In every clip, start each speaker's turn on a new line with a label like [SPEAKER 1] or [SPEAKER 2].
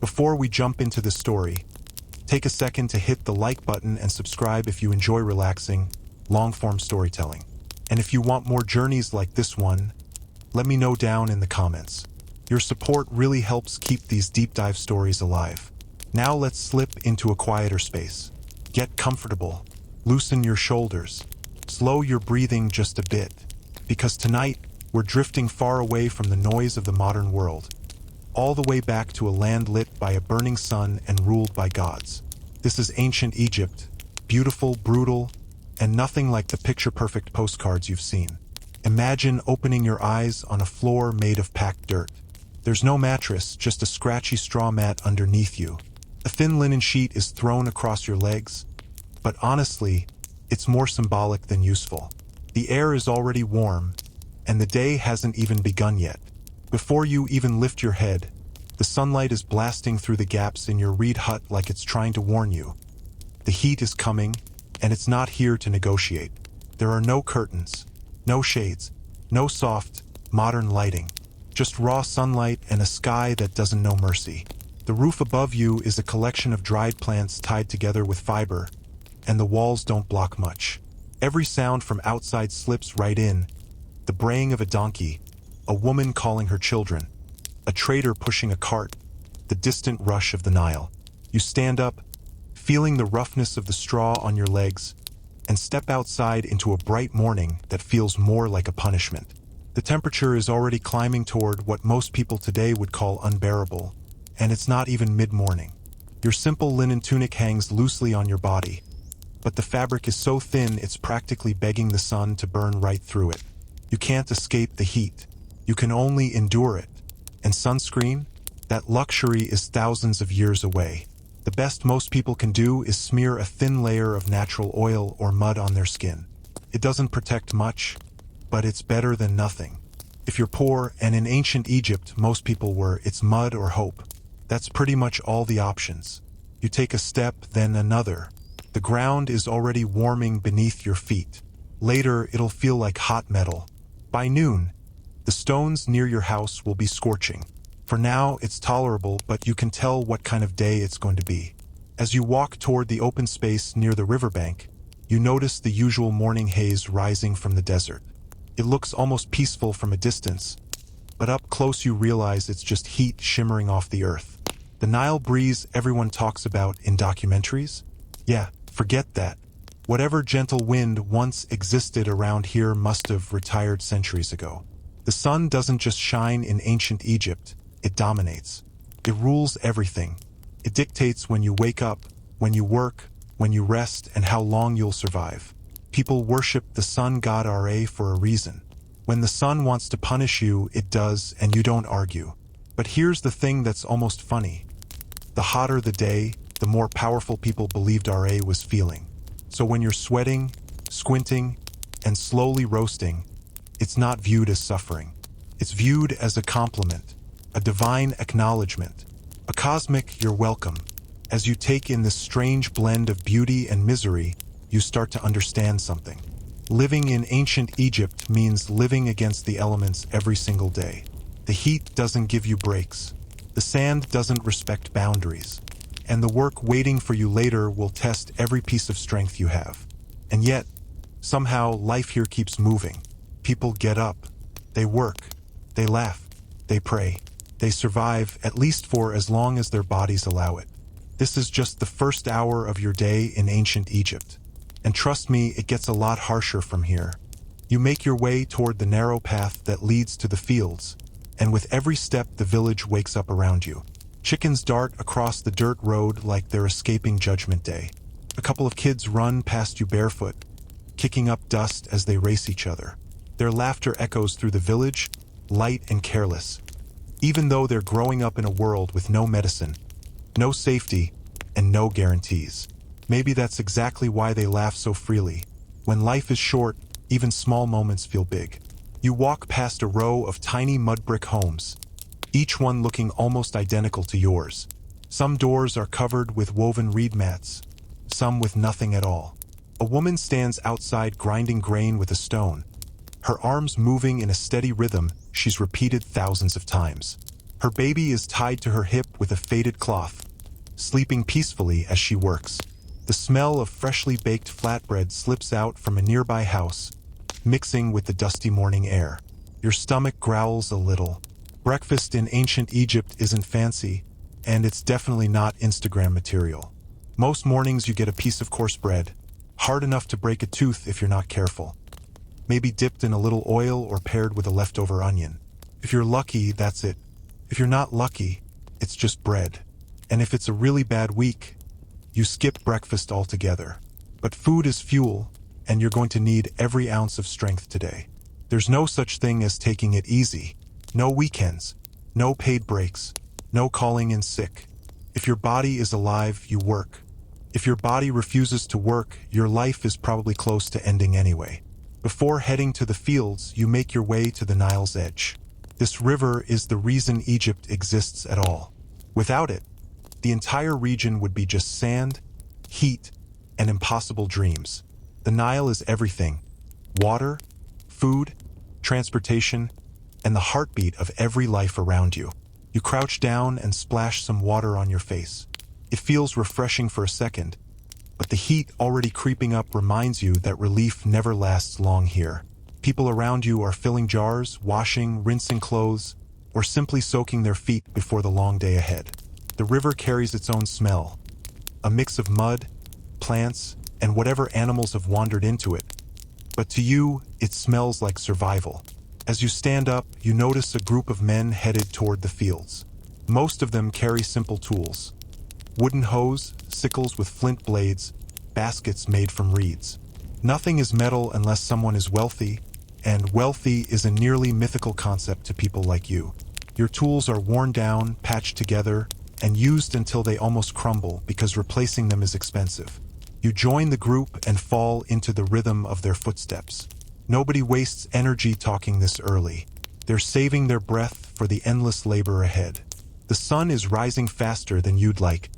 [SPEAKER 1] Before we jump into the story, take a second to hit the like button and subscribe if you enjoy relaxing, long-form storytelling. And if you want more journeys like this one, let me know down in the comments. Your support really helps keep these deep dive stories alive. Now let's slip into a quieter space. Get comfortable, loosen your shoulders, slow your breathing just a bit, because tonight we're drifting far away from the noise of the modern world, all the way back to a land lit by a burning sun and ruled by gods. This is ancient Egypt, beautiful, brutal, and nothing like the picture-perfect postcards you've seen. Imagine opening your eyes on a floor made of packed dirt. There's no mattress, just a scratchy straw mat underneath you. A thin linen sheet is thrown across your legs, but honestly, it's more symbolic than useful. The air is already warm, and the day hasn't even begun yet. Before you even lift your head, the sunlight is blasting through the gaps in your reed hut like it's trying to warn you. The heat is coming, and it's not here to negotiate. There are no curtains, no shades, no soft, modern lighting, just raw sunlight and a sky that doesn't know mercy. The roof above you is a collection of dried plants tied together with fiber, and the walls don't block much. Every sound from outside slips right in: the braying of a donkey, a woman calling her children, a trader pushing a cart, the distant rush of the Nile. You stand up, feeling the roughness of the straw on your legs, and step outside into a bright morning that feels more like a punishment. The temperature is already climbing toward what most people today would call unbearable, and it's not even mid-morning. Your simple linen tunic hangs loosely on your body, but the fabric is so thin it's practically begging the sun to burn right through it. You can't escape the heat. You can only endure it. And sunscreen? That luxury is thousands of years away. The best most people can do is smear a thin layer of natural oil or mud on their skin. It doesn't protect much, but it's better than nothing. If you're poor, and in ancient Egypt most people were, it's mud or hope. That's pretty much all the options. You take a step, then another. The ground is already warming beneath your feet. Later, it'll feel like hot metal. By noon, the stones near your house will be scorching. For now, it's tolerable, but you can tell what kind of day it's going to be. As you walk toward the open space near the riverbank, you notice the usual morning haze rising from the desert. It looks almost peaceful from a distance, but up close you realize it's just heat shimmering off the earth. The Nile breeze everyone talks about in documentaries? Yeah, forget that. Whatever gentle wind once existed around here must have retired centuries ago. The sun doesn't just shine in ancient Egypt, it dominates. It rules everything. It dictates when you wake up, when you work, when you rest, and how long you'll survive. People worship the sun god Ra for a reason. When the sun wants to punish you, it does, and you don't argue. But here's the thing that's almost funny. The hotter the day, the more powerful people believed Ra was feeling. So when you're sweating, squinting, and slowly roasting, it's not viewed as suffering. It's viewed as a compliment, a divine acknowledgement, a cosmic "you're welcome." As you take in this strange blend of beauty and misery, you start to understand something. Living in ancient Egypt means living against the elements every single day. The heat doesn't give you breaks. The sand doesn't respect boundaries. And the work waiting for you later will test every piece of strength you have. And yet, somehow life here keeps moving. People get up, they work, they laugh, they pray, they survive, at least for as long as their bodies allow it. This is just the first hour of your day in ancient Egypt. And trust me, it gets a lot harsher from here. You make your way toward the narrow path that leads to the fields, and with every step the village wakes up around you. Chickens dart across the dirt road like they're escaping Judgment Day. A couple of kids run past you barefoot, kicking up dust as they race each other. Their laughter echoes through the village, light and careless, even though they're growing up in a world with no medicine, no safety, and no guarantees. Maybe that's exactly why they laugh so freely. When life is short, even small moments feel big. You walk past a row of tiny mud brick homes, each one looking almost identical to yours. Some doors are covered with woven reed mats, some with nothing at all. A woman stands outside grinding grain with a stone, her arms moving in a steady rhythm she's repeated thousands of times. Her baby is tied to her hip with a faded cloth, sleeping peacefully as she works. The smell of freshly baked flatbread slips out from a nearby house, mixing with the dusty morning air. Your stomach growls a little. Breakfast in ancient Egypt isn't fancy, and it's definitely not Instagram material. Most mornings you get a piece of coarse bread, hard enough to break a tooth if you're not careful. Maybe dipped in a little oil or paired with a leftover onion. If you're lucky, that's it. If you're not lucky, it's just bread. And if it's a really bad week, you skip breakfast altogether. But food is fuel, and you're going to need every ounce of strength today. There's no such thing as taking it easy. No weekends, no paid breaks, no calling in sick. If your body is alive, you work. If your body refuses to work, your life is probably close to ending anyway. Before heading to the fields, you make your way to the Nile's edge. This river is the reason Egypt exists at all. Without it, the entire region would be just sand, heat, and impossible dreams. The Nile is everything: water, food, transportation, and the heartbeat of every life around you. You crouch down and splash some water on your face. It feels refreshing for a second, but the heat already creeping up reminds you that relief never lasts long here. People around you are filling jars, washing, rinsing clothes, or simply soaking their feet before the long day ahead. The river carries its own smell, a mix of mud, plants, and whatever animals have wandered into it. But to you, it smells like survival. As you stand up, you notice a group of men headed toward the fields. Most of them carry simple tools: wooden hoes, sickles with flint blades, baskets made from reeds. Nothing is metal unless someone is wealthy, and wealthy is a nearly mythical concept to people like you. Your tools are worn down, patched together, and used until they almost crumble because replacing them is expensive. You join the group and fall into the rhythm of their footsteps. Nobody wastes energy talking this early. They're saving their breath for the endless labor ahead. The sun is rising faster than you'd like,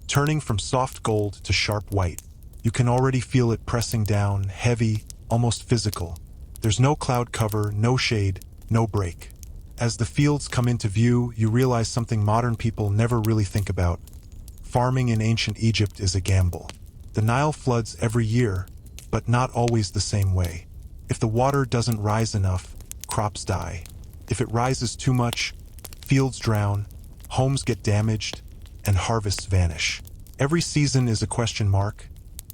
[SPEAKER 1] turning from soft gold to sharp white. You can already feel it pressing down, heavy, almost physical. There's no cloud cover, no shade, no break. As the fields come into view, you realize something modern people never really think about. Farming in ancient Egypt is a gamble. The Nile floods every year, but not always the same way. If the water doesn't rise enough, crops die. If it rises too much, fields drown, homes get damaged, and harvests vanish. Every season is a question mark,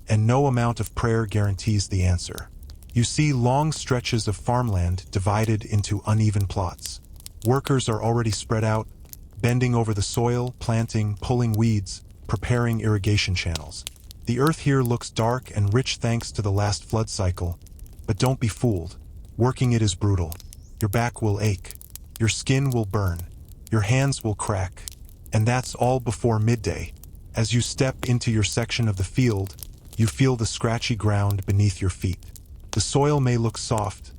[SPEAKER 1] and no amount of prayer guarantees the answer. You see long stretches of farmland divided into uneven plots. Workers are already spread out, bending over the soil, planting, pulling weeds, preparing irrigation channels. The earth here looks dark and rich thanks to the last flood cycle, but don't be fooled. Working it is brutal. Your back will ache, your skin will burn, your hands will crack, and that's all before midday. As you step into your section of the field, you feel the scratchy ground beneath your feet. The soil may look soft,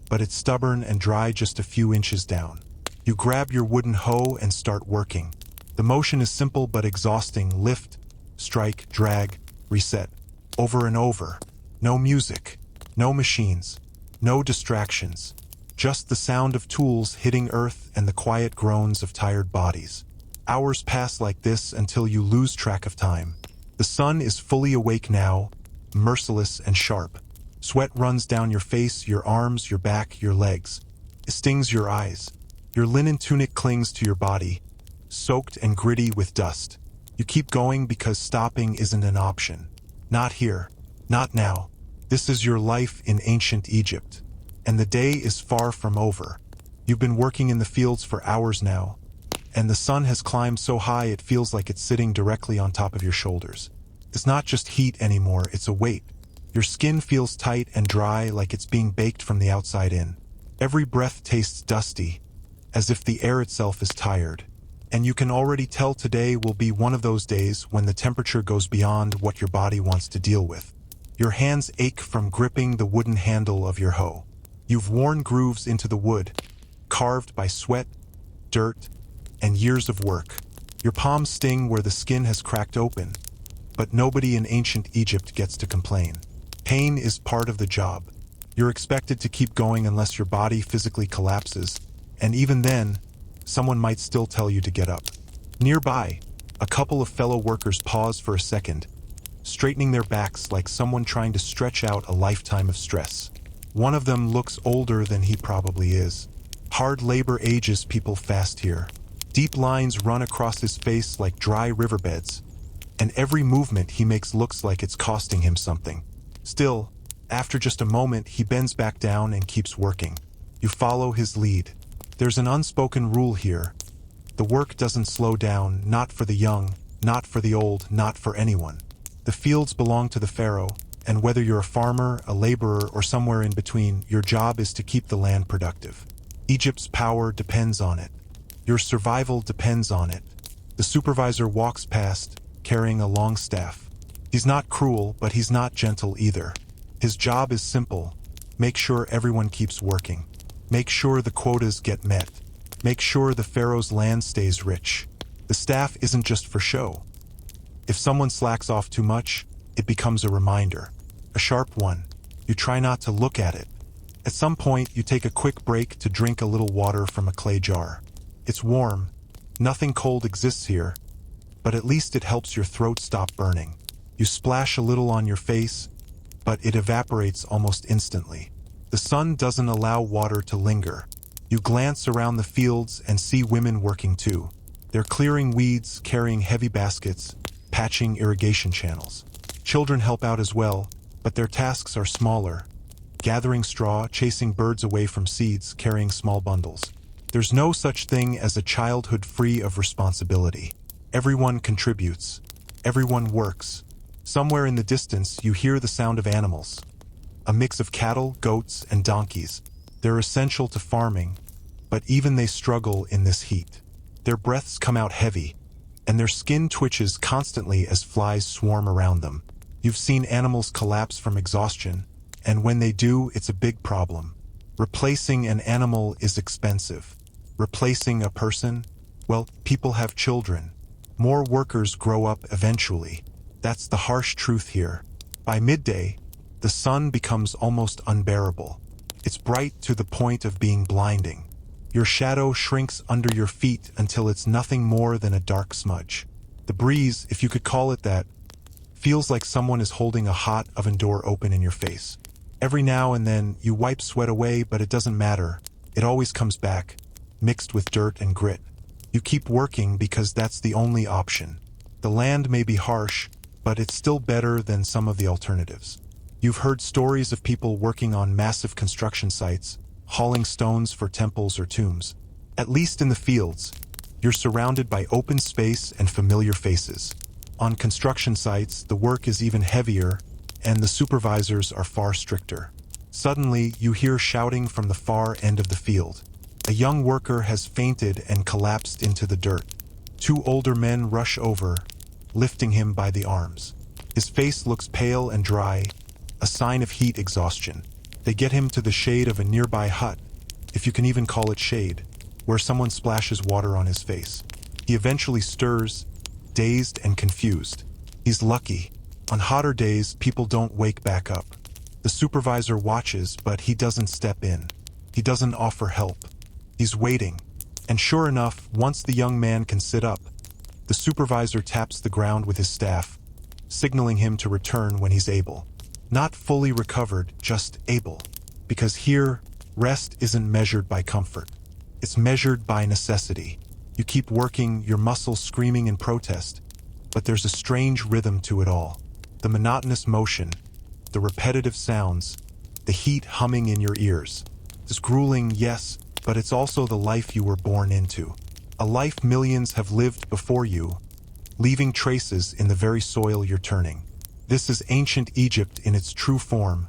[SPEAKER 1] but it's stubborn and dry just a few inches down. You grab your wooden hoe and start working. The motion is simple but exhausting: lift, strike, drag, reset, over and over. No music, no machines, no distractions, just the sound of tools hitting earth and the quiet groans of tired bodies. Hours pass like this until you lose track of time. The sun is fully awake now, merciless and sharp. Sweat runs down your face, your arms, your back, your legs. It stings your eyes. Your linen tunic clings to your body, soaked and gritty with dust. You keep going because stopping isn't an option. Not here, not now. This is your life in ancient Egypt, and the day is far from over. You've been working in the fields for hours now, and the sun has climbed so high it feels like it's sitting directly on top of your shoulders. It's not just heat anymore, it's a weight. Your skin feels tight and dry, like it's being baked from the outside in. Every breath tastes dusty, as if the air itself is tired. And you can already tell today will be one of those days when the temperature goes beyond what your body wants to deal with. Your hands ache from gripping the wooden handle of your hoe. You've worn grooves into the wood, carved by sweat, dirt, and years of work. Your palms sting where the skin has cracked open, but nobody in ancient Egypt gets to complain. Pain is part of the job. You're expected to keep going unless your body physically collapses, and even then, someone might still tell you to get up. Nearby, a couple of fellow workers pause for a second, straightening their backs like someone trying to stretch out a lifetime of stress. One of them looks older than he probably is. Hard labor ages people fast here. Deep lines run across his face like dry riverbeds, and every movement he makes looks like it's costing him something. Still, after just a moment, he bends back down and keeps working. You follow his lead. There's an unspoken rule here. The work doesn't slow down, not for the young, not for the old, not for anyone. The fields belong to the pharaoh, and whether you're a farmer, a laborer, or somewhere in between, your job is to keep the land productive. Egypt's power depends on it. Your survival depends on it. The supervisor walks past, carrying a long staff. He's not cruel, but he's not gentle either. His job is simple. Make sure everyone keeps working. Make sure the quotas get met. Make sure the pharaoh's land stays rich. The staff isn't just for show. If someone slacks off too much, it becomes a reminder. A sharp one. You try not to look at it. At some point, you take a quick break to drink a little water from a clay jar. It's warm. Nothing cold exists here, but at least it helps your throat stop burning. You splash a little on your face, but it evaporates almost instantly. The sun doesn't allow water to linger. You glance around the fields and see women working too. They're clearing weeds, carrying heavy baskets, patching irrigation channels. Children help out as well, but their tasks are smaller. Gathering straw, chasing birds away from seeds, carrying small bundles. There's no such thing as a childhood free of responsibility. Everyone contributes. Everyone works. Somewhere in the distance, you hear the sound of animals. A mix of cattle, goats, and donkeys. They're essential to farming, but even they struggle in this heat. Their breaths come out heavy, and their skin twitches constantly as flies swarm around them. You've seen animals collapse from exhaustion, and when they do, it's a big problem. Replacing an animal is expensive. Replacing a person? Well, people have children. More workers grow up eventually. That's the harsh truth here. By midday, the sun becomes almost unbearable. It's bright to the point of being blinding. Your shadow shrinks under your feet until it's nothing more than a dark smudge. The breeze, if you could call it that, feels like someone is holding a hot oven door open in your face. Every now and then, you wipe sweat away, but it doesn't matter. It always comes back, mixed with dirt and grit. You keep working because that's the only option. The land may be harsh, but it's still better than some of the alternatives. You've heard stories of people working on massive construction sites, hauling stones for temples or tombs. At least in the fields, you're surrounded by open space and familiar faces. On construction sites, the work is even heavier, and the supervisors are far stricter. Suddenly, you hear shouting from the far end of the field. A young worker has fainted and collapsed into the dirt. Two older men rush over, lifting him by the arms. His face looks pale and dry, a sign of heat exhaustion. They get him to the shade of a nearby hut, if you can even call it shade, where someone splashes water on his face. He eventually stirs, dazed and confused. He's lucky. On hotter days, people don't wake back up. The supervisor watches, but he doesn't step in. He doesn't offer help. He's waiting. And sure enough, once the young man can sit up, the supervisor taps the ground with his staff, signaling him to return when he's able. Not fully recovered, just able. Because here, rest isn't measured by comfort. It's measured by necessity. You keep working, your muscles screaming in protest, but there's a strange rhythm to it all. The monotonous motion, the repetitive sounds, the heat humming in your ears. It's grueling, yes, but it's also the life you were born into. A life millions have lived before you, leaving traces in the very soil you're turning. This is ancient Egypt in its true form,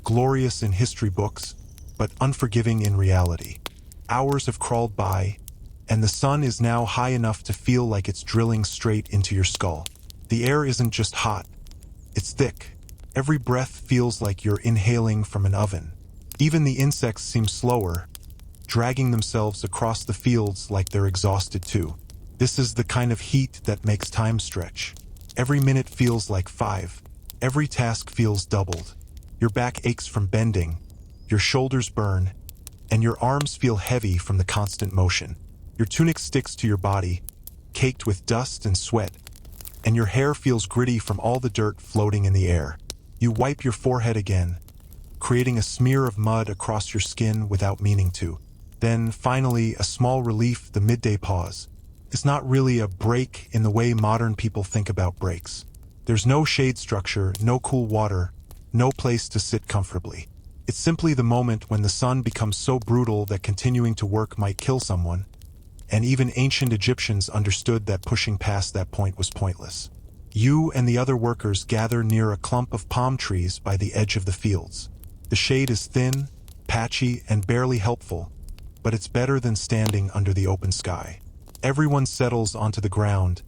[SPEAKER 1] glorious in history books, but unforgiving in reality. Hours have crawled by, and the sun is now high enough to feel like it's drilling straight into your skull. The air isn't just hot, it's thick. Every breath feels like you're inhaling from an oven. Even the insects seem slower, dragging themselves across the fields like they're exhausted too. This is the kind of heat that makes time stretch. Every minute feels like 5. Every task feels doubled. Your back aches from bending, your shoulders burn, and your arms feel heavy from the constant motion. Your tunic sticks to your body, caked with dust and sweat, and your hair feels gritty from all the dirt floating in the air. You wipe your forehead again, creating a smear of mud across your skin without meaning to. Then, finally, a small relief, the midday pause. It's not really a break in the way modern people think about breaks. There's no shade structure, no cool water, no place to sit comfortably. It's simply the moment when the sun becomes so brutal that continuing to work might kill someone, and even ancient Egyptians understood that pushing past that point was pointless. You and the other workers gather near a clump of palm trees by the edge of the fields. The shade is thin, patchy, and barely helpful, but it's better than standing under the open sky. Everyone settles onto the ground,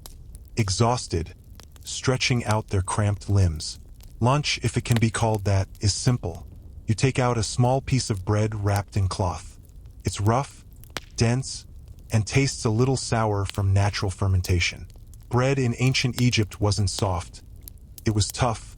[SPEAKER 1] exhausted, stretching out their cramped limbs. Lunch, if it can be called that, is simple. You take out a small piece of bread wrapped in cloth. It's rough, dense, and tastes a little sour from natural fermentation. Bread in ancient Egypt wasn't soft. It was tough,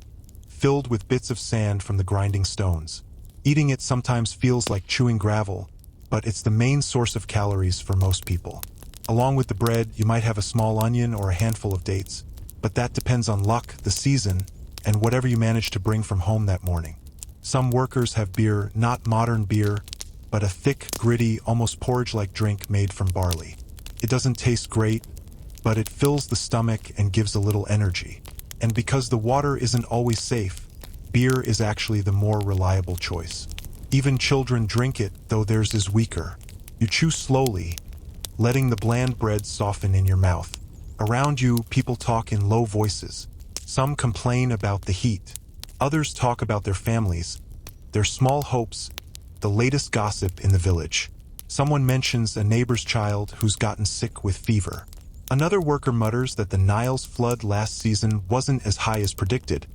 [SPEAKER 1] filled with bits of sand from the grinding stones. Eating it sometimes feels like chewing gravel, but it's the main source of calories for most people. Along with the bread, you might have a small onion or a handful of dates, but that depends on luck, the season, and whatever you manage to bring from home that morning. Some workers have beer, not modern beer, but a thick, gritty, almost porridge-like drink made from barley. It doesn't taste great, but it fills the stomach and gives a little energy. And because the water isn't always safe, beer is actually the more reliable choice. Even children drink it, though theirs is weaker. You chew slowly, letting the bland bread soften in your mouth. Around you, people talk in low voices. Some complain about the heat. Others talk about their families, their small hopes, the latest gossip in the village. Someone mentions a neighbor's child who's gotten sick with fever. Another worker mutters that the Nile's flood last season wasn't as high as predicted,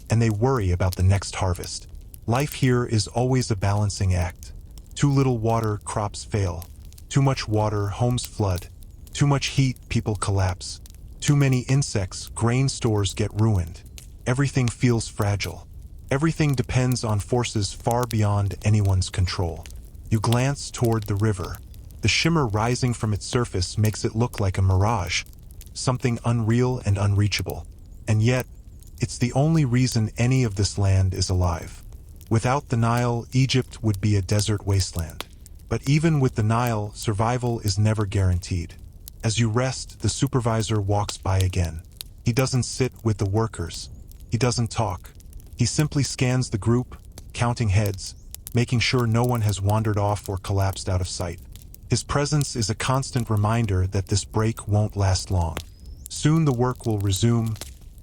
[SPEAKER 1] and they worry about the next harvest. Life here is always a balancing act. Too little water, crops fail. Too much water, homes flood. Too much heat, people collapse. Too many insects, grain stores get ruined. Everything feels fragile. Everything depends on forces far beyond anyone's control. You glance toward the river. The shimmer rising from its surface makes it look like a mirage, something unreal and unreachable. And yet, it's the only reason any of this land is alive. Without the Nile, Egypt would be a desert wasteland. But even with the Nile, survival is never guaranteed. As you rest, the supervisor walks by again. He doesn't sit with the workers. He doesn't talk. He simply scans the group, counting heads, making sure no one has wandered off or collapsed out of sight. His presence is a constant reminder that this break won't last long. Soon the work will resume,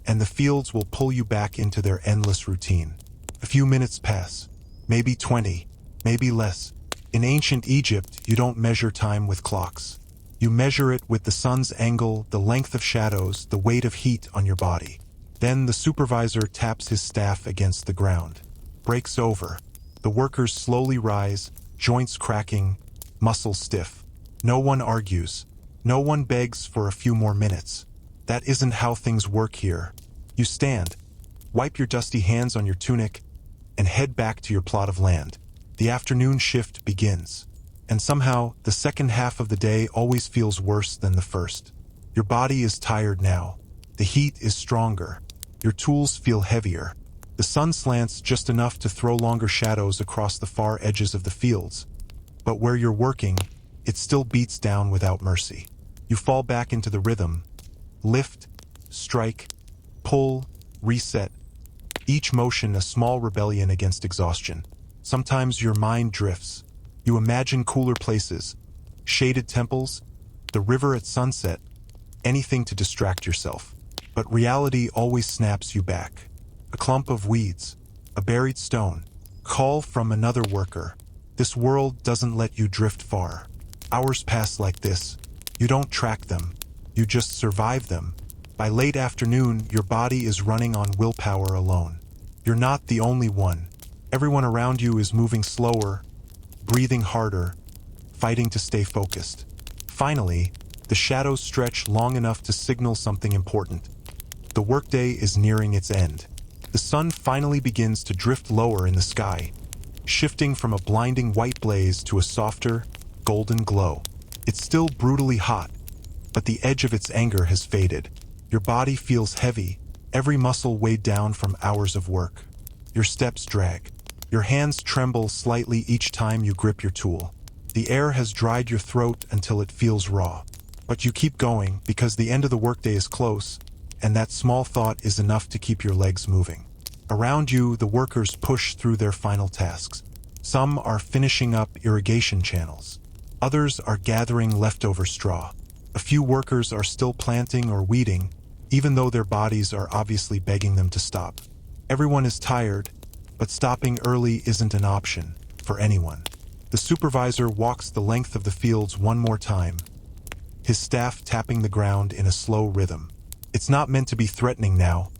[SPEAKER 1] and the fields will pull you back into their endless routine. A few minutes pass, maybe 20, maybe less. In ancient Egypt, you don't measure time with clocks. You measure it with the sun's angle, the length of shadows, the weight of heat on your body. Then the supervisor taps his staff against the ground. Break's over. The workers slowly rise, joints cracking, muscles stiff. No one argues. No one begs for a few more minutes. That isn't how things work here. You stand, wipe your dusty hands on your tunic, and head back to your plot of land. The afternoon shift begins. And somehow, the second half of the day always feels worse than the first. Your body is tired now. The heat is stronger. Your tools feel heavier. The sun slants just enough to throw longer shadows across the far edges of the fields. But where you're working, it still beats down without mercy. You fall back into the rhythm. Lift, strike, pull, reset. Each motion a small rebellion against exhaustion. Sometimes your mind drifts. You imagine cooler places, shaded temples, the river at sunset, anything to distract yourself. But reality always snaps you back. A clump of weeds, a buried stone, call from another worker. This world doesn't let you drift far. Hours pass like this. You don't track them. You just survive them. By late afternoon, your body is running on willpower alone. You're not the only one. Everyone around you is moving slower, breathing harder, fighting to stay focused. Finally, the shadows stretch long enough to signal something important. The workday is nearing its end. The sun finally begins to drift lower in the sky, shifting from a blinding white blaze to a softer, golden glow. It's still brutally hot, but the edge of its anger has faded. Your body feels heavy, every muscle weighed down from hours of work. Your steps drag. Your hands tremble slightly each time you grip your tool. The air has dried your throat until it feels raw. But you keep going because the end of the workday is close, and that small thought is enough to keep your legs moving. Around you, the workers push through their final tasks. Some are finishing up irrigation channels. Others are gathering leftover straw. A few workers are still planting or weeding, even though their bodies are obviously begging them to stop. Everyone is tired, but stopping early isn't an option for anyone. The supervisor walks the length of the fields one more time, his staff tapping the ground in a slow rhythm. It's not meant to be threatening now.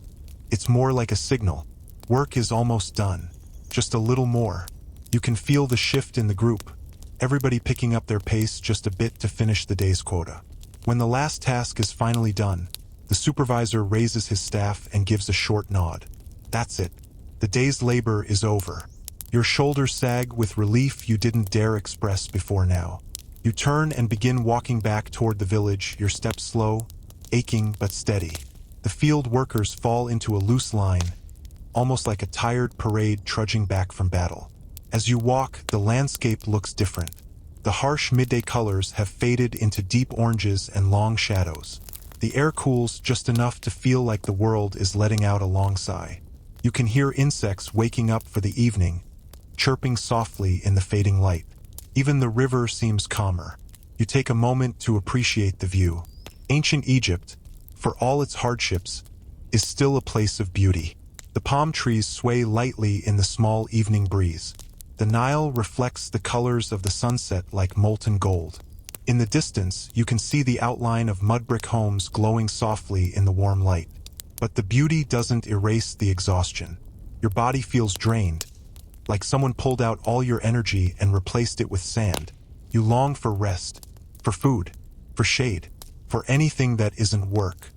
[SPEAKER 1] It's more like a signal. Work is almost done. Just a little more. You can feel the shift in the group, everybody picking up their pace just a bit to finish the day's quota. When the last task is finally done, the supervisor raises his staff and gives a short nod. That's it. The day's labor is over. Your shoulders sag with relief you didn't dare express before now. You turn and begin walking back toward the village, your steps slow, aching but steady. The field workers fall into a loose line, almost like a tired parade trudging back from battle. As you walk, the landscape looks different. The harsh midday colors have faded into deep oranges and long shadows. The air cools just enough to feel like the world is letting out a long sigh. You can hear insects waking up for the evening, chirping softly in the fading light. Even the river seems calmer. You take a moment to appreciate the view. Ancient Egypt, for all its hardships, is still a place of beauty. The palm trees sway lightly in the small evening breeze. The Nile reflects the colors of the sunset like molten gold. In the distance, you can see the outline of mud brick homes glowing softly in the warm light. But the beauty doesn't erase the exhaustion. Your body feels drained, like someone pulled out all your energy and replaced it with sand. You long for rest, for food, for shade, for anything that isn't work.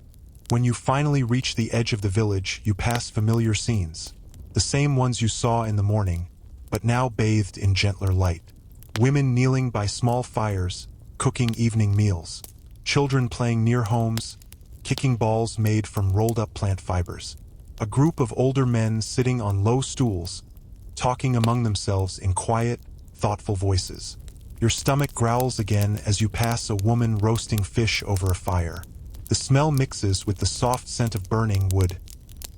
[SPEAKER 1] When you finally reach the edge of the village, you pass familiar scenes, the same ones you saw in the morning, but now bathed in gentler light. Women kneeling by small fires, cooking evening meals. Children playing near homes, kicking balls made from rolled-up plant fibers. A group of older men sitting on low stools, talking among themselves in quiet, thoughtful voices. Your stomach growls again as you pass a woman roasting fish over a fire. The smell mixes with the soft scent of burning wood,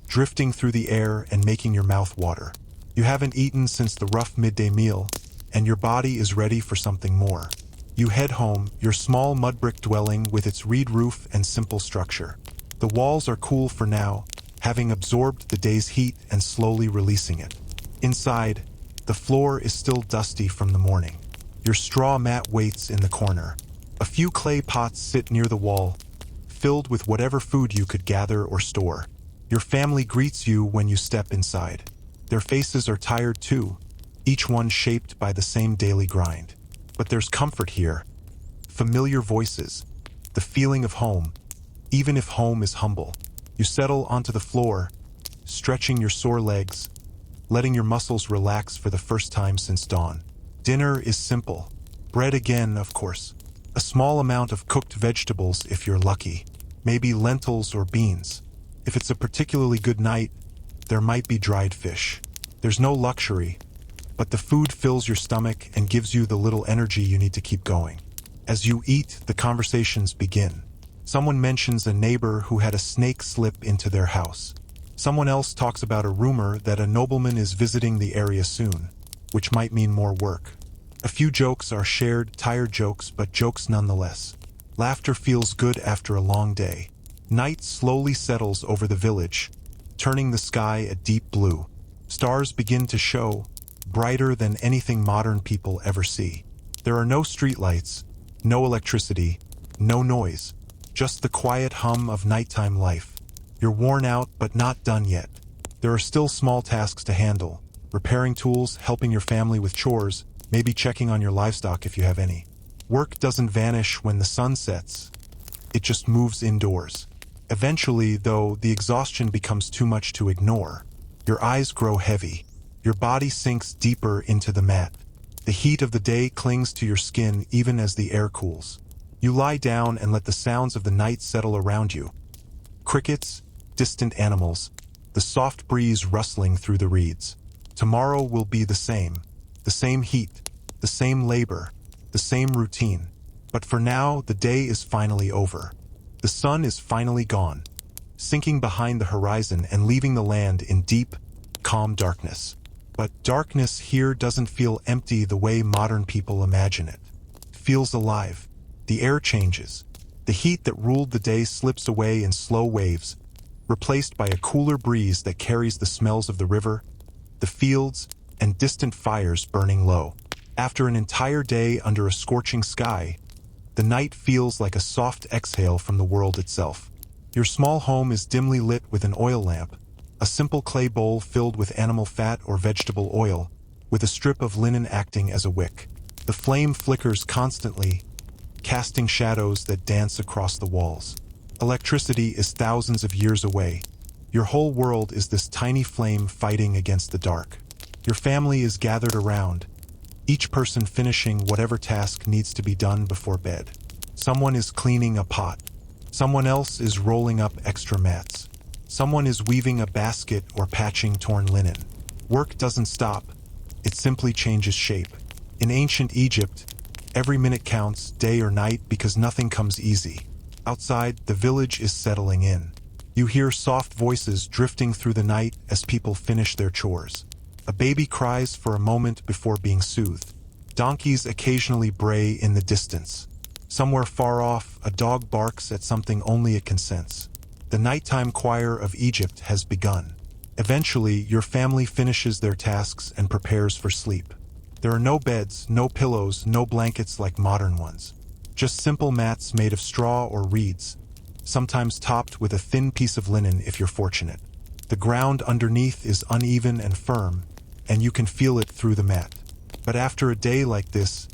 [SPEAKER 1] drifting through the air and making your mouth water. You haven't eaten since the rough midday meal, and your body is ready for something more. You head home, your small mud brick dwelling with its reed roof and simple structure. The walls are cool for now, having absorbed the day's heat and slowly releasing it. Inside, the floor is still dusty from the morning. Your straw mat waits in the corner. A few clay pots sit near the wall, filled with whatever food you could gather or store. Your family greets you when you step inside. Their faces are tired too, each one shaped by the same daily grind. But there's comfort here. Familiar voices, the feeling of home, even if home is humble. You settle onto the floor, stretching your sore legs, letting your muscles relax for the first time since dawn. Dinner is simple. Bread again, of course. A small amount of cooked vegetables if you're lucky. Maybe lentils or beans. If it's a particularly good night, there might be dried fish. There's no luxury, but the food fills your stomach and gives you the little energy you need to keep going. As you eat, the conversations begin. Someone mentions a neighbor who had a snake slip into their house. Someone else talks about a rumor that a nobleman is visiting the area soon, which might mean more work. A few jokes are shared, tired jokes, but jokes nonetheless. Laughter feels good after a long day. Night slowly settles over the village, turning the sky a deep blue. Stars begin to show, brighter than anything modern people ever see. There are no streetlights, no electricity, no noise, just the quiet hum of nighttime life. You're worn out but not done yet. There are still small tasks to handle, repairing tools, helping your family with chores, maybe checking on your livestock if you have any. Work doesn't vanish when the sun sets. It just moves indoors. Eventually, though, the exhaustion becomes too much to ignore. Your eyes grow heavy. Your body sinks deeper into the mat. The heat of the day clings to your skin even as the air cools. You lie down and let the sounds of the night settle around you. Crickets, distant animals, the soft breeze rustling through the reeds. Tomorrow will be the same heat, the same labor, the same routine. But for now, the day is finally over. The sun is finally gone, sinking behind the horizon and leaving the land in deep, calm darkness. But darkness here doesn't feel empty the way modern people imagine it. It feels alive. The air changes. The heat that ruled the day slips away in slow waves, replaced by a cooler breeze that carries the smells of the river, the fields, and distant fires burning low. After an entire day under a scorching sky, the night feels like a soft exhale from the world itself. Your small home is dimly lit with an oil lamp, a simple clay bowl filled with animal fat or vegetable oil, with a strip of linen acting as a wick. The flame flickers constantly, casting shadows that dance across the walls. Electricity is thousands of years away. Your whole world is this tiny flame fighting against the dark. Your family is gathered around, each person finishing whatever task needs to be done before bed. Someone is cleaning a pot. Someone else is rolling up extra mats. Someone is weaving a basket or patching torn linen. Work doesn't stop. It simply changes shape. In ancient Egypt, every minute counts, day or night, because nothing comes easy. Outside, the village is settling in. You hear soft voices drifting through the night as people finish their chores. A baby cries for a moment before being soothed. Donkeys occasionally bray in the distance. Somewhere far off, a dog barks at something only it can sense. The nighttime choir of Egypt has begun. Eventually, your family finishes their tasks and prepares for sleep. There are no beds, no pillows, no blankets like modern ones. Just simple mats made of straw or reeds, sometimes topped with a thin piece of linen if you're fortunate. The ground underneath is uneven and firm, and you can feel it through the mat. But after a day like this,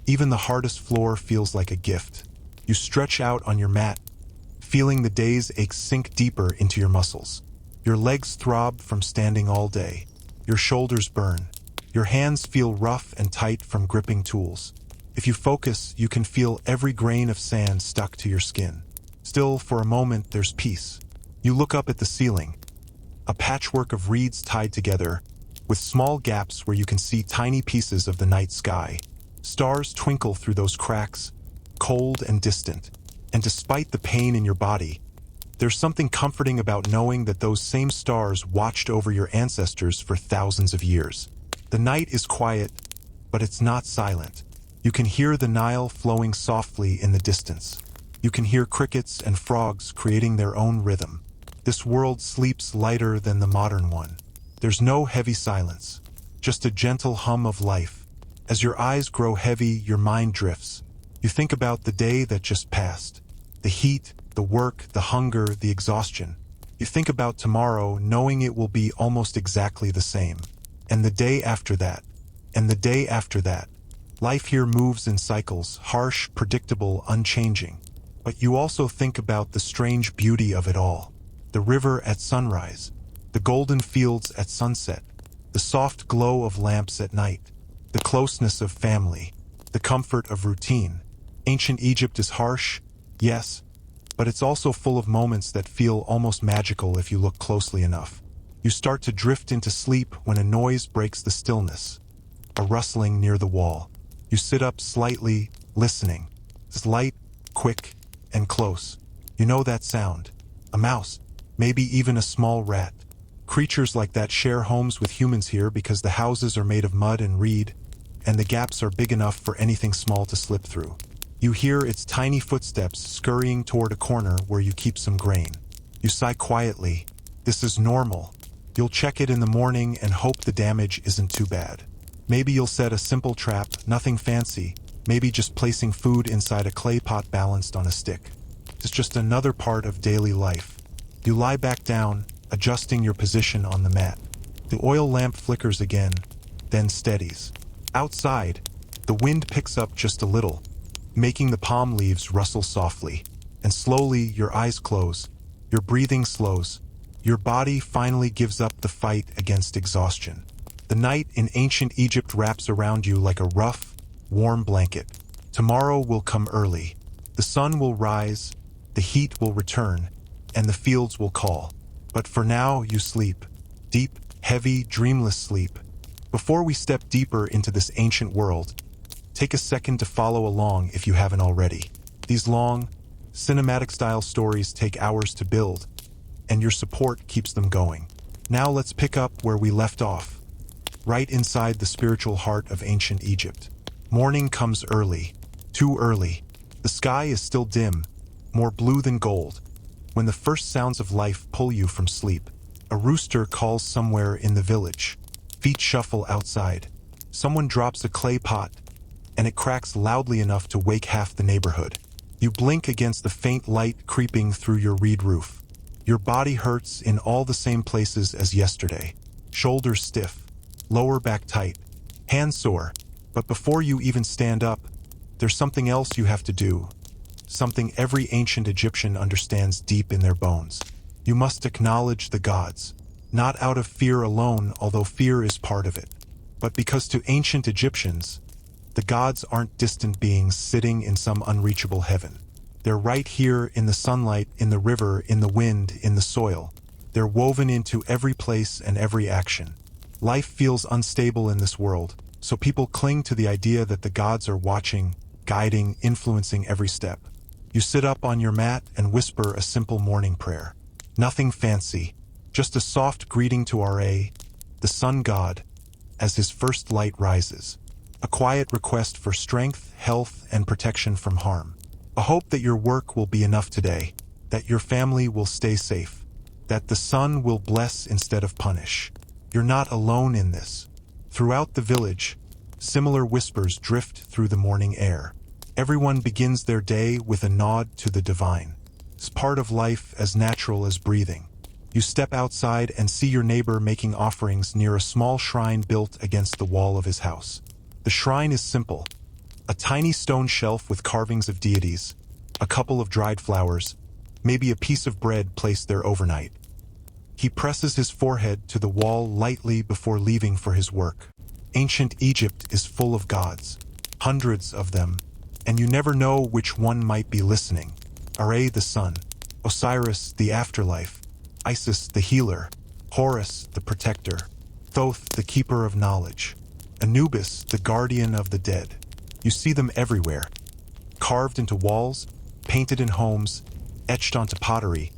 [SPEAKER 1] even the hardest floor feels like a gift. You stretch out on your mat, feeling the day's aches sink deeper into your muscles. Your legs throb from standing all day. Your shoulders burn. Your hands feel rough and tight from gripping tools. If you focus, you can feel every grain of sand stuck to your skin. Still, for a moment, there's peace. You look up at the ceiling, a patchwork of reeds tied together, with small gaps where you can see tiny pieces of the night sky. Stars twinkle through those cracks, cold and distant. And despite the pain in your body, there's something comforting about knowing that those same stars watched over your ancestors for thousands of years. The night is quiet, but it's not silent. You can hear the Nile flowing softly in the distance. You can hear crickets and frogs creating their own rhythm. This world sleeps lighter than the modern one. There's no heavy silence, just a gentle hum of life. As your eyes grow heavy, your mind drifts. You think about the day that just passed. The heat, the work, the hunger, the exhaustion. You think about tomorrow, knowing it will be almost exactly the same. And the day after that. And the day after that. Life here moves in cycles, harsh, predictable, unchanging. But you also think about the strange beauty of it all. The river at sunrise, the golden fields at sunset, the soft glow of lamps at night, the closeness of family, the comfort of routine. Ancient Egypt is harsh, yes, but it's also full of moments that feel almost magical if you look closely enough. You start to drift into sleep when a noise breaks the stillness, a rustling near the wall. You sit up slightly, listening. It's light, quick, and close. You know that sound. A mouse, maybe even a small rat. Creatures like that share homes with humans here because the houses are made of mud and reed, and the gaps are big enough for anything small to slip through. You hear its tiny footsteps scurrying toward a corner where you keep some grain. You sigh quietly. This is normal. You'll check it in the morning and hope the damage isn't too bad. Maybe you'll set a simple trap, nothing fancy, maybe just placing food inside a clay pot balanced on a stick. It's just another part of daily life. You lie back down, adjusting your position on the mat. The oil lamp flickers again, then steadies. Outside, the wind picks up just a little, making the palm leaves rustle softly. And slowly, your eyes close, your breathing slows, your body finally gives up the fight against exhaustion. The night in ancient Egypt wraps around you like a rough, warm blanket. Tomorrow will come early. The sun will rise, the heat will return, and the fields will call. But for now, you sleep. Deep, heavy, dreamless sleep. Before we step deeper into this ancient world, take a second to follow along if you haven't already. These long, cinematic-style stories take hours to build, and your support keeps them going. Now let's pick up where we left off, right inside the spiritual heart of ancient Egypt. Morning comes early, too early. The sky is still dim, more blue than gold. When the first sounds of life pull you from sleep, a rooster calls somewhere in the village. Feet shuffle outside. Someone drops a clay pot, and it cracks loudly enough to wake half the neighborhood. You blink against the faint light creeping through your reed roof. Your body hurts in all the same places as yesterday. Shoulders stiff, lower back tight, hands sore. But before you even stand up, there's something else you have to do. Something every ancient Egyptian understands deep in their bones. You must acknowledge the gods. Not out of fear alone, although fear is part of it, but because to ancient Egyptians, the gods aren't distant beings sitting in some unreachable heaven. They're right here in the sunlight, in the river, in the wind, in the soil. They're woven into every place and every action. Life feels unstable in this world, so people cling to the idea that the gods are watching, guiding, influencing every step. You sit up on your mat and whisper a simple morning prayer. Nothing fancy, just a soft greeting to Ra, the sun god, as his first light rises. A quiet request for strength, health, and protection from harm. A hope that your work will be enough today, that your family will stay safe, that the sun will bless instead of punish. You're not alone in this. Throughout the village, similar whispers drift through the morning air. Everyone begins their day with a nod to the divine. It's part of life as natural as breathing. You step outside and see your neighbor making offerings near a small shrine built against the wall of his house. The shrine is simple. A tiny stone shelf with carvings of deities, a couple of dried flowers, maybe a piece of bread placed there overnight. He presses his forehead to the wall lightly before leaving for his work. Ancient Egypt is full of gods, hundreds of them, and you never know which one might be listening. Ra the sun, Osiris the afterlife, Isis the healer, Horus the protector, Thoth the keeper of knowledge, Anubis the guardian of the dead. You see them everywhere, carved into walls, painted in homes, etched onto pottery,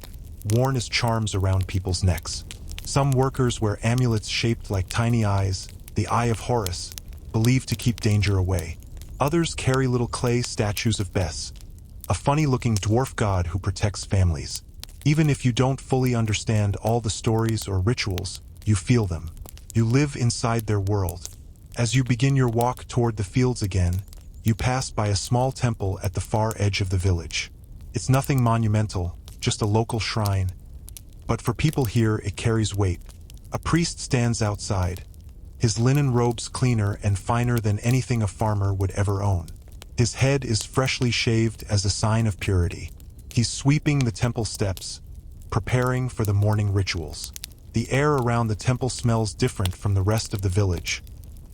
[SPEAKER 1] worn as charms around people's necks. Some workers wear amulets shaped like tiny eyes, the Eye of Horus, believed to keep danger away. Others carry little clay statues of Bes, a funny-looking dwarf god who protects families. Even if you don't fully understand all the stories or rituals, you feel them. You live inside their world. As you begin your walk toward the fields again, you pass by a small temple at the far edge of the village. It's nothing monumental, just a local shrine. But for people here, it carries weight. A priest stands outside, his linen robes cleaner and finer than anything a farmer would ever own. His head is freshly shaved as a sign of purity. He's sweeping the temple steps, preparing for the morning rituals. The air around the temple smells different from the rest of the village.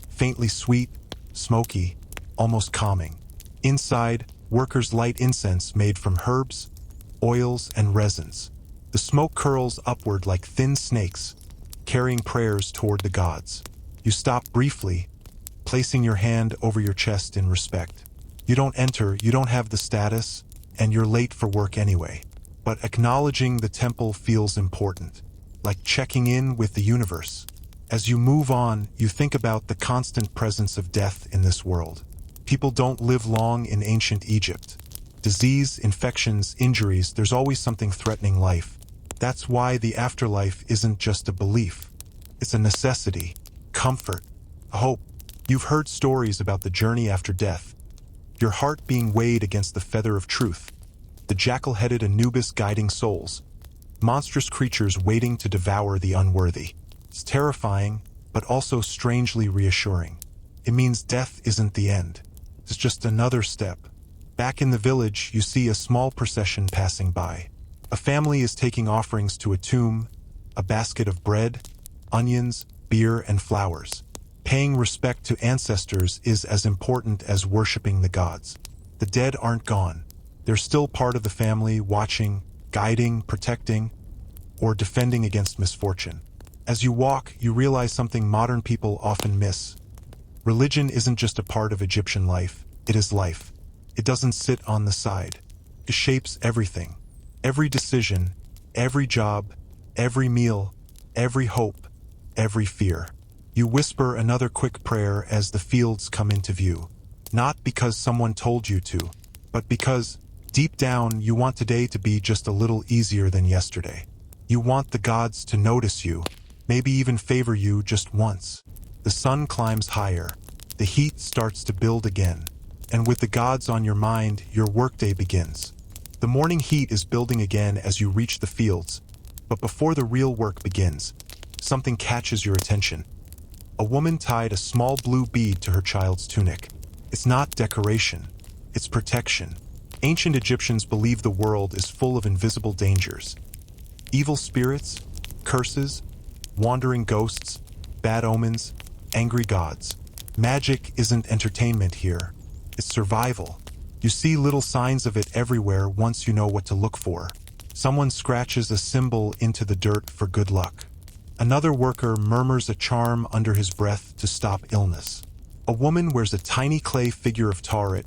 [SPEAKER 1] Faintly sweet, smoky, almost calming. Inside, workers light incense made from herbs, oils, and resins. The smoke curls upward like thin snakes, carrying prayers toward the gods. You stop briefly, placing your hand over your chest in respect. You don't enter, you don't have the status, and you're late for work anyway. But acknowledging the temple feels important, like checking in with the universe. As you move on, you think about the constant presence of death in this world. People don't live long in ancient Egypt. Disease, infections, injuries, there's always something threatening life. That's why the afterlife isn't just a belief. It's a necessity, comfort, hope. You've heard stories about the journey after death, your heart being weighed against the feather of truth, the jackal-headed Anubis guiding souls, monstrous creatures waiting to devour the unworthy. It's terrifying, but also strangely reassuring. It means death isn't the end. It's just another step. Back in the village, you see a small procession passing by. A family is taking offerings to a tomb, a basket of bread, onions, beer, and flowers. Paying respect to ancestors is as important as worshiping the gods. The dead aren't gone. They're still part of the family, watching, guiding, protecting, or defending against misfortune. As you walk, you realize something modern people often miss. Religion isn't just a part of Egyptian life, it is life. It doesn't sit on the side. It shapes everything. Every decision, every job, every meal, every hope, every fear. You whisper another quick prayer as the fields come into view. Not because someone told you to, but because, deep down, you want today to be just a little easier than yesterday. You want the gods to notice you, maybe even favor you just once. The sun climbs higher. The heat starts to build again. And with the gods on your mind, your workday begins. The morning heat is building again as you reach the fields. But before the real work begins, something catches your attention. A woman tied a small blue bead to her child's tunic. It's not decoration. It's protection. Ancient Egyptians believed the world is full of invisible dangers. Evil spirits, curses, wandering ghosts, bad omens, angry gods. Magic isn't entertainment here. It's survival. You see little signs of it everywhere once you know what to look for. Someone scratches a symbol into the dirt for good luck. Another worker murmurs a charm under his breath to stop illness. A woman wears a tiny clay figure of Tauret,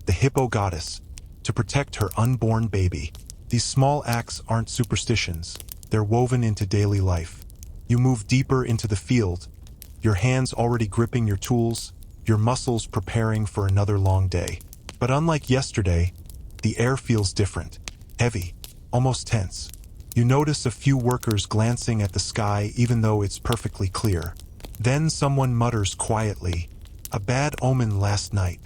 [SPEAKER 1] the hippo goddess, to protect her unborn baby. These small acts aren't superstitions. They're woven into daily life. You move deeper into the field, your hands already gripping your tools, your muscles preparing for another long day. But unlike yesterday, the air feels different, heavy, almost tense. You notice a few workers glancing at the sky even though it's perfectly clear. Then someone mutters quietly, "A bad omen last night."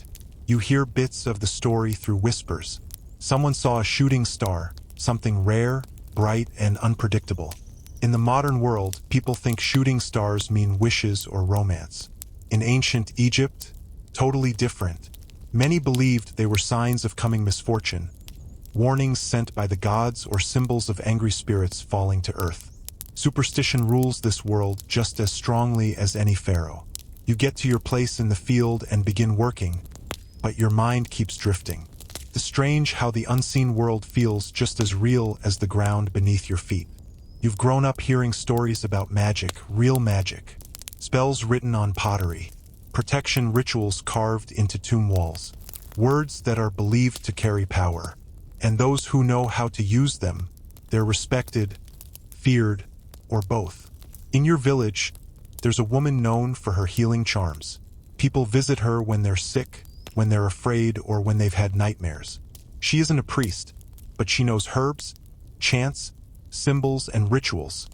[SPEAKER 1] You hear bits of the story through whispers. Someone saw a shooting star, something rare, bright, and unpredictable. In the modern world, people think shooting stars mean wishes or romance. In ancient Egypt, totally different. Many believed they were signs of coming misfortune, warnings sent by the gods or symbols of angry spirits falling to earth. Superstition rules this world just as strongly as any pharaoh. You get to your place in the field and begin working, but your mind keeps drifting. It's strange how the unseen world feels just as real as the ground beneath your feet. You've grown up hearing stories about magic, real magic. Spells written on pottery, protection rituals carved into tomb walls, words that are believed to carry power. And those who know how to use them, they're respected, feared, or both. In your village, there's a woman known for her healing charms. People visit her when they're sick, when they're afraid, or when they've had nightmares. She isn't a priest, but she knows herbs, chants, symbols, and rituals.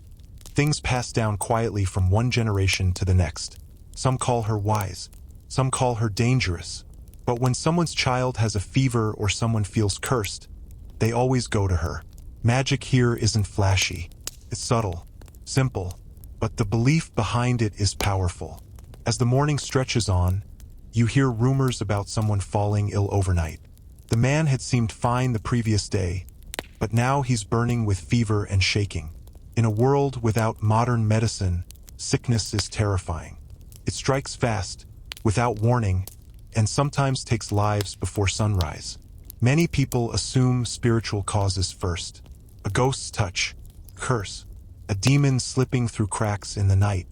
[SPEAKER 1] Things passed down quietly from one generation to the next. Some call her wise, some call her dangerous. But when someone's child has a fever or someone feels cursed, they always go to her. Magic here isn't flashy. It's subtle, simple, but the belief behind it is powerful. As the morning stretches on, you hear rumors about someone falling ill overnight. The man had seemed fine the previous day, but now he's burning with fever and shaking. In a world without modern medicine, sickness is terrifying. It strikes fast, without warning, and sometimes takes lives before sunrise. Many people assume spiritual causes first. A ghost's touch, curse, a demon slipping through cracks in the night.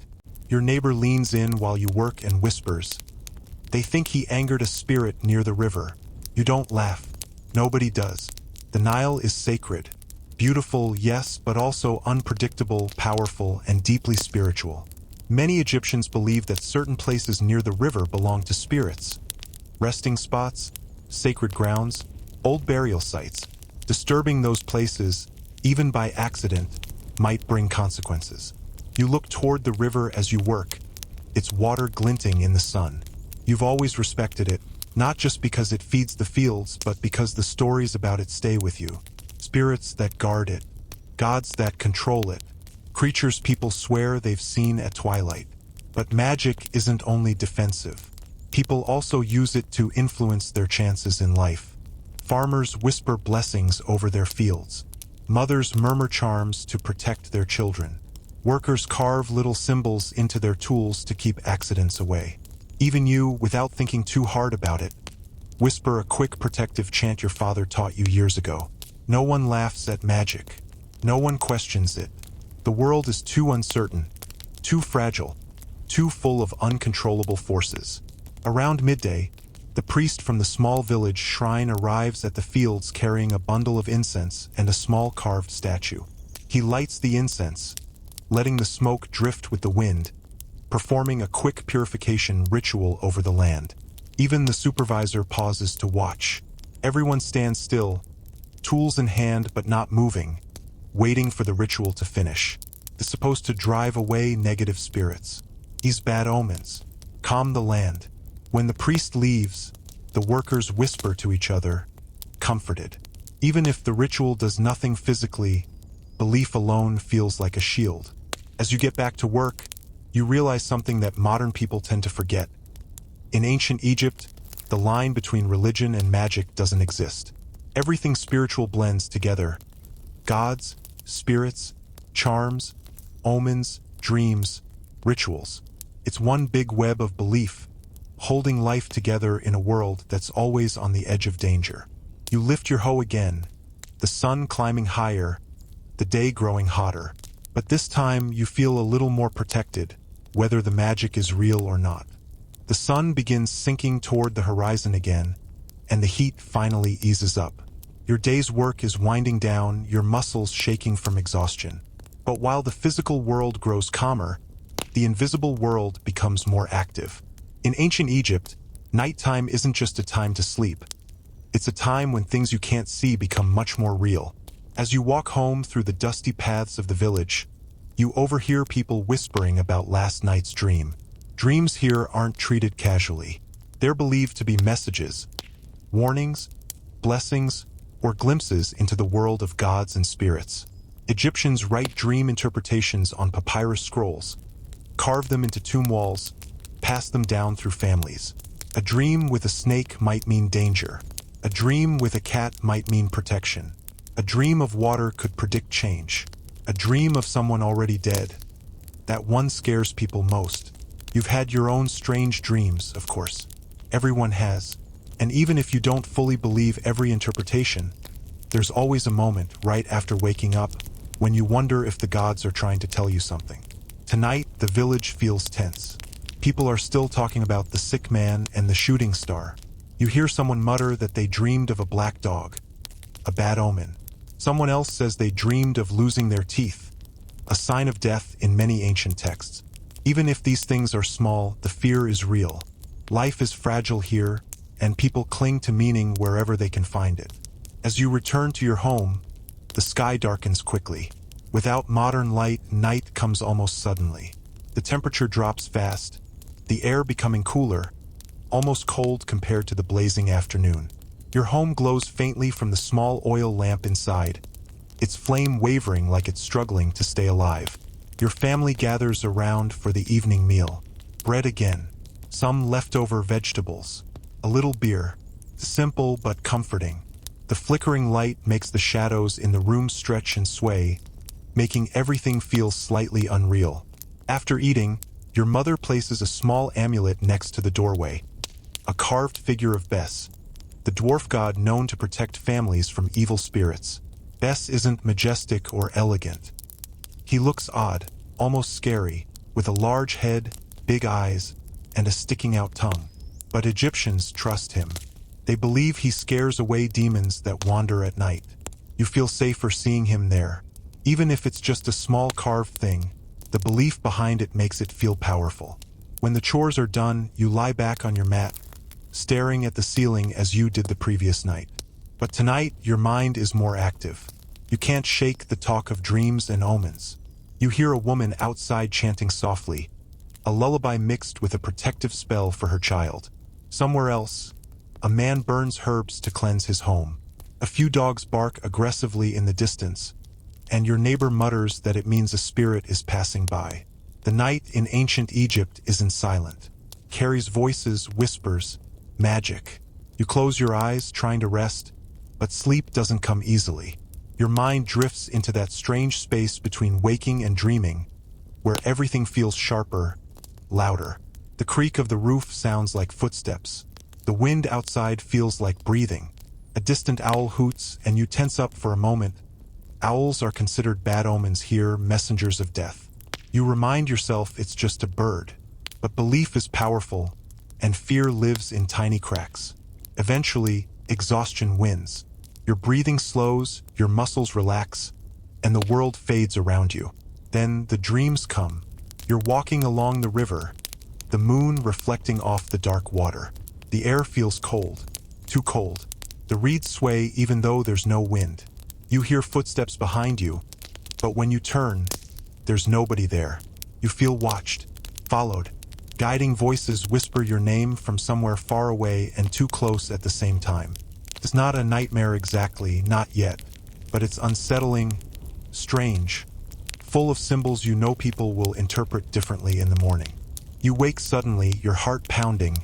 [SPEAKER 1] Your neighbor leans in while you work and whispers. They think he angered a spirit near the river. You don't laugh. Nobody does. The Nile is sacred. Beautiful, yes, but also unpredictable, powerful, and deeply spiritual. Many Egyptians believe that certain places near the river belong to spirits. Resting spots, sacred grounds, old burial sites. Disturbing those places, even by accident, might bring consequences. You look toward the river as you work, its water glinting in the sun. You've always respected it, not just because it feeds the fields, but because the stories about it stay with you. Spirits that guard it, gods that control it, creatures people swear they've seen at twilight. But magic isn't only defensive. People also use it to influence their chances in life. Farmers whisper blessings over their fields. Mothers murmur charms to protect their children. Workers carve little symbols into their tools to keep accidents away. Even you, without thinking too hard about it, Whisper a quick protective chant your father taught you years ago. No one laughs at magic. No one questions it. The world is too uncertain, too fragile, too full of uncontrollable forces. Around midday, the priest from the small village shrine arrives at the fields carrying a bundle of incense and a small carved statue. He lights the incense, letting the smoke drift with the wind, performing a quick purification ritual over the land. Even the supervisor pauses to watch. Everyone stands still, tools in hand but not moving, waiting for the ritual to finish. It's supposed to drive away negative spirits. These bad omens. Calm the land. When the priest leaves, the workers whisper to each other, comforted. Even if the ritual does nothing physically, belief alone feels like a shield. As you get back to work, you realize something that modern people tend to forget. In ancient Egypt, the line between religion and magic doesn't exist. Everything spiritual blends together. Gods, spirits, charms, omens, dreams, rituals. It's one big web of belief, holding life together in a world that's always on the edge of danger. You lift your hoe again, the sun climbing higher, the day growing hotter. But this time you feel a little more protected, whether the magic is real or not. The sun begins sinking toward the horizon again, and the heat finally eases up. Your day's work is winding down, your muscles shaking from exhaustion. But while the physical world grows calmer, the invisible world becomes more active. In ancient Egypt, nighttime isn't just a time to sleep. It's a time when things you can't see become much more real. As you walk home through the dusty paths of the village, you overhear people whispering about last night's dream. Dreams here aren't treated casually. They're believed to be messages, warnings, blessings, or glimpses into the world of gods and spirits. Egyptians write dream interpretations on papyrus scrolls, carve them into tomb walls, pass them down through families. A dream with a snake might mean danger. A dream with a cat might mean protection. A dream of water could predict change. A dream of someone already dead. That one scares people most. You've had your own strange dreams, of course. Everyone has. And even if you don't fully believe every interpretation, there's always a moment right after waking up when you wonder if the gods are trying to tell you something. Tonight, the village feels tense. People are still talking about the sick man and the shooting star. You hear someone mutter that they dreamed of a black dog, a bad omen. Someone else says they dreamed of losing their teeth, a sign of death in many ancient texts. Even if these things are small, the fear is real. Life is fragile here, and people cling to meaning wherever they can find it. As you return to your home, the sky darkens quickly. Without modern light, night comes almost suddenly. The temperature drops fast, the air becoming cooler, almost cold compared to the blazing afternoon. Your home glows faintly from the small oil lamp inside, its flame wavering like it's struggling to stay alive. Your family gathers around for the evening meal. Bread again, some leftover vegetables, a little beer. Simple but comforting. The flickering light makes the shadows in the room stretch and sway, making everything feel slightly unreal. After eating, your mother places a small amulet next to the doorway, a carved figure of Bes, the dwarf god known to protect families from evil spirits. Bes isn't majestic or elegant. He looks odd, almost scary, with a large head, big eyes, and a sticking-out tongue. But Egyptians trust him. They believe he scares away demons that wander at night. You feel safer seeing him there. Even if it's just a small carved thing, the belief behind it makes it feel powerful. When the chores are done, you lie back on your mat, staring at the ceiling as you did the previous night. But tonight, your mind is more active. You can't shake the talk of dreams and omens. You hear a woman outside chanting softly, a lullaby mixed with a protective spell for her child. Somewhere else, a man burns herbs to cleanse his home. A few dogs bark aggressively in the distance, and your neighbor mutters that it means a spirit is passing by. The night in ancient Egypt isn't silent. Carries voices, whispers, magic. You close your eyes, trying to rest, but sleep doesn't come easily. Your mind drifts into that strange space between waking and dreaming, where everything feels sharper, louder. The creak of the roof sounds like footsteps. The wind outside feels like breathing. A distant owl hoots, and you tense up for a moment. Owls are considered bad omens here, messengers of death. You remind yourself it's just a bird. But belief is powerful, and fear lives in tiny cracks. Eventually, exhaustion wins. Your breathing slows, your muscles relax, and the world fades around you. Then the dreams come. You're walking along the river, the moon reflecting off the dark water. The air feels cold, too cold. The reeds sway even though there's no wind. You hear footsteps behind you, but when you turn, there's nobody there. You feel watched, followed. Guiding voices whisper your name from somewhere far away and too close at the same time. It's not a nightmare exactly, not yet, but it's unsettling, strange, full of symbols you know people will interpret differently in the morning. You wake suddenly, your heart pounding,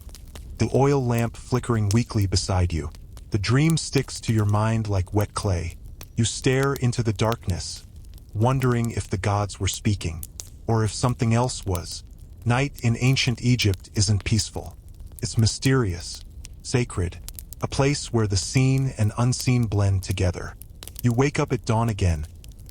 [SPEAKER 1] the oil lamp flickering weakly beside you. The dream sticks to your mind like wet clay. You stare into the darkness, wondering if the gods were speaking, or if something else was. Night in ancient Egypt isn't peaceful. It's mysterious, sacred, a place where the seen and unseen blend together. You wake up at dawn again,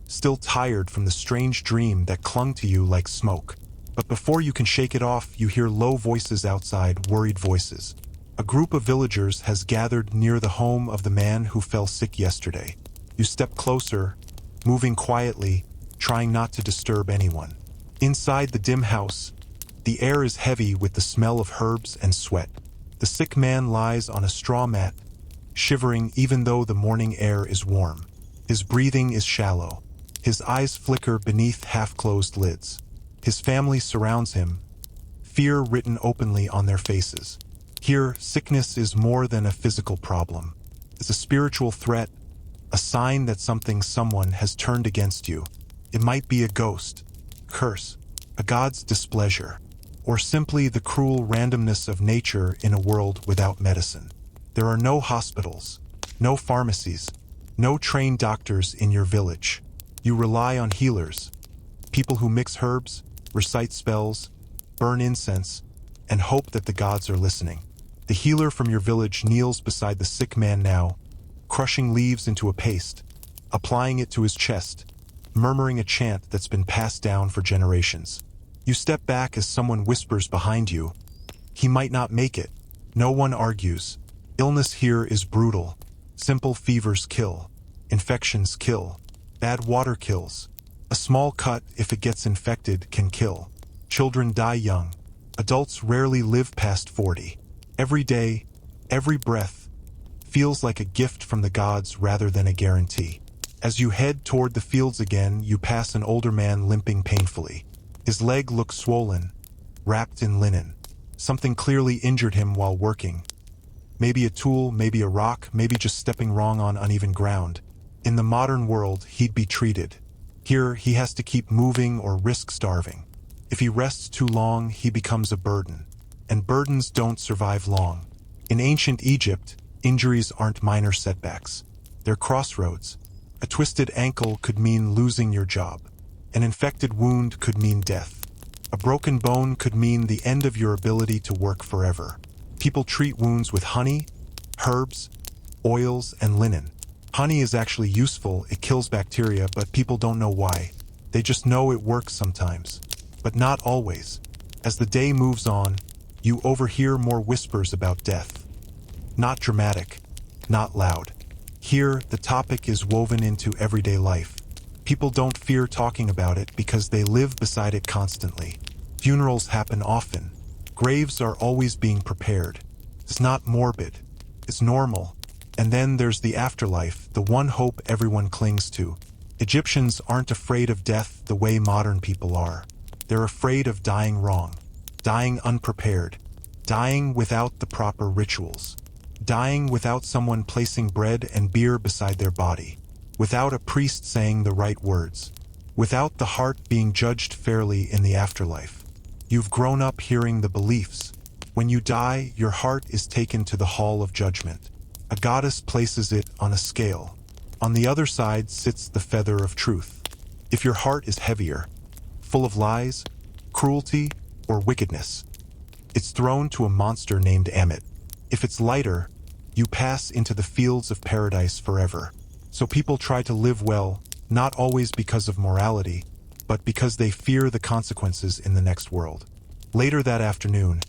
[SPEAKER 1] still tired from the strange dream that clung to you like smoke. But before you can shake it off, you hear low voices outside, worried voices. A group of villagers has gathered near the home of the man who fell sick yesterday. You step closer, moving quietly, trying not to disturb anyone. Inside the dim house, the air is heavy with the smell of herbs and sweat. The sick man lies on a straw mat, shivering even though the morning air is warm. His breathing is shallow. His eyes flicker beneath half-closed lids. His family surrounds him, fear written openly on their faces. Here, sickness is more than a physical problem. It's a spiritual threat, a sign that someone has turned against you. It might be a ghost, curse, a god's displeasure, or simply the cruel randomness of nature in a world without medicine. There are no hospitals, no pharmacies, no trained doctors in your village. You rely on healers, people who mix herbs, recite spells, burn incense, and hope that the gods are listening. The healer from your village kneels beside the sick man now, crushing leaves into a paste, applying it to his chest, murmuring a chant that's been passed down for generations. You step back as someone whispers behind you, "He might not make it." No one argues. Illness here is brutal. Simple fevers kill. Infections kill. Bad water kills. A small cut, if it gets infected, can kill. Children die young. Adults rarely live past 40. Every day, every breath, feels like a gift from the gods rather than a guarantee. As you head toward the fields again, you pass an older man limping painfully. His leg looks swollen, wrapped in linen. Something clearly injured him while working. Maybe a tool, maybe a rock, maybe just stepping wrong on uneven ground. In the modern world, he'd be treated. Here, he has to keep moving or risk starving. If he rests too long, he becomes a burden. And burdens don't survive long. In ancient Egypt, injuries aren't minor setbacks. They're crossroads. A twisted ankle could mean losing your job. An infected wound could mean death. A broken bone could mean the end of your ability to work forever. People treat wounds with honey, herbs, oils, and linen. Honey is actually useful, it kills bacteria, but people don't know why. They just know it works sometimes. But not always. As the day moves on, you overhear more whispers about death. Not dramatic, not loud. Here, the topic is woven into everyday life. People don't fear talking about it because they live beside it constantly. Funerals happen often. Graves are always being prepared. It's not morbid. It's normal. And then there's the afterlife, the one hope everyone clings to. Egyptians aren't afraid of death the way modern people are. They're afraid of dying wrong, dying unprepared, dying without the proper rituals, dying without someone placing bread and beer beside their body, without a priest saying the right words, without the heart being judged fairly in the afterlife. You've grown up hearing the beliefs. When you die, your heart is taken to the hall of judgment. A goddess places it on a scale. On the other side sits the feather of truth. If your heart is heavier, full of lies, cruelty, or wickedness, it's thrown to a monster named Amit. If it's lighter, you pass into the fields of paradise forever. So people try to live well, not always because of morality, but because they fear the consequences in the next world. Later that afternoon,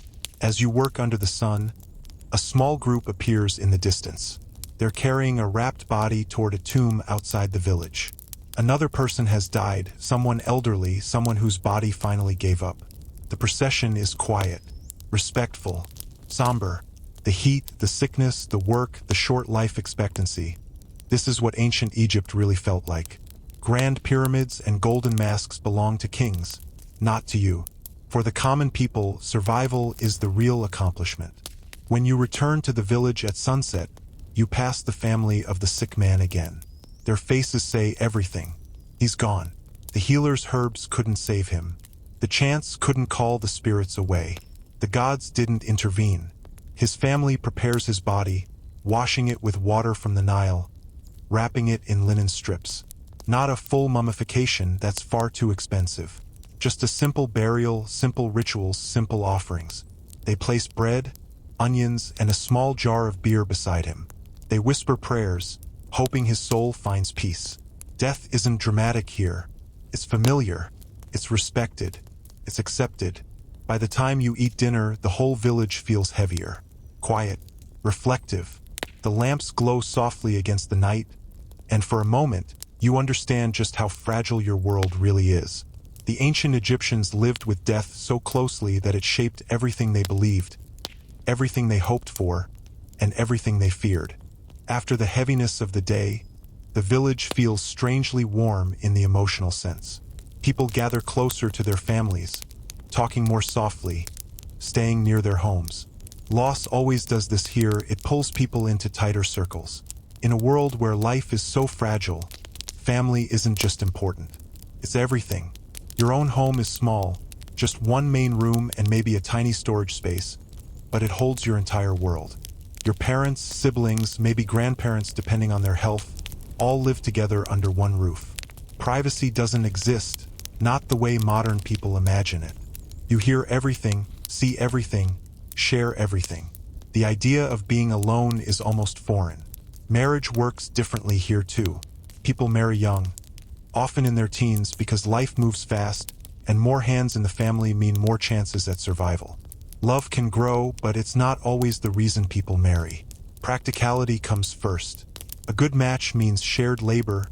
[SPEAKER 1] as you work under the sun, a small group appears in the distance. They're carrying a wrapped body toward a tomb outside the village. Another person has died, someone elderly, someone whose body finally gave up. The procession is quiet, respectful, somber. The heat, the sickness, the work, the short life expectancy. This is what ancient Egypt really felt like. Grand pyramids and golden masks belong to kings, not to you. For the common people, survival is the real accomplishment. When you return to the village at sunset, you pass the family of the sick man again. Their faces say everything. He's gone. The healer's herbs couldn't save him. The chants couldn't call the spirits away. The gods didn't intervene. His family prepares his body, washing it with water from the Nile, wrapping it in linen strips. Not a full mummification, that's far too expensive. Just a simple burial, simple rituals, simple offerings. They place bread, onions, and a small jar of beer beside him. They whisper prayers, hoping his soul finds peace. Death isn't dramatic here. It's familiar. It's respected. It's accepted. By the time you eat dinner, the whole village feels heavier. Quiet. Reflective. The lamps glow softly against the night, and for a moment, you understand just how fragile your world really is. The ancient Egyptians lived with death so closely that it shaped everything they believed, everything they hoped for, and everything they feared. After the heaviness of the day, the village feels strangely warm in the emotional sense. People gather closer to their families, talking more softly, staying near their homes. Loss always does this here, it pulls people into tighter circles. In a world where life is so fragile, family isn't just important. It's everything. Your own home is small, just one main room and maybe a tiny storage space, but it holds your entire world. Your parents, siblings, maybe grandparents depending on their health, all live together under one roof. Privacy doesn't exist, not the way modern people imagine it. You hear everything, see everything, share everything. The idea of being alone is almost foreign. Marriage works differently here too. People marry young, often in their teens because life moves fast, and more hands in the family mean more chances at survival. Love can grow, but it's not always the reason people marry. Practicality comes first. A good match means shared labor,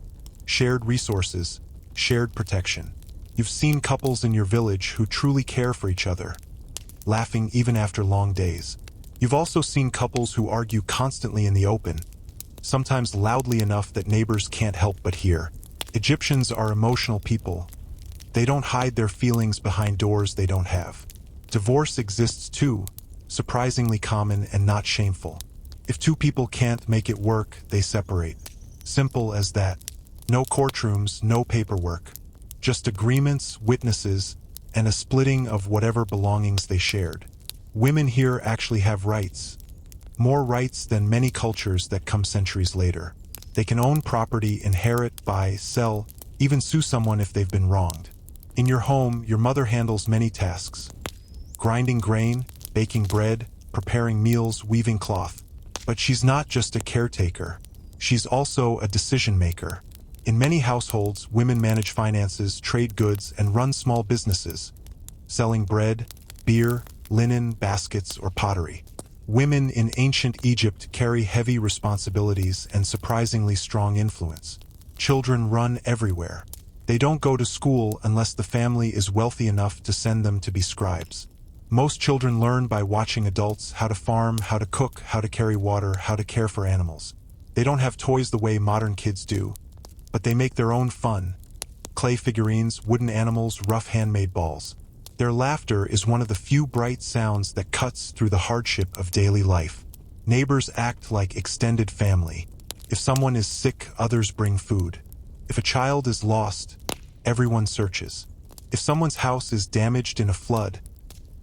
[SPEAKER 1] shared resources, shared protection. You've seen couples in your village who truly care for each other, laughing even after long days. You've also seen couples who argue constantly in the open, sometimes loudly enough that neighbors can't help but hear. Egyptians are emotional people. They don't hide their feelings behind doors they don't have. Divorce exists too, surprisingly common and not shameful. If two people can't make it work, they separate. Simple as that. No courtrooms, no paperwork. Just agreements, witnesses, and a splitting of whatever belongings they shared. Women here actually have rights. More rights than many cultures that come centuries later. They can own property, inherit, buy, sell, even sue someone if they've been wronged. In your home, your mother handles many tasks. Grinding grain, baking bread, preparing meals, weaving cloth. But she's not just a caretaker. She's also a decision maker. In many households, women manage finances, trade goods, and run small businesses, selling bread, beer, linen, baskets, or pottery. Women in ancient Egypt carry heavy responsibilities and surprisingly strong influence. Children run everywhere. They don't go to school unless the family is wealthy enough to send them to be scribes. Most children learn by watching adults how to farm, how to cook, how to carry water, how to care for animals. They don't have toys the way modern kids do, but they make their own fun. Clay figurines, wooden animals, rough handmade balls. Their laughter is one of the few bright sounds that cuts through the hardship of daily life. Neighbors act like extended family. If someone is sick, others bring food. If a child is lost, everyone searches. If someone's house is damaged in a flood,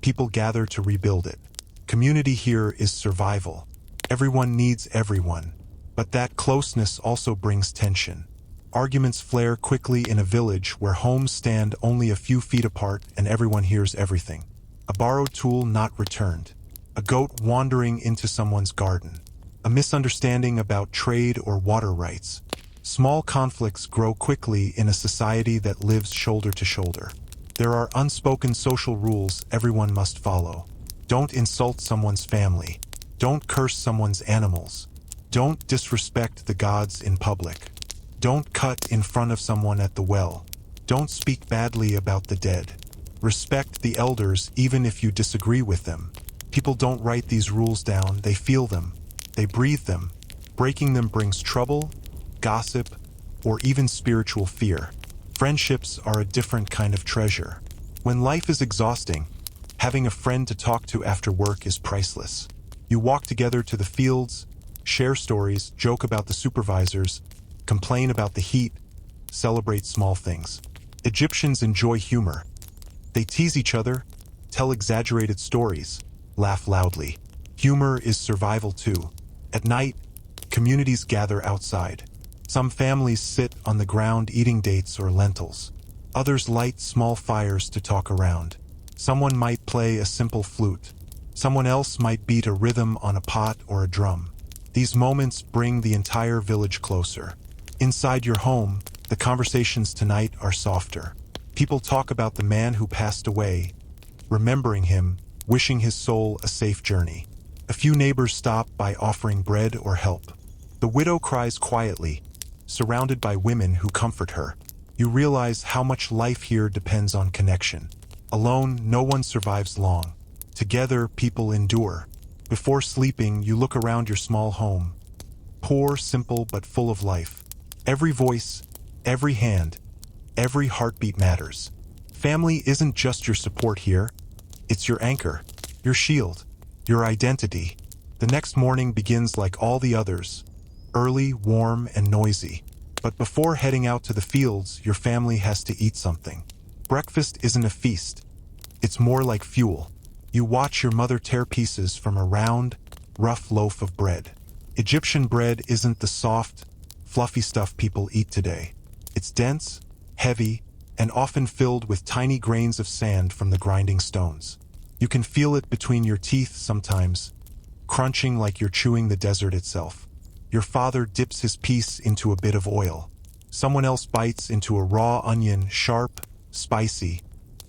[SPEAKER 1] people gather to rebuild it. Community here is survival. Everyone needs everyone. But that closeness also brings tension. Arguments flare quickly in a village where homes stand only a few feet apart and everyone hears everything. A borrowed tool not returned. a goat wandering into someone's garden, a misunderstanding about trade or water rights. Small conflicts grow quickly in a society that lives shoulder to shoulder. There are unspoken social rules everyone must follow. Don't insult someone's family. Don't curse someone's animals. Don't disrespect the gods in public. Don't cut in front of someone at the well. Don't speak badly about the dead. Respect the elders even if you disagree with them. People don't write these rules down, they feel them. They breathe them. Breaking them brings trouble, gossip, or even spiritual fear. Friendships are a different kind of treasure. When life is exhausting, having a friend to talk to after work is priceless. You walk together to the fields, share stories, joke about the supervisors, complain about the heat, celebrate small things. Egyptians enjoy humor. They tease each other, tell exaggerated stories, laugh loudly. Humor is survival too. At night, communities gather outside. Some families sit on the ground eating dates or lentils. Others light small fires to talk around. Someone might play a simple flute. Someone else might beat a rhythm on a pot or a drum. These moments bring the entire village closer. Inside your home, the conversations tonight are softer. People talk about the man who passed away, remembering him, wishing his soul a safe journey. A few neighbors stop by offering bread or help. The widow cries quietly, surrounded by women who comfort her. You realize how much life here depends on connection. Alone, no one survives long. Together, people endure. Before sleeping, you look around your small home. Poor, simple, but full of life. Every voice, every hand, every heartbeat matters. Family isn't just your support here. It's your anchor, your shield, your identity. The next morning begins like all the others. Early, warm, and noisy. But before heading out to the fields, your family has to eat something. Breakfast isn't a feast. It's more like fuel. You watch your mother tear pieces from a round, rough loaf of bread. Egyptian bread isn't the soft, fluffy stuff people eat today. It's dense, heavy, and often filled with tiny grains of sand from the grinding stones. You can feel it between your teeth sometimes, crunching like you're chewing the desert itself. Your father dips his piece into a bit of oil. Someone else bites into a raw onion, sharp, spicy,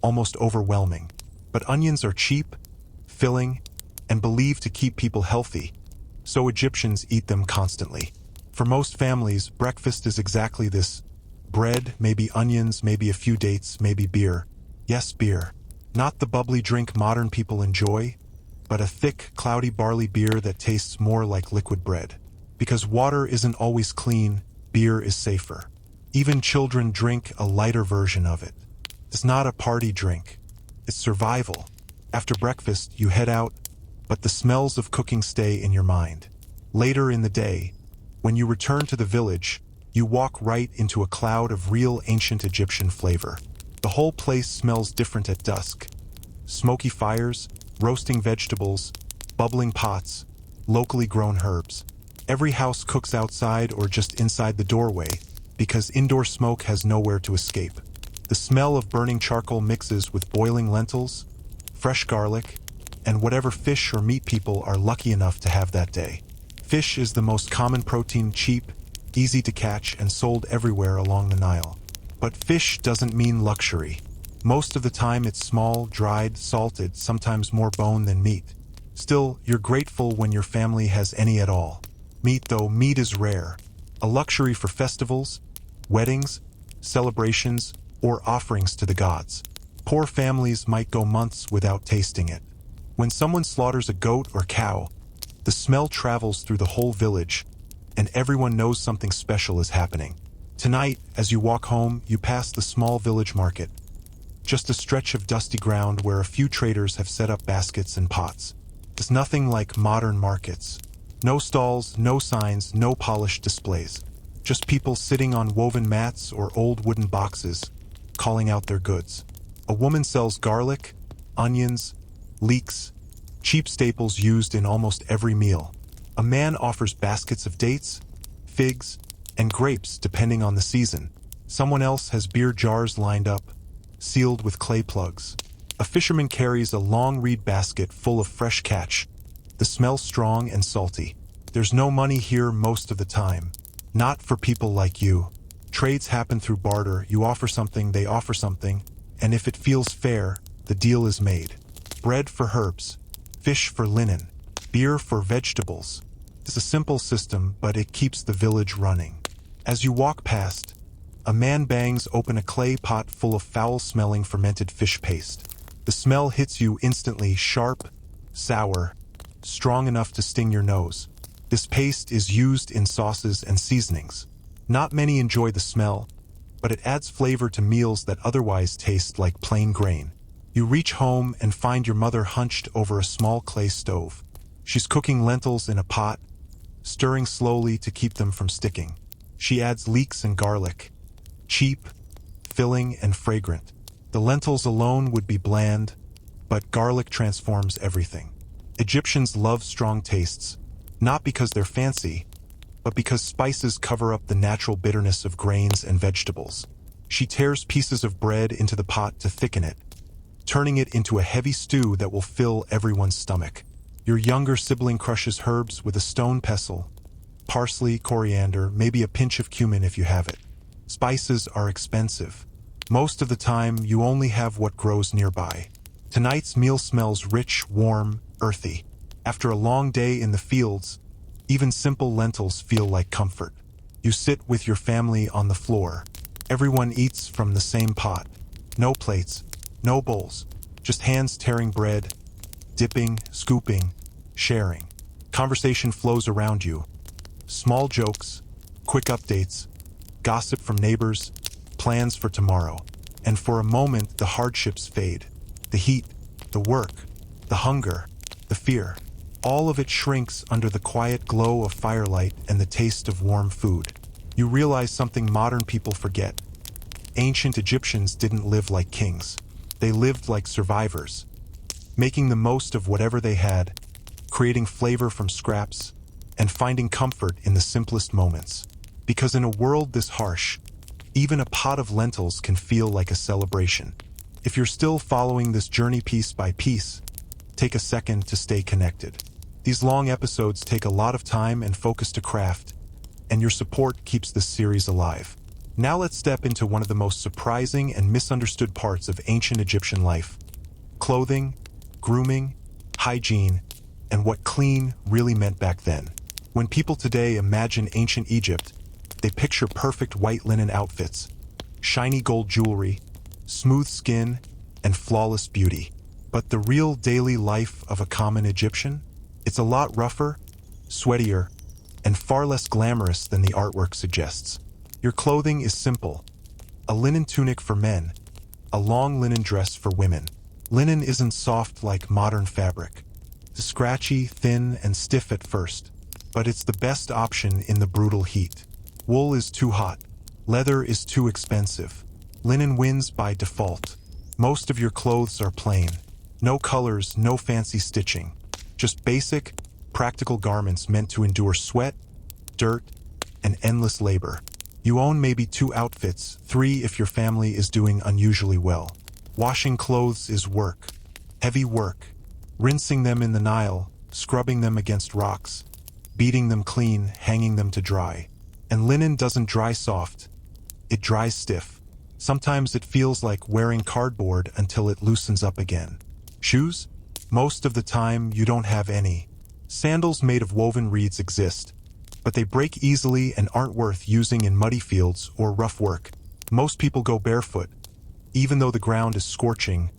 [SPEAKER 1] almost overwhelming. But onions are cheap, filling, and believed to keep people healthy, so Egyptians eat them constantly. For most families, breakfast is exactly this. Bread, maybe onions, maybe a few dates, maybe beer. Yes, beer. Not the bubbly drink modern people enjoy, but a thick, cloudy barley beer that tastes more like liquid bread. Because water isn't always clean, beer is safer. Even children drink a lighter version of it. It's not a party drink. It's survival. After breakfast, you head out, but the smells of cooking stay in your mind. Later in the day, when you return to the village, you walk right into a cloud of real ancient Egyptian flavor. The whole place smells different at dusk. Smoky fires, roasting vegetables, bubbling pots, locally grown herbs. Every house cooks outside or just inside the doorway, because indoor smoke has nowhere to escape. The smell of burning charcoal mixes with boiling lentils, fresh garlic, and whatever fish or meat people are lucky enough to have that day. Fish is the most common protein, cheap, easy to catch, and sold everywhere along the Nile. But fish doesn't mean luxury. Most of the time it's small, dried, salted, sometimes more bone than meat. Still, you're grateful when your family has any at all. Meat, though, meat is rare. A luxury for festivals, weddings, celebrations, or offerings to the gods. Poor families might go months without tasting it. When someone slaughters a goat or cow, the smell travels through the whole village, and everyone knows something special is happening. Tonight, as you walk home, you pass the small village market. Just a stretch of dusty ground where a few traders have set up baskets and pots. It's nothing like modern markets. No stalls, no signs, no polished displays. Just people sitting on woven mats or old wooden boxes, calling out their goods. A woman sells garlic, onions, leeks, cheap staples used in almost every meal. A man offers baskets of dates, figs, and grapes depending on the season. Someone else has beer jars lined up, sealed with clay plugs. A fisherman carries a long reed basket full of fresh catch, The smell's strong and salty. There's no money here most of the time. Not for people like you. Trades happen through barter. You offer something, they offer something, and if it feels fair, the deal is made. Bread for herbs, fish for linen, beer for vegetables. It's a simple system, but it keeps the village running. As you walk past, a man bangs open a clay pot full of foul-smelling fermented fish paste. The smell hits you instantly, sharp, sour, strong enough to sting your nose. This paste is used in sauces and seasonings. Not many enjoy the smell, but it adds flavor to meals that otherwise taste like plain grain. You reach home and find your mother hunched over a small clay stove. She's cooking lentils in a pot, stirring slowly to keep them from sticking. She adds leeks and garlic, cheap, filling, and fragrant. The lentils alone would be bland, but garlic transforms everything. Egyptians love strong tastes, not because they're fancy, but because spices cover up the natural bitterness of grains and vegetables. She tears pieces of bread into the pot to thicken it, turning it into a heavy stew that will fill everyone's stomach. Your younger sibling crushes herbs with a stone pestle, parsley, coriander, maybe a pinch of cumin if you have it. Spices are expensive. Most of the time, you only have what grows nearby. Tonight's meal smells rich, warm, earthy. After a long day in the fields, even simple lentils feel like comfort. You sit with your family on the floor. Everyone eats from the same pot. No plates, no bowls, just hands tearing bread, dipping, scooping, sharing. Conversation flows around you. Small jokes, quick updates, gossip from neighbors, plans for tomorrow. And for a moment, the hardships fade. The heat, the work, the hunger, the fear. All of it shrinks under the quiet glow of firelight and the taste of warm food. You realize something modern people forget. Ancient Egyptians didn't live like kings. They lived like survivors, making the most of whatever they had, creating flavor from scraps, and finding comfort in the simplest moments. Because in a world this harsh, even a pot of lentils can feel like a celebration. If you're still following this journey piece by piece, take a second to stay connected. These long episodes take a lot of time and focus to craft, and your support keeps this series alive. Now let's step into one of the most surprising and misunderstood parts of ancient Egyptian life: clothing, grooming, hygiene, and what clean really meant back then. When people today imagine ancient Egypt, they picture perfect white linen outfits, shiny gold jewelry, smooth skin, and flawless beauty. But the real daily life of a common Egyptian? It's a lot rougher, sweatier, and far less glamorous than the artwork suggests. Your clothing is simple: a linen tunic for men, a long linen dress for women. Linen isn't soft like modern fabric. It's scratchy, thin, and stiff at first, but it's the best option in the brutal heat. Wool is too hot. Leather is too expensive. Linen wins by default. Most of your clothes are plain. No colors, no fancy stitching. Just basic, practical garments meant to endure sweat, dirt, and endless labor. You own maybe 2 outfits, 3 if your family is doing unusually well. Washing clothes is work. Heavy work. Rinsing them in the Nile, scrubbing them against rocks, beating them clean, hanging them to dry. And linen doesn't dry soft. It dries stiff. Sometimes it feels like wearing cardboard until it loosens up again. Shoes? Most of the time, you don't have any. Sandals made of woven reeds exist, but they break easily and aren't worth using in muddy fields or rough work. Most people go barefoot, even though the ground is scorching,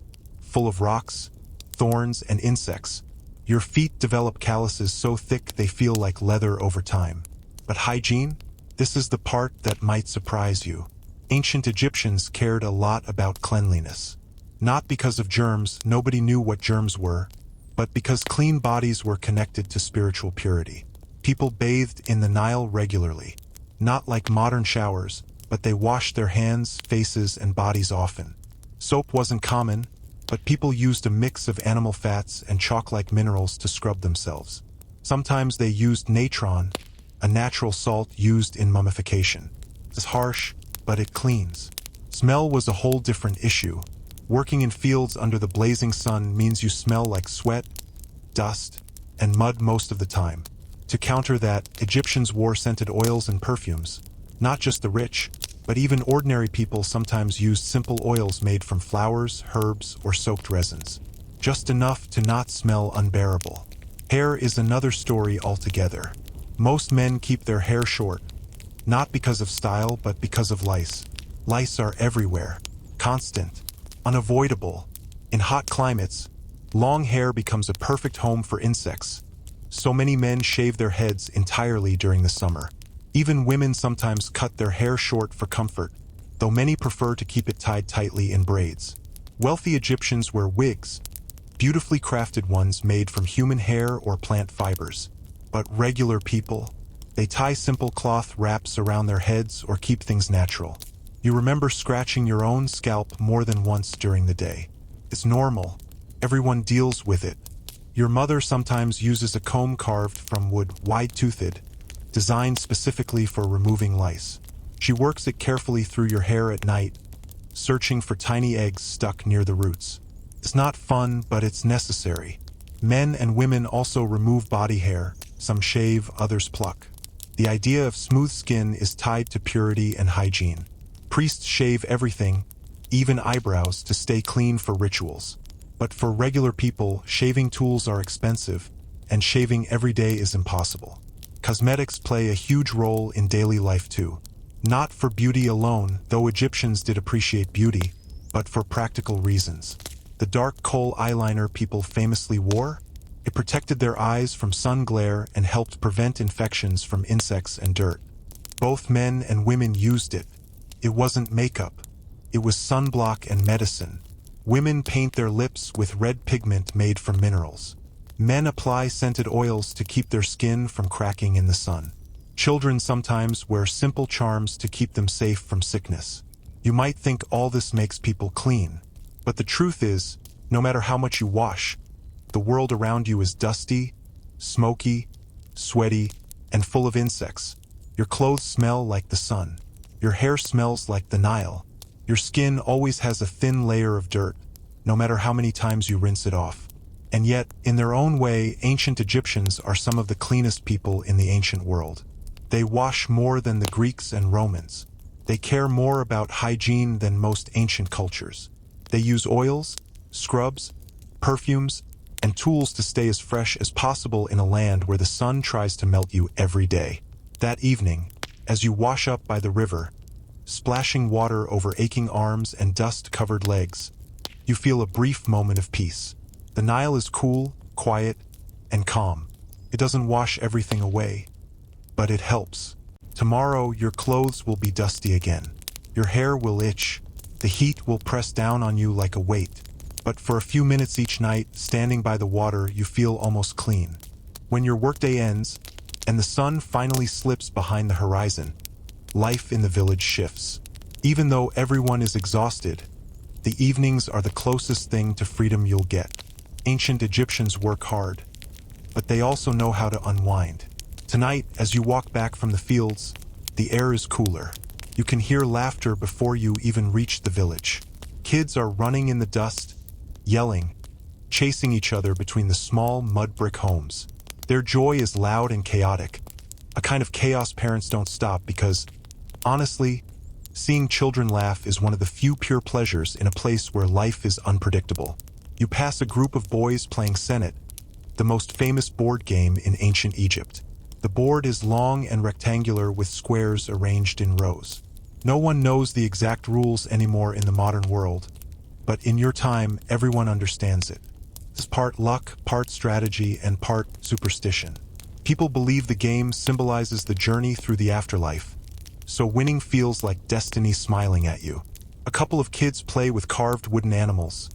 [SPEAKER 1] full of rocks, thorns, and insects. Your feet develop calluses so thick they feel like leather over time. But hygiene? This is the part that might surprise you. Ancient Egyptians cared a lot about cleanliness. Not because of germs, nobody knew what germs were, but because clean bodies were connected to spiritual purity. People bathed in the Nile regularly, not like modern showers, but they washed their hands, faces, and bodies often. Soap wasn't common, but people used a mix of animal fats and chalk-like minerals to scrub themselves. Sometimes they used natron, a natural salt used in mummification. It's harsh, but it cleans. Smell was a whole different issue. Working in fields under the blazing sun means you smell like sweat, dust, and mud most of the time. To counter that, Egyptians wore scented oils and perfumes. Not just the rich, but even ordinary people sometimes used simple oils made from flowers, herbs, or soaked resins. Just enough to not smell unbearable. Hair is another story altogether. Most men keep their hair short, not because of style, but because of lice. Lice are everywhere, constant, unavoidable. In hot climates, long hair becomes a perfect home for insects. So many men shave their heads entirely during the summer. Even women sometimes cut their hair short for comfort, though many prefer to keep it tied tightly in braids. Wealthy Egyptians wear wigs, beautifully crafted ones made from human hair or plant fibers. But regular people, they tie simple cloth wraps around their heads or keep things natural. You remember scratching your own scalp more than once during the day. It's normal. Everyone deals with it. Your mother sometimes uses a comb carved from wood, wide-toothed, designed specifically for removing lice. She works it carefully through your hair at night, searching for tiny eggs stuck near the roots. It's not fun, but it's necessary. Men and women also remove body hair. Some shave, others pluck. The idea of smooth skin is tied to purity and hygiene. Priests shave everything, even eyebrows, to stay clean for rituals. But for regular people, shaving tools are expensive, and shaving every day is impossible. Cosmetics play a huge role in daily life too. Not for beauty alone, though Egyptians did appreciate beauty, but for practical reasons. The dark kohl eyeliner people famously wore? It protected their eyes from sun glare and helped prevent infections from insects and dirt. Both men and women used it. It wasn't makeup. It was sunblock and medicine. Women paint their lips with red pigment made from minerals. Men apply scented oils to keep their skin from cracking in the sun. Children sometimes wear simple charms to keep them safe from sickness. You might think all this makes people clean, but the truth is, no matter how much you wash, the world around you is dusty, smoky, sweaty, and full of insects. Your clothes smell like the sun. Your hair smells like the Nile. Your skin always has a thin layer of dirt, no matter how many times you rinse it off. And yet, in their own way, ancient Egyptians are some of the cleanest people in the ancient world. They wash more than the Greeks and Romans. They care more about hygiene than most ancient cultures. They use oils, scrubs, perfumes, and tools to stay as fresh as possible in a land where the sun tries to melt you every day. That evening, as you wash up by the river, splashing water over aching arms and dust-covered legs, you feel a brief moment of peace. The Nile is cool, quiet, and calm. It doesn't wash everything away, but it helps. Tomorrow, your clothes will be dusty again. Your hair will itch. The heat will press down on you like a weight. But for a few minutes each night, standing by the water, you feel almost clean. When your workday ends, and the sun finally slips behind the horizon, life in the village shifts. Even though everyone is exhausted, the evenings are the closest thing to freedom you'll get. Ancient Egyptians work hard, but they also know how to unwind. Tonight, as you walk back from the fields, the air is cooler. You can hear laughter before you even reach the village. Kids are running in the dust, yelling, chasing each other between the small mud brick homes. Their joy is loud and chaotic, a kind of chaos parents don't stop because, honestly, seeing children laugh is one of the few pure pleasures in a place where life is unpredictable. You pass a group of boys playing Senet, the most famous board game in ancient Egypt. The board is long and rectangular with squares arranged in rows. No one knows the exact rules anymore in the modern world, but in your time, everyone understands it. It's part luck, part strategy, and part superstition. People believe the game symbolizes the journey through the afterlife, so winning feels like destiny smiling at you. A couple of kids play with carved wooden animals.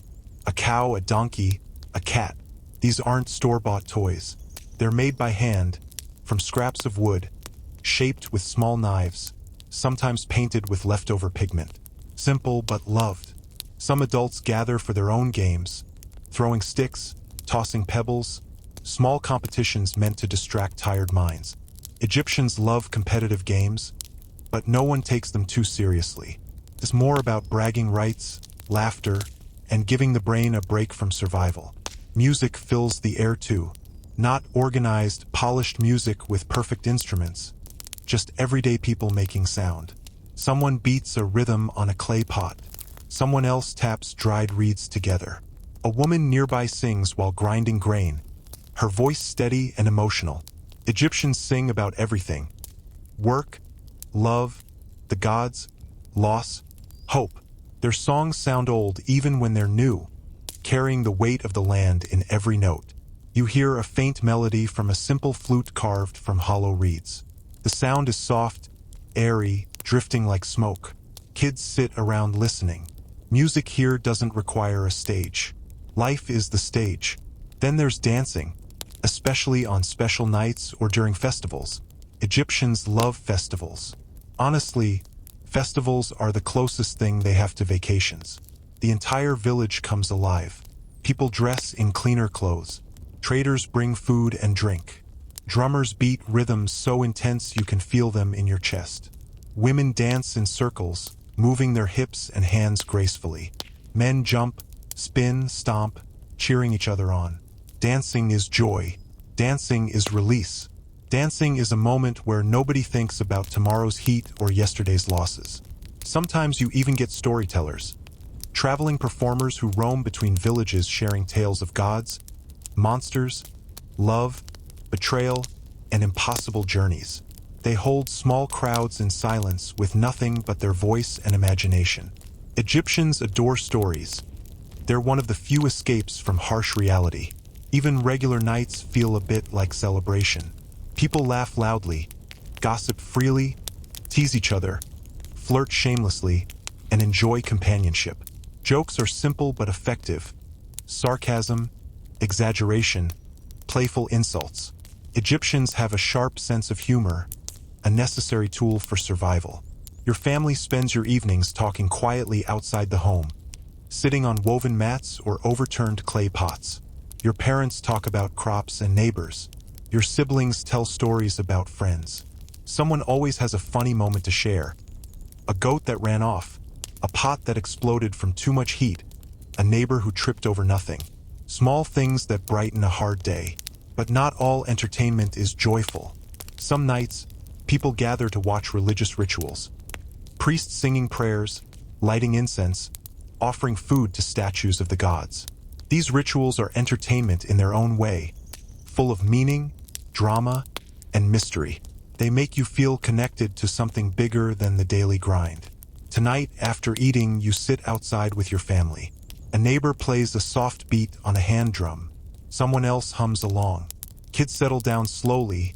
[SPEAKER 1] A cow, a donkey, a cat. These aren't store-bought toys. They're made by hand, from scraps of wood, shaped with small knives, sometimes painted with leftover pigment. Simple but loved. Some adults gather for their own games, throwing sticks, tossing pebbles, small competitions meant to distract tired minds. Egyptians love competitive games, but no one takes them too seriously. It's more about bragging rights, laughter, and giving the brain a break from survival. Music fills the air too. Not organized, polished music with perfect instruments, just everyday people making sound. Someone beats a rhythm on a clay pot. Someone else taps dried reeds together. A woman nearby sings while grinding grain, her voice steady and emotional. Egyptians sing about everything: work, love, the gods, loss, hope. Their songs sound old even when they're new, carrying the weight of the land in every note. You hear a faint melody from a simple flute carved from hollow reeds. The sound is soft, airy, drifting like smoke. Kids sit around listening. Music here doesn't require a stage. Life is the stage. Then there's dancing, especially on special nights or during festivals. Egyptians love festivals. Honestly, festivals are the closest thing they have to vacations. The entire village comes alive. People dress in cleaner clothes. Traders bring food and drink. Drummers beat rhythms so intense you can feel them in your chest. Women dance in circles, moving their hips and hands gracefully. Men jump, spin, stomp, cheering each other on. Dancing is joy. Dancing is release. Dancing is a moment where nobody thinks about tomorrow's heat or yesterday's losses. Sometimes you even get storytellers, traveling performers who roam between villages sharing tales of gods, monsters, love, betrayal, and impossible journeys. They hold small crowds in silence with nothing but their voice and imagination. Egyptians adore stories. They're one of the few escapes from harsh reality. Even regular nights feel a bit like celebration. People laugh loudly, gossip freely, tease each other, flirt shamelessly, and enjoy companionship. Jokes are simple but effective. Sarcasm, exaggeration, playful insults. Egyptians have a sharp sense of humor, a necessary tool for survival. Your family spends your evenings talking quietly outside the home, sitting on woven mats or overturned clay pots. Your parents talk about crops and neighbors. Your siblings tell stories about friends. Someone always has a funny moment to share. A goat that ran off, a pot that exploded from too much heat, a neighbor who tripped over nothing. Small things that brighten a hard day. But not all entertainment is joyful. Some nights, people gather to watch religious rituals. Priests singing prayers, lighting incense, offering food to statues of the gods. These rituals are entertainment in their own way, full of meaning, drama, and mystery. They make you feel connected to something bigger than the daily grind. Tonight, after eating, you sit outside with your family. A neighbor plays a soft beat on a hand drum. Someone else hums along. Kids settle down slowly,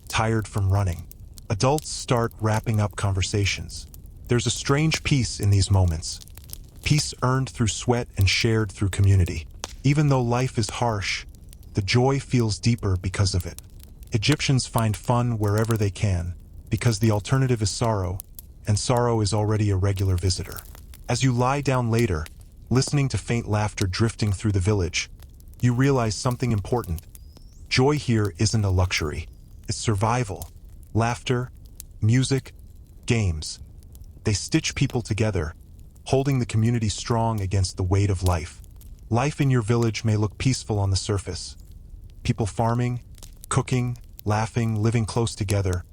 [SPEAKER 1] tired from running. Adults start wrapping up conversations. There's a strange peace in these moments. Peace earned through sweat and shared through community. Even though life is harsh, the joy feels deeper because of it. Egyptians find fun wherever they can, because the alternative is sorrow, and sorrow is already a regular visitor. As you lie down later, listening to faint laughter drifting through the village, you realize something important. Joy here isn't a luxury. It's survival. Laughter, music, games. They stitch people together, holding the community strong against the weight of life. Life in your village may look peaceful on the surface. People farming, cooking, laughing, living close together.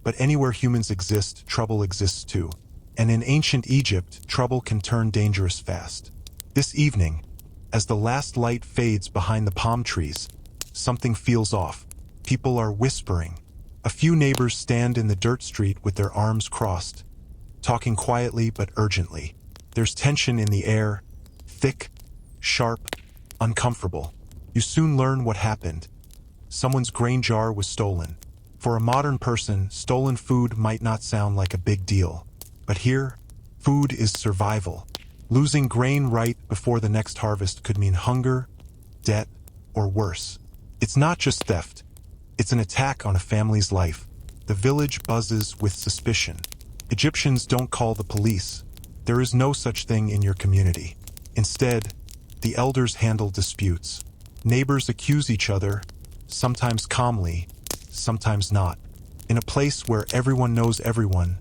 [SPEAKER 1] But anywhere humans exist, trouble exists too. And in ancient Egypt, trouble can turn dangerous fast. This evening, as the last light fades behind the palm trees, something feels off. People are whispering. A few neighbors stand in the dirt street with their arms crossed, talking quietly but urgently. There's tension in the air, thick, sharp, uncomfortable. You soon learn what happened. Someone's grain jar was stolen. For a modern person, stolen food might not sound like a big deal. But here, food is survival. Losing grain right before the next harvest could mean hunger, debt, or worse. It's not just theft. It's an attack on a family's life. The village buzzes with suspicion. Egyptians don't call the police. There is no such thing in your community. Instead, the elders handle disputes. Neighbors accuse each other, sometimes calmly, sometimes not. In a place where everyone knows everyone,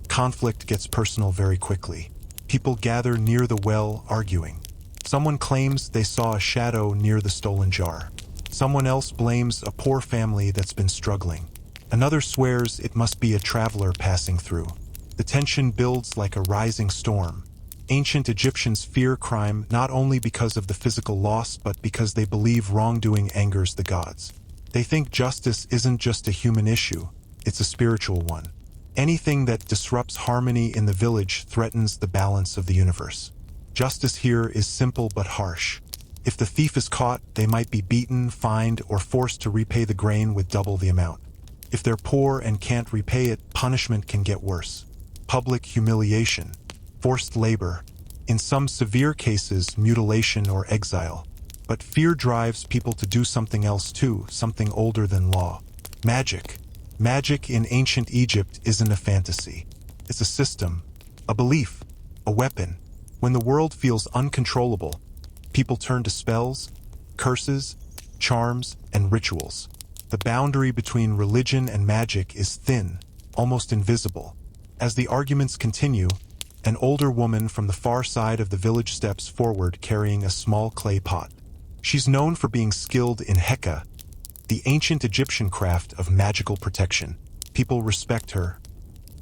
[SPEAKER 1] conflict gets personal very quickly. People gather near the well, arguing. Someone claims they saw a shadow near the stolen jar. Someone else blames a poor family that's been struggling. Another swears it must be a traveler passing through. The tension builds like a rising storm. Ancient Egyptians fear crime not only because of the physical loss but because they believe wrongdoing angers the gods. They think justice isn't just a human issue, it's a spiritual one. Anything that disrupts harmony in the village threatens the balance of the universe. Justice here is simple but harsh. If the thief is caught, they might be beaten, fined, or forced to repay the grain with double the amount. If they're poor and can't repay it, punishment can get worse. Public humiliation, forced labor, in some severe cases, mutilation or exile. But fear drives people to do something else too, something older than law. Magic. Magic in ancient Egypt isn't a fantasy. It's a system, a belief, a weapon. When the world feels uncontrollable, people turn to spells, curses, charms, and rituals. The boundary between religion and magic is thin, almost invisible. As the arguments continue, an older woman from the far side of the village steps forward carrying a small clay pot. She's known for being skilled in Heka, the ancient Egyptian craft of magical protection. People respect her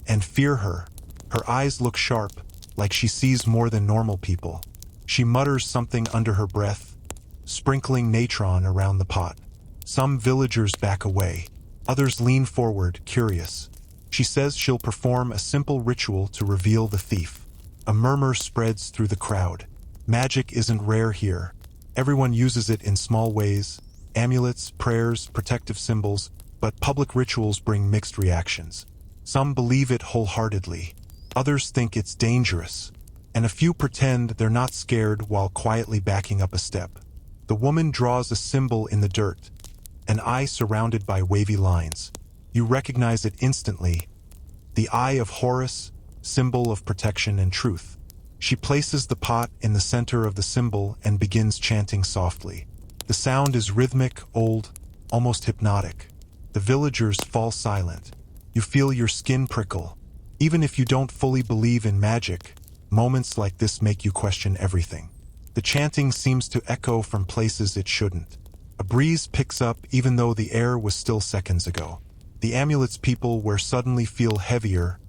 [SPEAKER 1] and fear her. Her eyes look sharp, like she sees more than normal people. She mutters something under her breath, sprinkling natron around the pot. Some villagers back away. Others lean forward, curious. She says she'll perform a simple ritual to reveal the thief. A murmur spreads through the crowd. Magic isn't rare here. Everyone uses it in small ways: amulets, prayers, protective symbols, but public rituals bring mixed reactions. Some believe it wholeheartedly. Others think it's dangerous. And a few pretend they're not scared while quietly backing up a step. The woman draws a symbol in the dirt, an eye surrounded by wavy lines. You recognize it instantly. The Eye of Horus, symbol of protection and truth. She places the pot in the center of the symbol and begins chanting softly. The sound is rhythmic, old, almost hypnotic. The villagers fall silent. You feel your skin prickle. Even if you don't fully believe in magic, moments like this make you question everything. The chanting seems to echo from places it shouldn't. A breeze picks up even though the air was still seconds ago. The amulets people wear suddenly feel heavier,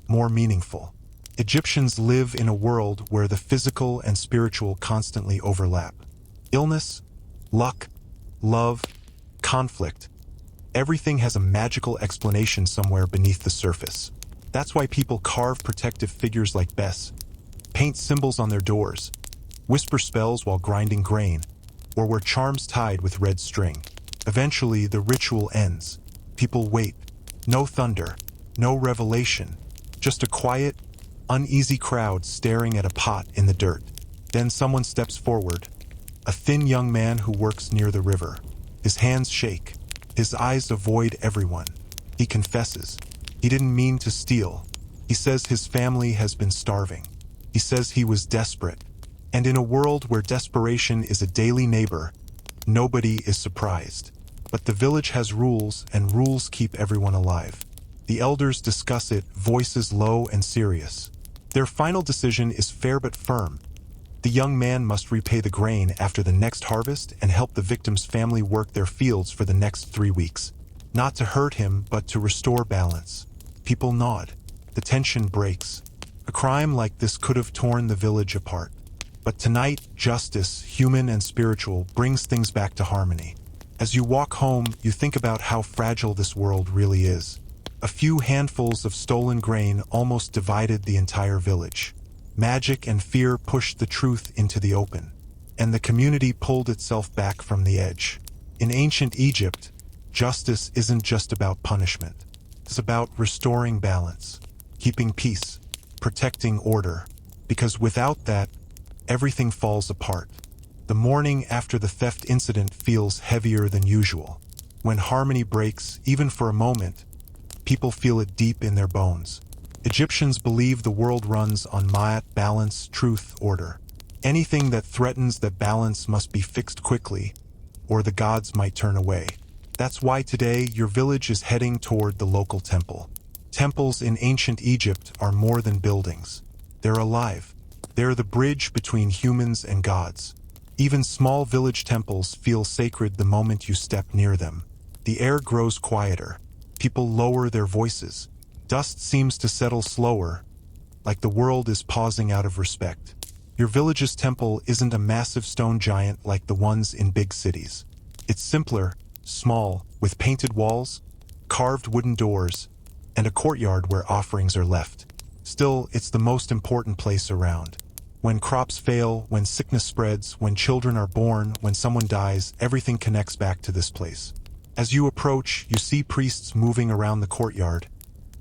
[SPEAKER 1] more meaningful. Egyptians live in a world where the physical and spiritual constantly overlap. Illness, luck, love, conflict. Everything has a magical explanation somewhere beneath the surface. That's why people carve protective figures like Bess, paint symbols on their doors, whisper spells while grinding grain, or wear charms tied with red string. Eventually, the ritual ends. People wait. No thunder, no revelation, just a quiet, uneasy crowd staring at a pot in the dirt. Then someone steps forward, a thin young man who works near the river. His hands shake. His eyes avoid everyone. He confesses. He didn't mean to steal. He says his family has been starving. He says he was desperate. And in a world where desperation is a daily neighbor, nobody is surprised. But the village has rules, and rules keep everyone alive. The elders discuss it, voices low and serious. Their final decision is fair but firm. The young man must repay the grain after the next harvest and help the victim's family work their fields for the next 3 weeks. Not to hurt him, but to restore balance. People nod. The tension breaks. A crime like this could have torn the village apart. But tonight, justice, human and spiritual, brings things back to harmony. As you walk home, you think about how fragile this world really is. A few handfuls of stolen grain almost divided the entire village. Magic and fear pushed the truth into the open, and the community pulled itself back from the edge. In ancient Egypt, justice isn't just about punishment. It's about restoring balance, keeping peace, protecting order, because without that, everything falls apart. The morning after the theft incident feels heavier than usual. When harmony breaks, even for a moment, people feel it deep in their bones. Egyptians believe the world runs on Ma'at, balance, truth, order. Anything that threatens that balance must be fixed quickly, or the gods might turn away. That's why today your village is heading toward the local temple. Temples in ancient Egypt are more than buildings. They're alive. They're the bridge between humans and gods. Even small village temples feel sacred the moment you step near them. The air grows quieter. People lower their voices. Dust seems to settle slower, like the world is pausing out of respect. Your village's temple isn't a massive stone giant like the ones in big cities. It's simpler, small, with painted walls, carved wooden doors, and a courtyard where offerings are left. Still, it's the most important place around. When crops fail, when sickness spreads, when children are born, when someone dies, everything connects back to this place. As you approach, you see priests moving around the courtyard,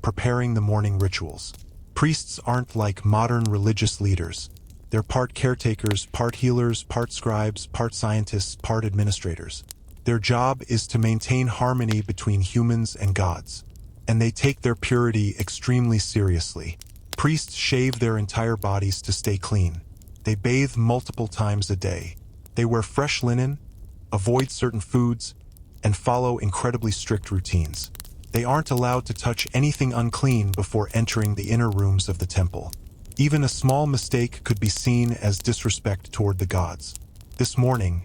[SPEAKER 1] preparing the morning rituals. Priests aren't like modern religious leaders. They're part caretakers, part healers, part scribes, part scientists, part administrators. Their job is to maintain harmony between humans and gods. And they take their purity extremely seriously. Priests shave their entire bodies to stay clean. They bathe multiple times a day. They wear fresh linen, avoid certain foods, and follow incredibly strict routines. They aren't allowed to touch anything unclean before entering the inner rooms of the temple. Even a small mistake could be seen as disrespect toward the gods. This morning,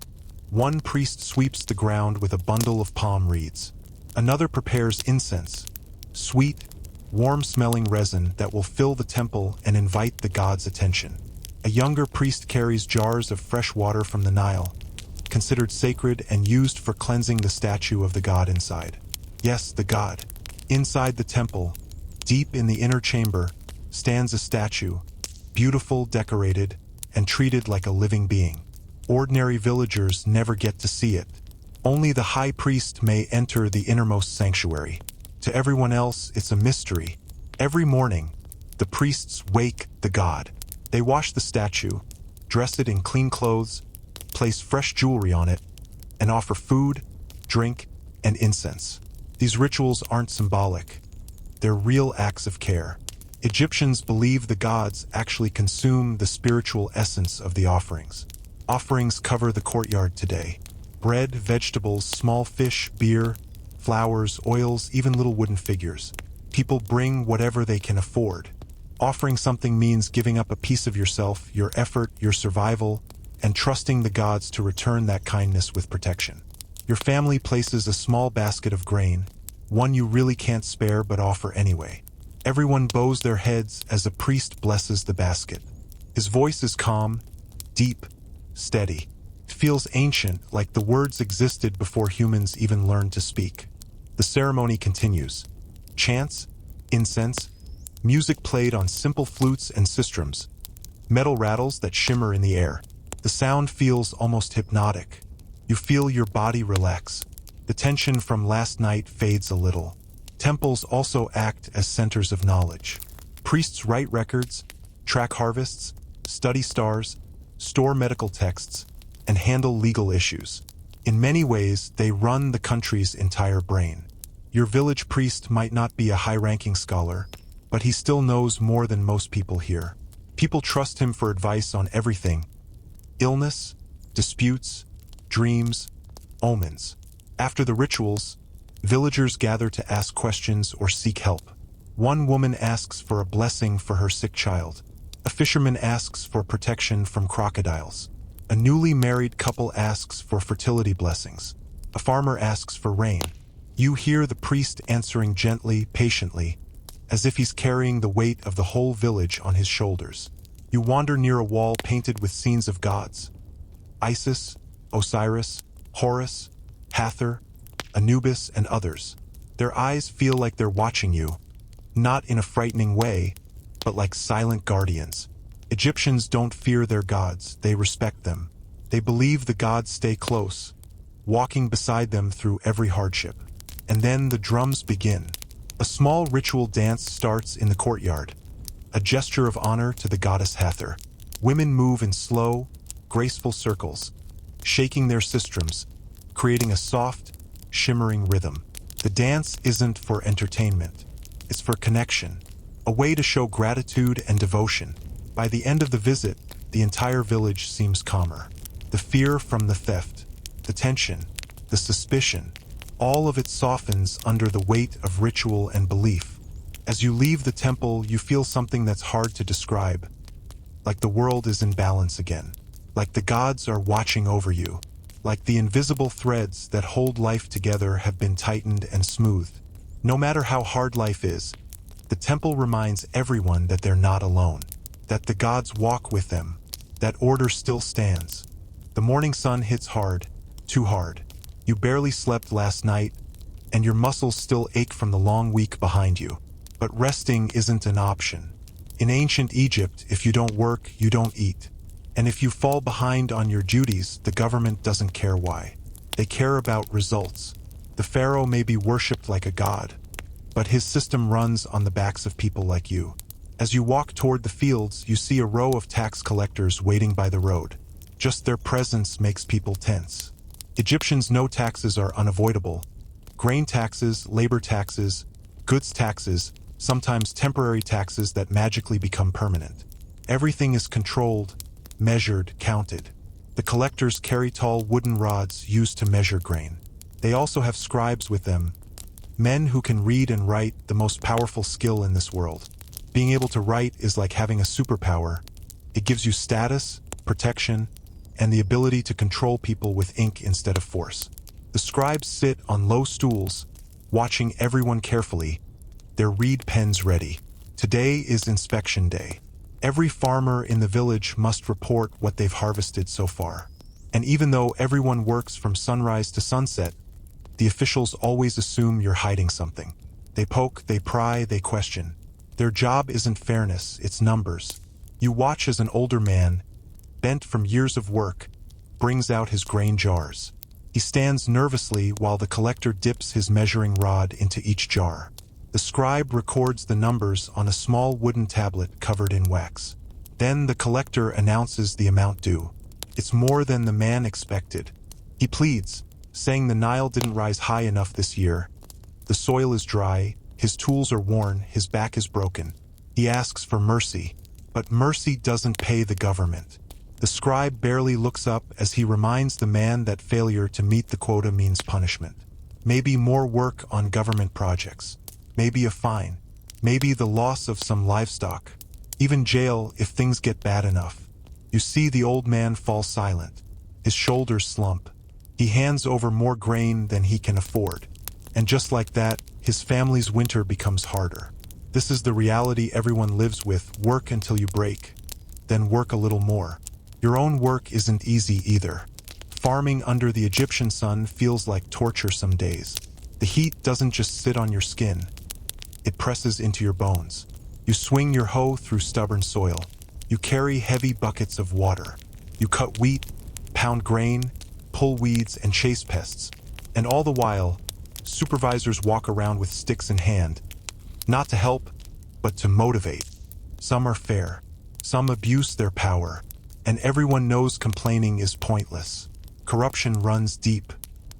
[SPEAKER 1] one priest sweeps the ground with a bundle of palm reeds. Another prepares incense, sweet, warm-smelling resin that will fill the temple and invite the gods' attention. A younger priest carries jars of fresh water from the Nile, considered sacred and used for cleansing the statue of the god inside. Yes, the god. Inside the temple, deep in the inner chamber, stands a statue, beautiful, decorated, and treated like a living being. Ordinary villagers never get to see it. Only the high priest may enter the innermost sanctuary. To everyone else, it's a mystery. Every morning, the priests wake the god. They wash the statue, dress it in clean clothes, place fresh jewelry on it, and offer food, drink, and incense. These rituals aren't symbolic. They're real acts of care. Egyptians believe the gods actually consume the spiritual essence of the offerings. Offerings cover the courtyard today. Bread, vegetables, small fish, beer, flowers, oils, even little wooden figures. People bring whatever they can afford. Offering something means giving up a piece of yourself, your effort, your survival, and trusting the gods to return that kindness with protection. Your family places a small basket of grain, one you really can't spare but offer anyway. Everyone bows their heads as a priest blesses the basket. His voice is calm, deep, steady. It feels ancient, like the words existed before humans even learned to speak. The ceremony continues. Chants, incense, music played on simple flutes and sistrums, metal rattles that shimmer in the air. The sound feels almost hypnotic. You feel your body relax. The tension from last night fades a little. Temples also act as centers of knowledge. Priests write records, track harvests, study stars, store medical texts, and handle legal issues. In many ways, they run the country's entire brain. Your village priest might not be a high-ranking scholar, but he still knows more than most people here. People trust him for advice on everything: illness, disputes, dreams, omens. After the rituals, villagers gather to ask questions or seek help. One woman asks for a blessing for her sick child. A fisherman asks for protection from crocodiles. A newly married couple asks for fertility blessings. A farmer asks for rain. You hear the priest answering gently, patiently, as if he's carrying the weight of the whole village on his shoulders. You wander near a wall painted with scenes of gods: Isis, Osiris, Horus, Hathor, Anubis, and others. Their eyes feel like they're watching you, not in a frightening way, but like silent guardians. Egyptians don't fear their gods, they respect them. They believe the gods stay close, walking beside them through every hardship. And then the drums begin. A small ritual dance starts in the courtyard, a gesture of honor to the goddess Hathor. Women move in slow, graceful circles, shaking their sistrums, creating a soft, shimmering rhythm. The dance isn't for entertainment. It's for connection, a way to show gratitude and devotion. By the end of the visit, the entire village seems calmer. The fear from the theft, the tension, the suspicion, all of it softens under the weight of ritual and belief. As you leave the temple, you feel something that's hard to describe, like the world is in balance again. like the gods are watching over you, like the invisible threads that hold life together have been tightened and smoothed. No matter how hard life is, the temple reminds everyone that they're not alone, that the gods walk with them, that order still stands. The morning sun hits hard, too hard. You barely slept last night, and your muscles still ache from the long week behind you. But resting isn't an option. In ancient Egypt, if you don't work, you don't eat. And if you fall behind on your duties, the government doesn't care why. They care about results. The pharaoh may be worshipped like a god, but his system runs on the backs of people like you. As you walk toward the fields, you see a row of tax collectors waiting by the road. Just their presence makes people tense. Egyptians know taxes are unavoidable. Grain taxes, labor taxes, goods taxes, sometimes temporary taxes that magically become permanent. Everything is controlled, measured, counted. The collectors carry tall wooden rods used to measure grain. They also have scribes with them, men who can read and write, the most powerful skill in this world. Being able to write is like having a superpower. It gives you status, protection, and the ability to control people with ink instead of force. The scribes sit on low stools, watching everyone carefully, their reed pens ready. Today is inspection day. Every farmer in the village must report what they've harvested so far. And even though everyone works from sunrise to sunset, the officials always assume you're hiding something. They poke, they pry, they question. Their job isn't fairness, it's numbers. You watch as an older man, bent from years of work, brings out his grain jars. He stands nervously while the collector dips his measuring rod into each jar. The scribe records the numbers on a small wooden tablet covered in wax. Then the collector announces the amount due. It's more than the man expected. He pleads, saying the Nile didn't rise high enough this year. The soil is dry, his tools are worn, his back is broken. He asks for mercy, but mercy doesn't pay the government. The scribe barely looks up as he reminds the man that failure to meet the quota means punishment. Maybe more work on government projects. Maybe a fine. Maybe the loss of some livestock. Even jail if things get bad enough. You see the old man fall silent. His shoulders slump. He hands over more grain than he can afford. And just like that, his family's winter becomes harder. This is the reality everyone lives with. Work until you break. Then work a little more. Your own work isn't easy either. Farming under the Egyptian sun feels like torture some days. The heat doesn't just sit on your skin. It presses into your bones. You swing your hoe through stubborn soil. You carry heavy buckets of water. You cut wheat, pound grain, pull weeds, and chase pests. And all the while, supervisors walk around with sticks in hand, not to help, but to motivate. Some are fair. Some abuse their power. And everyone knows complaining is pointless. Corruption runs deep.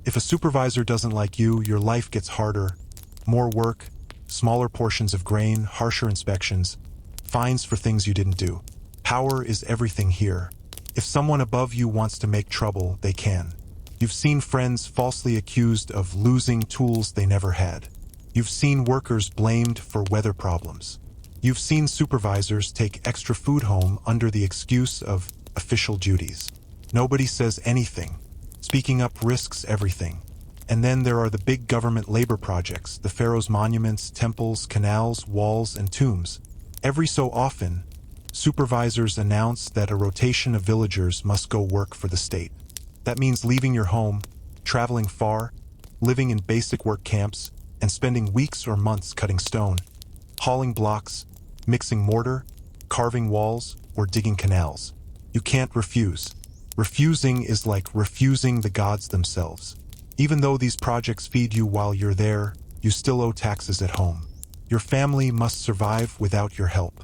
[SPEAKER 1] If a supervisor doesn't like you, your life gets harder. More work, smaller portions of grain, harsher inspections, fines for things you didn't do. Power is everything here. If someone above you wants to make trouble, they can. You've seen friends falsely accused of losing tools they never had. You've seen workers blamed for weather problems. You've seen supervisors take extra food home under the excuse of official duties. Nobody says anything. Speaking up risks everything. And then there are the big government labor projects, the pharaoh's monuments, temples, canals, walls, and tombs. Every so often, supervisors announce that a rotation of villagers must go work for the state. That means leaving your home, traveling far, living in basic work camps, and spending weeks or months cutting stone, hauling blocks, mixing mortar, carving walls, or digging canals. You can't refuse. Refusing is like refusing the gods themselves. Even though these projects feed you while you're there, you still owe taxes at home. Your family must survive without your help.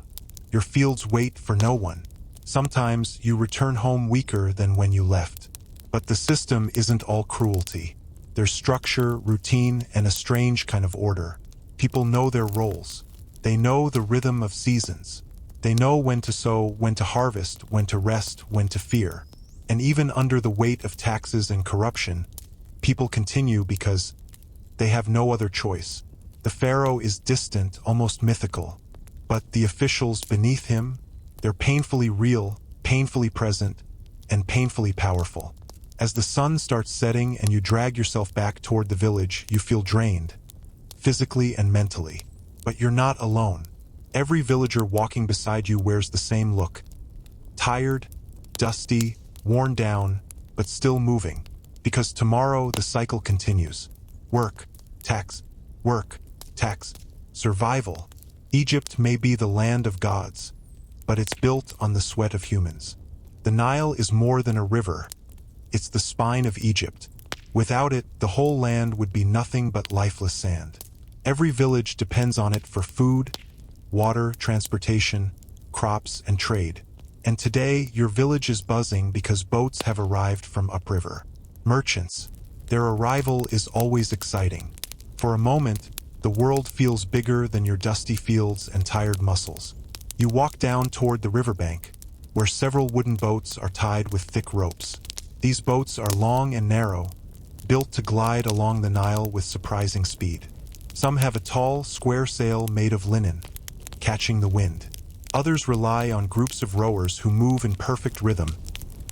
[SPEAKER 1] Your fields wait for no one. Sometimes you return home weaker than when you left. But the system isn't all cruelty. There's structure, routine, and a strange kind of order. People know their roles. They know the rhythm of seasons. They know when to sow, when to harvest, when to rest, when to fear. And even under the weight of taxes and corruption, people continue because they have no other choice. The pharaoh is distant, almost mythical. But the officials beneath him, they're painfully real, painfully present. and painfully powerful. As the sun starts setting and you drag yourself back toward the village, you feel drained, physically and mentally. But you're not alone. Every villager walking beside you wears the same look. Tired, dusty, worn down, but still moving. Because tomorrow the cycle continues. Work, tax, work, tax, survival. Egypt may be the land of gods, but it's built on the sweat of humans. The Nile is more than a river. It's the spine of Egypt. Without it, the whole land would be nothing but lifeless sand. Every village depends on it for food, water, transportation, crops, and trade. And today, your village is buzzing because boats have arrived from upriver. Merchants. Their arrival is always exciting. For a moment, the world feels bigger than your dusty fields and tired muscles. You walk down toward the riverbank, where several wooden boats are tied with thick ropes. These boats are long and narrow, built to glide along the Nile with surprising speed. Some have a tall, square sail made of linen, catching the wind. Others rely on groups of rowers who move in perfect rhythm,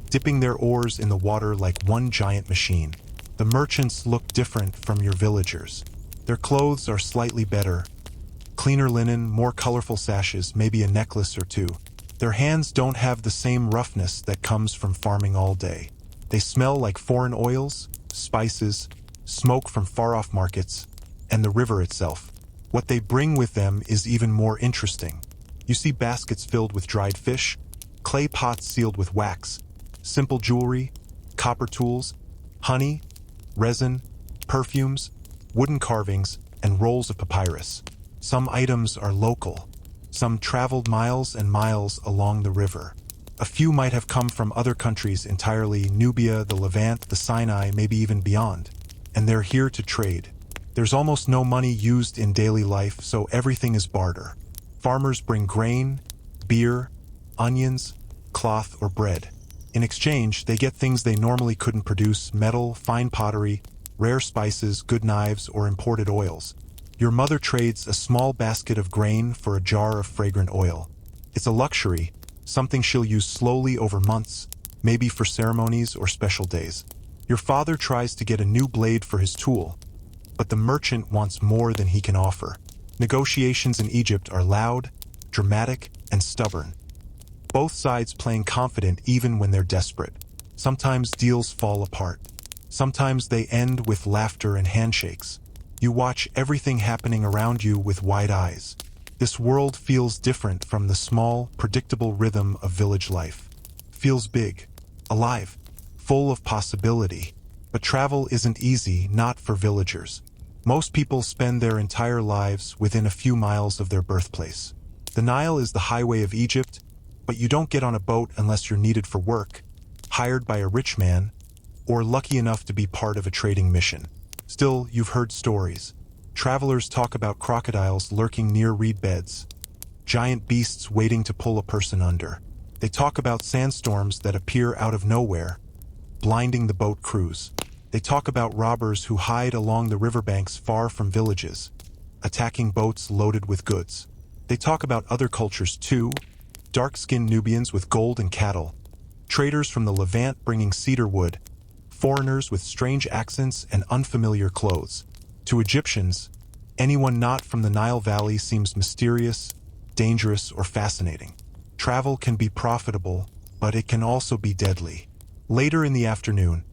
[SPEAKER 1] dipping their oars in the water like one giant machine. The merchants look different from your villagers. Their clothes are slightly better. Cleaner linen, more colorful sashes, maybe a necklace or two. Their hands don't have the same roughness that comes from farming all day. They smell like foreign oils, spices, smoke from far-off markets, and the river itself. What they bring with them is even more interesting. You see baskets filled with dried fish, clay pots sealed with wax, simple jewelry, copper tools, honey, resin, perfumes, wooden carvings, and rolls of papyrus. Some items are local. Some traveled miles and miles along the river. A few might have come from other countries entirely, Nubia, the Levant, the Sinai, maybe even beyond. And they're here to trade. There's almost no money used in daily life, so everything is barter. Farmers bring grain, beer, onions, cloth, or bread. In exchange, they get things they normally couldn't produce: metal, fine pottery, rare spices, good knives, or imported oils. Your mother trades a small basket of grain for a jar of fragrant oil. It's a luxury, something she'll use slowly over months, maybe for ceremonies or special days. Your father tries to get a new blade for his tool, but the merchant wants more than he can offer. Negotiations in Egypt are loud, dramatic, and stubborn. Both sides playing confident even when they're desperate. Sometimes deals fall apart. Sometimes they end with laughter and handshakes. You watch everything happening around you with wide eyes. This world feels different from the small, predictable rhythm of village life. Feels big, alive, full of possibility. But travel isn't easy, not for villagers. Most people spend their entire lives within a few miles of their birthplace. The Nile is the highway of Egypt, but you don't get on a boat unless you're needed for work, hired by a rich man, or lucky enough to be part of a trading mission. Still, you've heard stories. Travelers talk about crocodiles lurking near reed beds, giant beasts waiting to pull a person under. They talk about sandstorms that appear out of nowhere, blinding the boat crews. They talk about robbers who hide along the riverbanks far from villages, attacking boats loaded with goods. They talk about other cultures too: dark-skinned Nubians with gold and cattle, traders from the Levant bringing cedar wood, foreigners with strange accents and unfamiliar clothes. To Egyptians, anyone not from the Nile Valley seems mysterious, dangerous, or fascinating. Travel can be profitable, but it can also be deadly. Later in the afternoon,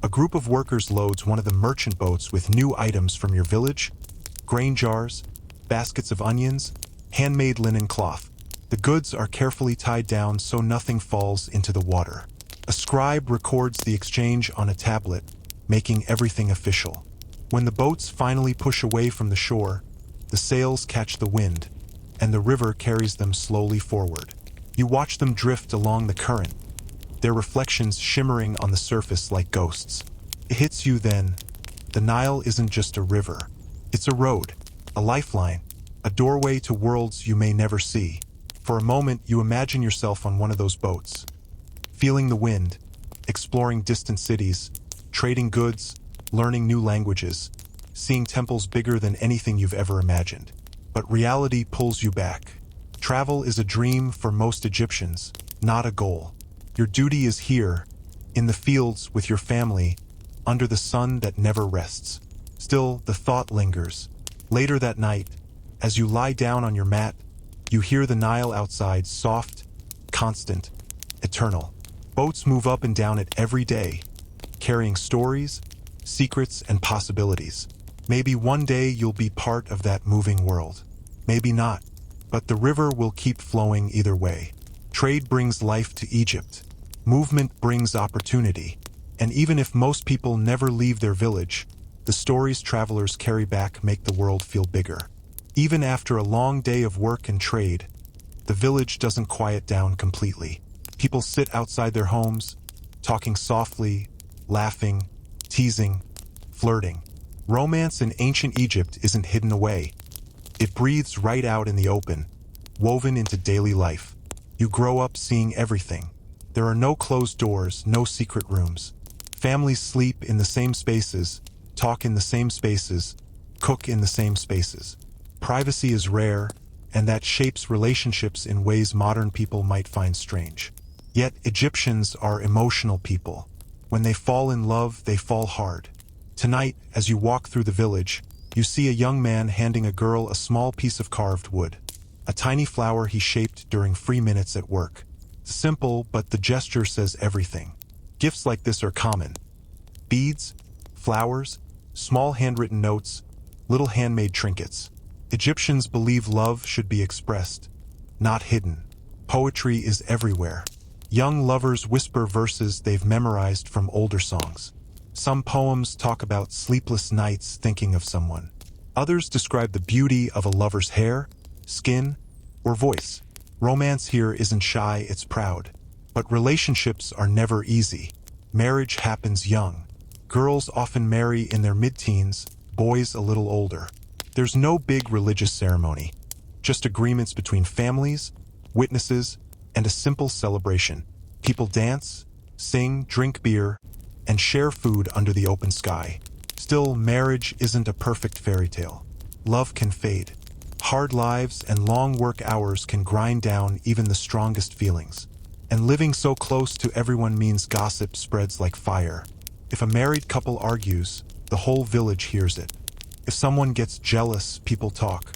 [SPEAKER 1] a group of workers loads one of the merchant boats with new items from your village: grain jars, baskets of onions, handmade linen cloth. The goods are carefully tied down so nothing falls into the water. A scribe records the exchange on a tablet, making everything official. When the boats finally push away from the shore, the sails catch the wind, and the river carries them slowly forward. You watch them drift along the current, their reflections shimmering on the surface like ghosts. It hits you then: the Nile isn't just a river. It's a road, a lifeline, a doorway to worlds you may never see. For a moment, you imagine yourself on one of those boats, feeling the wind, exploring distant cities, trading goods, learning new languages, seeing temples bigger than anything you've ever imagined. But reality pulls you back. Travel is a dream for most Egyptians, not a goal. Your duty is here, in the fields with your family, under the sun that never rests. Still, the thought lingers. Later that night, as you lie down on your mat, you hear the Nile outside, soft, constant, eternal. Boats move up and down it every day, carrying stories, secrets, and possibilities. Maybe one day you'll be part of that moving world. Maybe not, but the river will keep flowing either way. Trade brings life to Egypt. Movement brings opportunity. And even if most people never leave their village, the stories travelers carry back make the world feel bigger. Even after a long day of work and trade, the village doesn't quiet down completely. People sit outside their homes, talking softly, laughing, teasing, flirting. Romance in ancient Egypt isn't hidden away. It breathes right out in the open, woven into daily life. You grow up seeing everything. There are no closed doors, no secret rooms. Families sleep in the same spaces, talk in the same spaces, cook in the same spaces. Privacy is rare, and that shapes relationships in ways modern people might find strange. Yet Egyptians are emotional people. When they fall in love, they fall hard. Tonight, as you walk through the village, you see a young man handing a girl a small piece of carved wood, a tiny flower he shaped during free minutes at work. Simple, but the gesture says everything. Gifts like this are common. Beads, flowers, small handwritten notes, little handmade trinkets. Egyptians believe love should be expressed, not hidden. Poetry is everywhere. Young lovers whisper verses they've memorized from older songs. Some poems talk about sleepless nights thinking of someone. Others describe the beauty of a lover's hair, skin, or voice. Romance here isn't shy, it's proud. But relationships are never easy. Marriage happens young. Girls often marry in their mid-teens, boys a little older. There's no big religious ceremony, just agreements between families, witnesses, and a simple celebration. People dance, sing, drink beer, and share food under the open sky. Still, marriage isn't a perfect fairy tale. Love can fade. Hard lives and long work hours can grind down even the strongest feelings. And living so close to everyone means gossip spreads like fire. If a married couple argues, the whole village hears it. If someone gets jealous, people talk.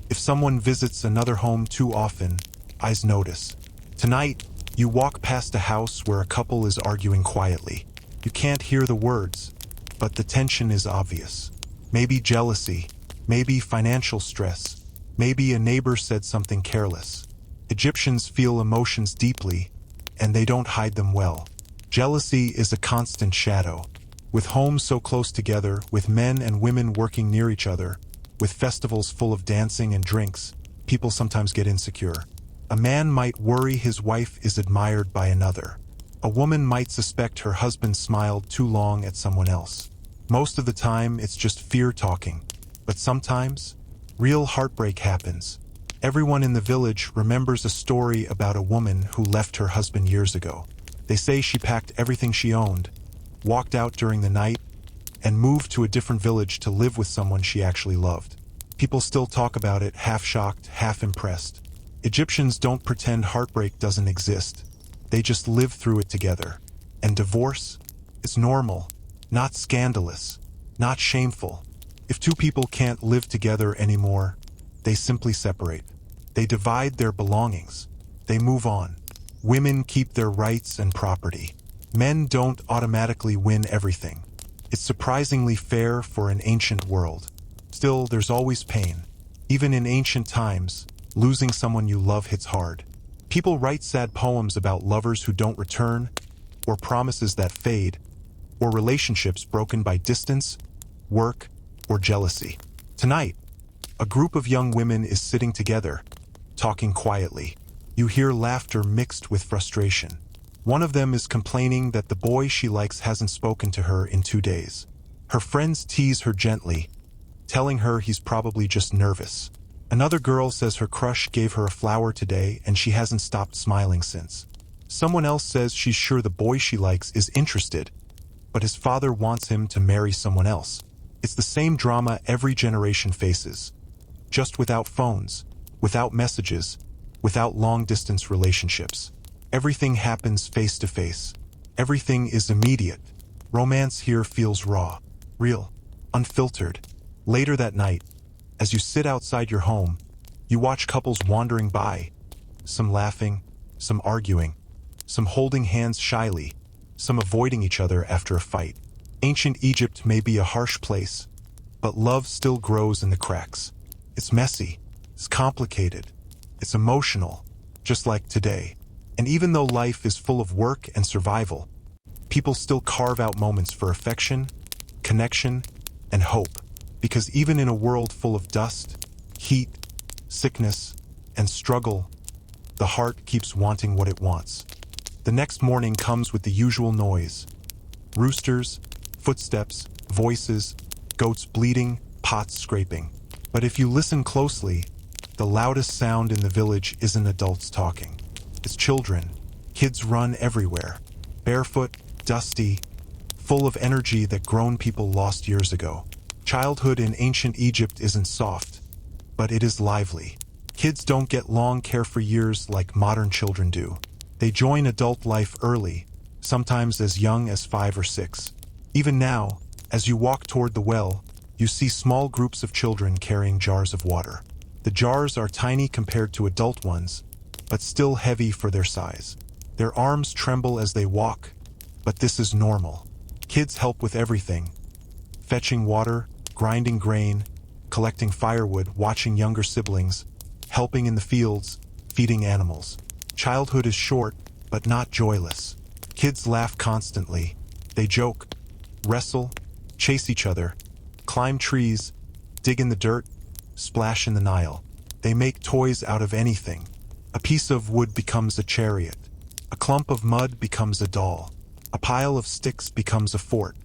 [SPEAKER 1] If someone visits another home too often, eyes notice. Tonight, you walk past a house where a couple is arguing quietly. You can't hear the words, but the tension is obvious. Maybe jealousy, maybe financial stress, maybe a neighbor said something careless. Egyptians feel emotions deeply, and they don't hide them well. Jealousy is a constant shadow. With homes so close together, with men and women working near each other, with festivals full of dancing and drinks, people sometimes get insecure. A man might worry his wife is admired by another. A woman might suspect her husband smiled too long at someone else. Most of the time, it's just fear talking. But sometimes, real heartbreak happens. Everyone in the village remembers a story about a woman who left her husband years ago. They say she packed everything she owned, walked out during the night, and moved to a different village to live with someone she actually loved. People still talk about it, half shocked, half impressed. Egyptians don't pretend heartbreak doesn't exist. They just live through it together. And divorce? It's normal, not scandalous, not shameful. If two people can't live together anymore, they simply separate. They divide their belongings. They move on. Women keep their rights and property. Men don't automatically win everything. It's surprisingly fair for an ancient world. Still, there's always pain. Even in ancient times, losing someone you love hits hard. People write sad poems about lovers who don't return, or promises that fade, or relationships broken by distance, work, or jealousy. Tonight, a group of young women is sitting together, talking quietly. You hear laughter mixed with frustration. One of them is complaining that the boy she likes hasn't spoken to her in 2 days. Her friends tease her gently, telling her he's probably just nervous. Another girl says her crush gave her a flower today and she hasn't stopped smiling since. Someone else says she's sure the boy she likes is interested, but his father wants him to marry someone else. It's the same drama every generation faces, just without phones, without messages, without long-distance relationships. Everything happens face to face. Everything is immediate. Romance here feels raw, real, unfiltered. Later that night, as you sit outside your home, you watch couples wandering by, some laughing, some arguing, some holding hands shyly, some avoiding each other after a fight. Ancient Egypt may be a harsh place, but love still grows in the cracks. It's messy, it's complicated, it's emotional, just like today. And even though life is full of work and survival, people still carve out moments for affection, connection, and hope. Because even in a world full of dust, heat, sickness, and struggle, the heart keeps wanting what it wants. The next morning comes with the usual noise. Roosters, footsteps, voices, goats bleating, pots scraping. But if you listen closely, the loudest sound in the village isn't adults talking. It's children. Kids run everywhere, barefoot, dusty, full of energy that grown people lost years ago. Childhood in ancient Egypt isn't soft, but it is lively. Kids don't get long carefree years like modern children do. They join adult life early, sometimes as young as 5 or 6. Even now, as you walk toward the well, you see small groups of children carrying jars of water. The jars are tiny compared to adult ones, but still heavy for their size. Their arms tremble as they walk, but this is normal. Kids help with everything: fetching water, grinding grain, collecting firewood, watching younger siblings, helping in the fields, feeding animals. Childhood is short, but not joyless. Kids laugh constantly. They joke, wrestle, chase each other, climb trees, dig in the dirt, splash in the Nile. They make toys out of anything. A piece of wood becomes a chariot. A clump of mud becomes a doll. A pile of sticks becomes a fort.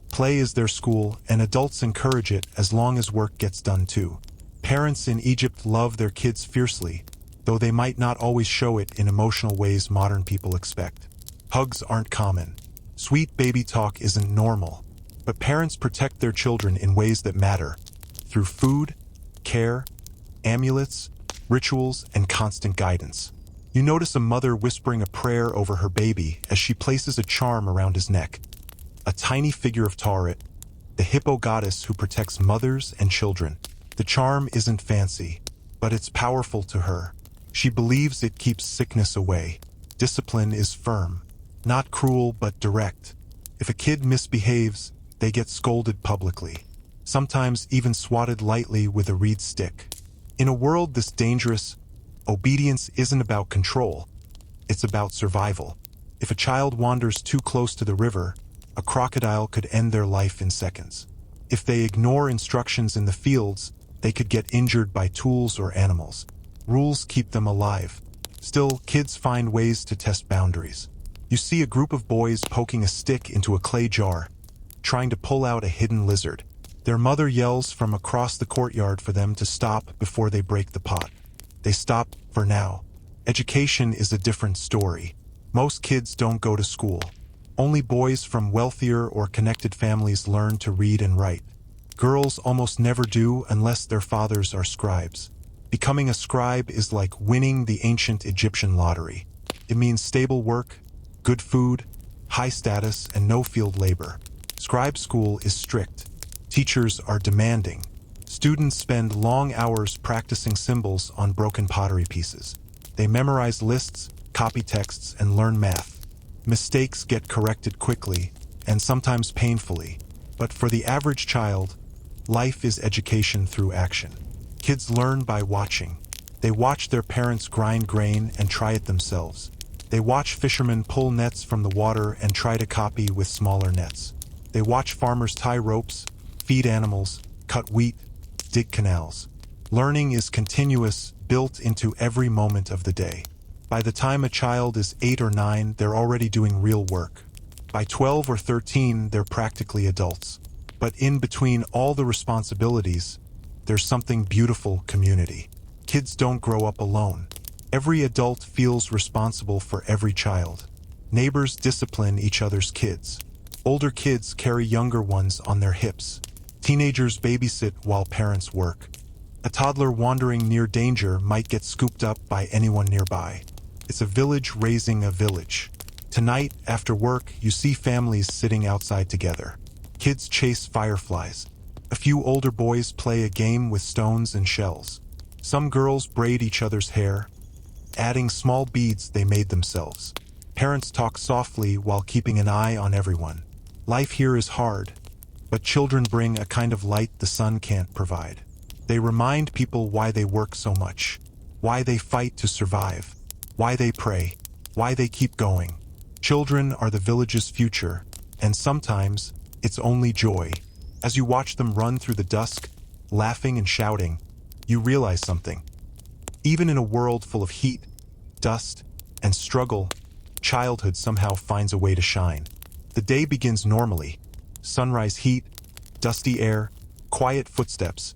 [SPEAKER 1] Play is their school, and adults encourage it as long as work gets done too. Parents in Egypt love their kids fiercely, though they might not always show it in emotional ways modern people expect. Hugs aren't common. Sweet baby talk isn't normal. But parents protect their children in ways that matter, through food, care, amulets, rituals, and constant guidance. You notice a mother whispering a prayer over her baby as she places a charm around his neck. A tiny figure of Tauret, the hippo goddess who protects mothers and children. The charm isn't fancy, but it's powerful to her. She believes it keeps sickness away. Discipline is firm, not cruel but direct. If a kid misbehaves, they get scolded publicly, sometimes even swatted lightly with a reed stick. In a world this dangerous, obedience isn't about control, it's about survival. If a child wanders too close to the river, a crocodile could end their life in seconds. If they ignore instructions in the fields, they could get injured by tools or animals. Rules keep them alive. Still, kids find ways to test boundaries. You see a group of boys poking a stick into a clay jar, trying to pull out a hidden lizard. Their mother yells from across the courtyard for them to stop before they break the pot. They stop for now. Education is a different story. Most kids don't go to school. Only boys from wealthier or connected families learn to read and write. Girls almost never do unless their fathers are scribes. Becoming a scribe is like winning the ancient Egyptian lottery. It means stable work, good food, high status, and no field labor. Scribe school is strict. Teachers are demanding. Students spend long hours practicing symbols on broken pottery pieces. They memorize lists, copy texts, and learn math. Mistakes get corrected quickly, and sometimes painfully. But for the average child, life is education through action. Kids learn by watching. They watch their parents grind grain and try it themselves. They watch fishermen pull nets from the water and try to copy with smaller nets. They watch farmers tie ropes, feed animals, cut wheat, dig canals. Learning is continuous, built into every moment of the day. By the time a child is 8 or 9, they're already doing real work. By 12 or 13, they're practically adults. But in between all the responsibilities, there's something beautiful: community. Kids don't grow up alone. Every adult feels responsible for every child. Neighbors discipline each other's kids. Older kids carry younger ones on their hips. Teenagers babysit while parents work. A toddler wandering near danger might get scooped up by anyone nearby. It's a village raising a village. Tonight, after work, you see families sitting outside together. Kids chase fireflies. A few older boys play a game with stones and shells. Some girls braid each other's hair, adding small beads they made themselves. Parents talk softly while keeping an eye on everyone. Life here is hard, but children bring a kind of light the sun can't provide. They remind people why they work so much, why they fight to survive, why they pray, why they keep going. Children are the village's future, and sometimes it's only joy. As you watch them run through the dusk, laughing and shouting, you realize something. Even in a world full of heat, dust, and struggle, childhood somehow finds a way to shine. The day begins normally. Sunrise heat, dusty air, quiet footsteps.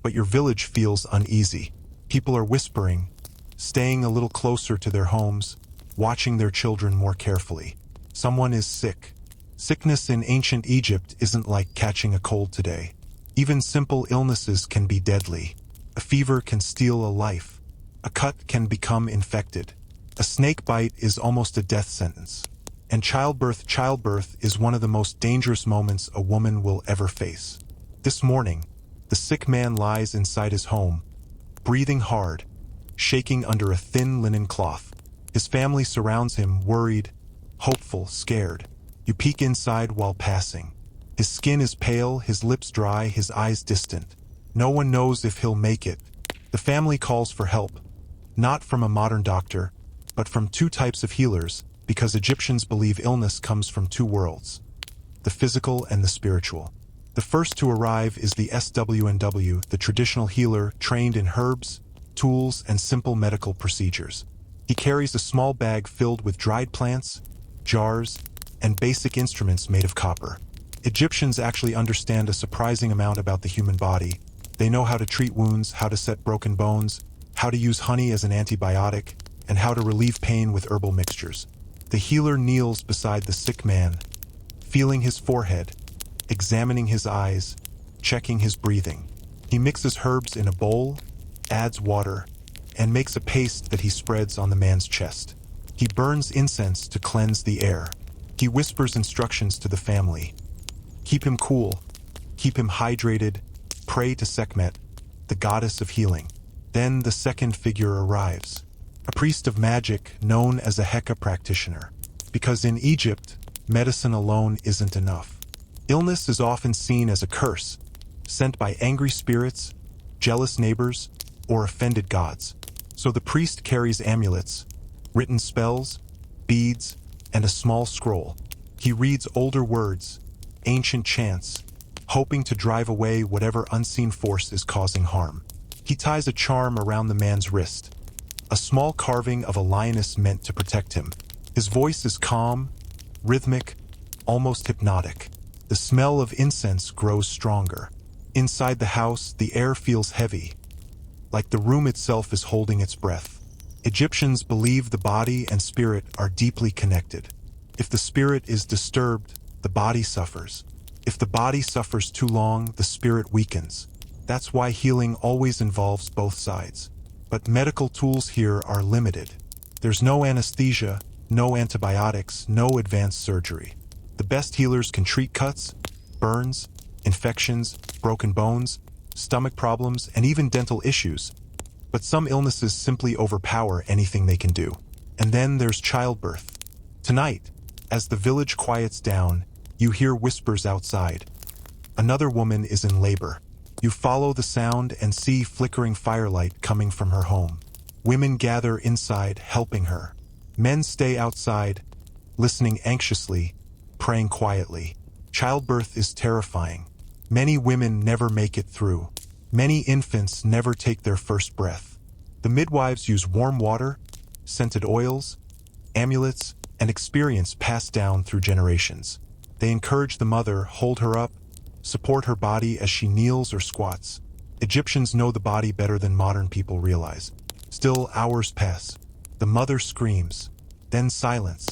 [SPEAKER 1] But your village feels uneasy. People are whispering, staying a little closer to their homes, watching their children more carefully. Someone is sick. Sickness in ancient Egypt isn't like catching a cold today. Even simple illnesses can be deadly. A fever can steal a life. A cut can become infected. A snake bite is almost a death sentence. And childbirth is one of the most dangerous moments a woman will ever face. This morning, the sick man lies inside his home, breathing hard, shaking under a thin linen cloth. His family surrounds him, worried, hopeful, scared. You peek inside while passing. His skin is pale, his lips dry, his eyes distant. No one knows if he'll make it. The family calls for help, not from a modern doctor, but from two types of healers, because Egyptians believe illness comes from two worlds, the physical and the spiritual. The first to arrive is the SWNW, the traditional healer trained in herbs, tools, and simple medical procedures. He carries a small bag filled with dried plants, jars, and basic instruments made of copper. Egyptians actually understand a surprising amount about the human body. They know how to treat wounds, how to set broken bones, how to use honey as an antibiotic, and how to relieve pain with herbal mixtures. The healer kneels beside the sick man, feeling his forehead, examining his eyes, checking his breathing. He mixes herbs in a bowl, adds water, and makes a paste that he spreads on the man's chest. He burns incense to cleanse the air. He whispers instructions to the family. Keep him cool, keep him hydrated, pray to Sekhmet, the goddess of healing. Then the second figure arrives, a priest of magic known as a Heka practitioner. Because in Egypt, medicine alone isn't enough. Illness is often seen as a curse, sent by angry spirits, jealous neighbors, or offended gods. So the priest carries amulets, written spells, beads, and a small scroll. He reads older words, ancient chants, hoping to drive away whatever unseen force is causing harm. He ties a charm around the man's wrist, a small carving of a lioness meant to protect him. His voice is calm, rhythmic, almost hypnotic. The smell of incense grows stronger. Inside the house, the air feels heavy, like the room itself is holding its breath. Egyptians believe the body and spirit are deeply connected. If the spirit is disturbed, the body suffers. If the body suffers too long, the spirit weakens. That's why healing always involves both sides. But medical tools here are limited. There's no anesthesia, no antibiotics, no advanced surgery. The best healers can treat cuts, burns, infections, broken bones, stomach problems, and even dental issues. But some illnesses simply overpower anything they can do. And then there's childbirth. Tonight, as the village quiets down, you hear whispers outside. Another woman is in labor. You follow the sound and see flickering firelight coming from her home. Women gather inside, helping her. Men stay outside, listening anxiously, praying quietly. Childbirth is terrifying. Many women never make it through. Many infants never take their first breath. The midwives use warm water, scented oils, amulets, and experience passed down through generations. They encourage the mother, hold her up, support her body as she kneels or squats. Egyptians know the body better than modern people realize. Still, hours pass. The mother screams, then silence,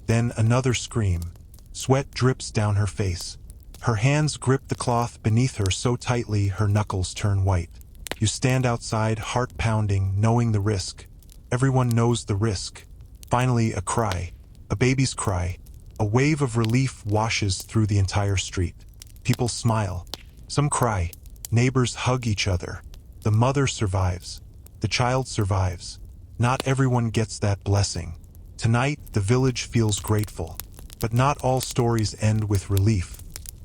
[SPEAKER 1] then another scream. Sweat drips down her face. Her hands grip the cloth beneath her so tightly her knuckles turn white. You stand outside, heart pounding, knowing the risk. Everyone knows the risk. Finally, a cry. a baby's cry. A wave of relief washes through the entire street. People smile. Some cry. Neighbors hug each other. The mother survives. The child survives. Not everyone gets that blessing. Tonight, the village feels grateful. But not all stories end with relief.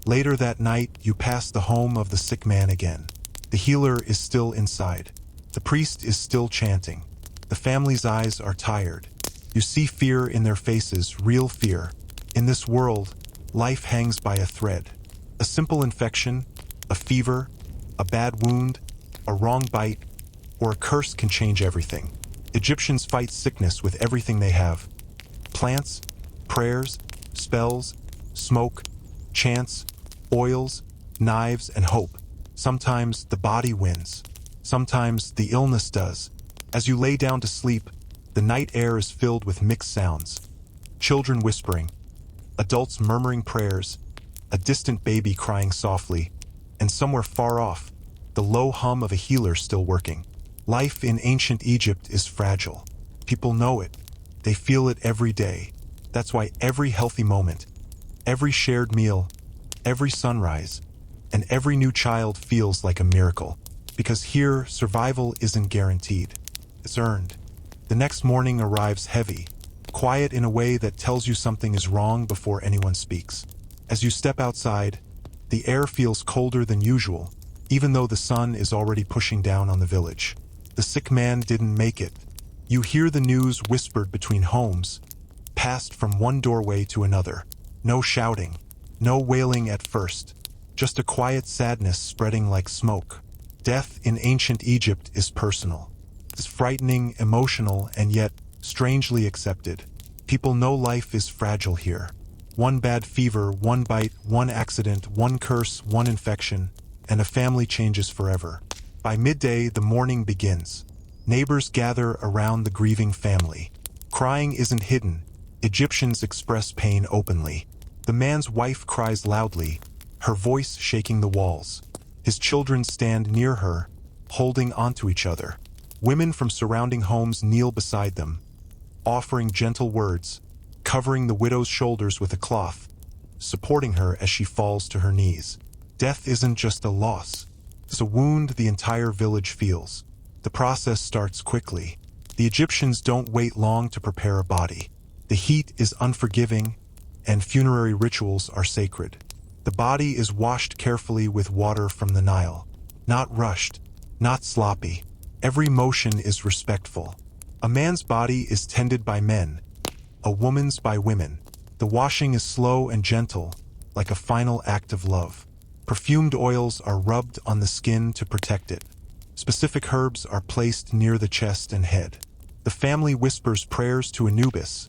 [SPEAKER 1] Later that night, you pass the home of the sick man again. The healer is still inside. The priest is still chanting. The family's eyes are tired. You see fear in their faces, real fear. In this world, life hangs by a thread. A simple infection, a fever, a bad wound, a wrong bite, or a curse can change everything. Egyptians fight sickness with everything they have. Plants, prayers, spells, smoke, chants, oils, knives, and hope. Sometimes the body wins. Sometimes the illness does. As you lay down to sleep, the night air is filled with mixed sounds. Children whispering, adults murmuring prayers, a distant baby crying softly, and somewhere far off, the low hum of a healer still working. Life in ancient Egypt is fragile. People know it. They feel it every day. That's why every healthy moment, every shared meal, every sunrise, and every new child feels like a miracle. Because here, survival isn't guaranteed. It's earned. The next morning arrives heavy, quiet in a way that tells you something is wrong before anyone speaks. As you step outside, the air feels colder than usual, even though the sun is already pushing down on the village. The sick man didn't make it. You hear the news whispered between homes, passed from one doorway to another. No shouting, no wailing at first, just a quiet sadness spreading like smoke. Death in ancient Egypt is personal. It's frightening, emotional, and yet strangely accepted. People know life is fragile here. One bad fever, one bite, one accident, one curse, one infection, and a family changes forever. By midday, the mourning begins. Neighbors gather around the grieving family. Crying isn't hidden. Egyptians express pain openly. The man's wife cries loudly, her voice shaking the walls. His children stand near her, holding onto each other. Women from surrounding homes kneel beside them, offering gentle words, covering the widow's shoulders with a cloth, supporting her as she falls to her knees. Death isn't just a loss. It's a wound the entire village feels. The process starts quickly. The Egyptians don't wait long to prepare a body. The heat is unforgiving, and funerary rituals are sacred. The body is washed carefully with water from the Nile. Not rushed, not sloppy. Every motion is respectful. A man's body is tended by men, a woman's by women. The washing is slow and gentle, like a final act of love. Perfumed oils are rubbed on the skin to protect it. Specific herbs are placed near the chest and head. The family whispers prayers to Anubis,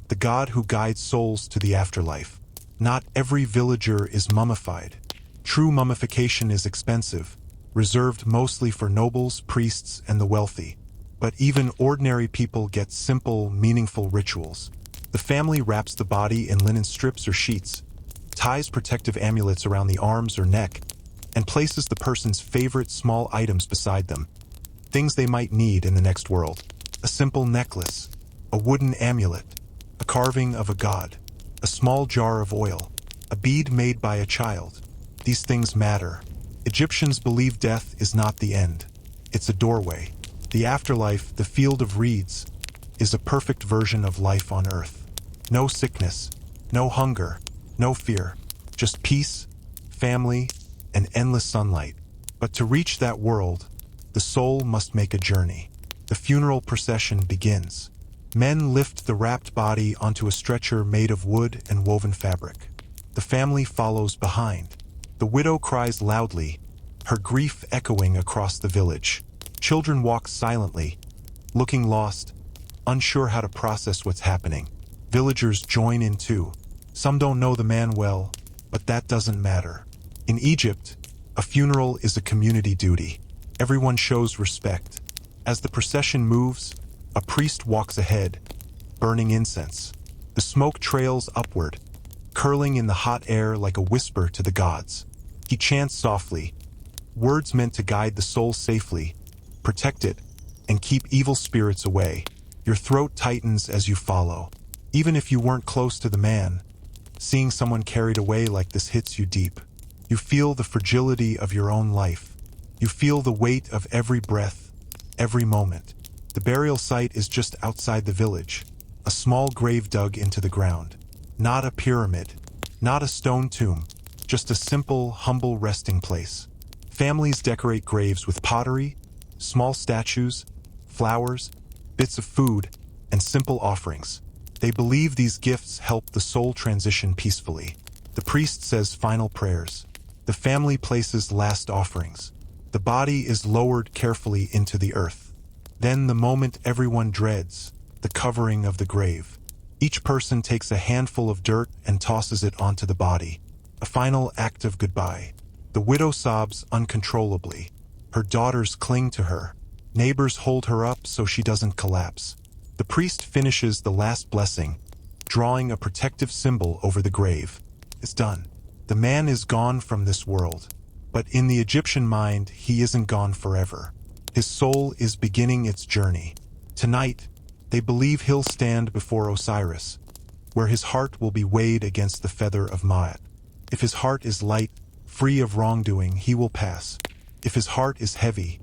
[SPEAKER 1] the god who guides souls to the afterlife. Not every villager is mummified. True mummification is expensive, reserved mostly for nobles, priests, and the wealthy. But even ordinary people get simple, meaningful rituals. The family wraps the body in linen strips or sheets, ties protective amulets around the arms or neck, and places the person's favorite small items beside them, things they might need in the next world. A simple necklace, a wooden amulet, a carving of a god, a small jar of oil, a bead made by a child. These things matter. Egyptians believe death is not the end. It's a doorway. The afterlife, the field of reeds, is a perfect version of life on earth. No sickness, no hunger, no fear, just peace, family, and endless sunlight. But to reach that world, the soul must make a journey. The funeral procession begins. Men lift the wrapped body onto a stretcher made of wood and woven fabric. The family follows behind. The widow cries loudly, her grief echoing across the village. Children walk silently, looking lost, unsure how to process what's happening. Villagers join in too. Some don't know the man well, but that doesn't matter. In Egypt, a funeral is a community duty. Everyone shows respect. As the procession moves, a priest walks ahead, burning incense. The smoke trails upward, curling in the hot air like a whisper to the gods. He chants softly, words meant to guide the soul safely, protect it, and keep evil spirits away. Your throat tightens as you follow. Even if you weren't close to the man, seeing someone carried away like this hits you deep. You feel the fragility of your own life. You feel the weight of every breath, every moment. The burial site is just outside the village, a small grave dug into the ground. Not a pyramid, not a stone tomb, just a simple, humble resting place. Families decorate graves with pottery, small statues, flowers, bits of food, and simple offerings. They believe these gifts help the soul transition peacefully. The priest says final prayers. The family places last offerings. The body is lowered carefully into the earth. Then the moment everyone dreads, the covering of the grave. Each person takes a handful of dirt and tosses it onto the body. A final act of goodbye. The widow sobs uncontrollably. Her daughters cling to her. Neighbors hold her up so she doesn't collapse. The priest finishes the last blessing, drawing a protective symbol over the grave. It's done. The man is gone from this world. But in the Egyptian mind, he isn't gone forever. His soul is beginning its journey. Tonight, they believe he'll stand before Osiris, where his heart will be weighed against the feather of Ma'at. If his heart is light, free of wrongdoing, he will pass. If his heart is heavy,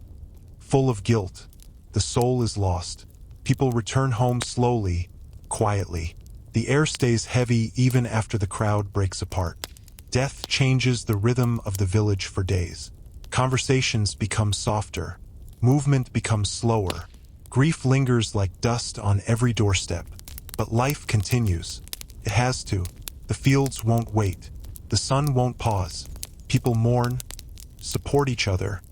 [SPEAKER 1] full of guilt, the soul is lost. People return home slowly, quietly. The air stays heavy even after the crowd breaks apart. Death changes the rhythm of the village for days. Conversations become softer. Movement becomes slower. Grief lingers like dust on every doorstep. But life continues. It has to. The fields won't wait. The sun won't pause. People mourn, support each other,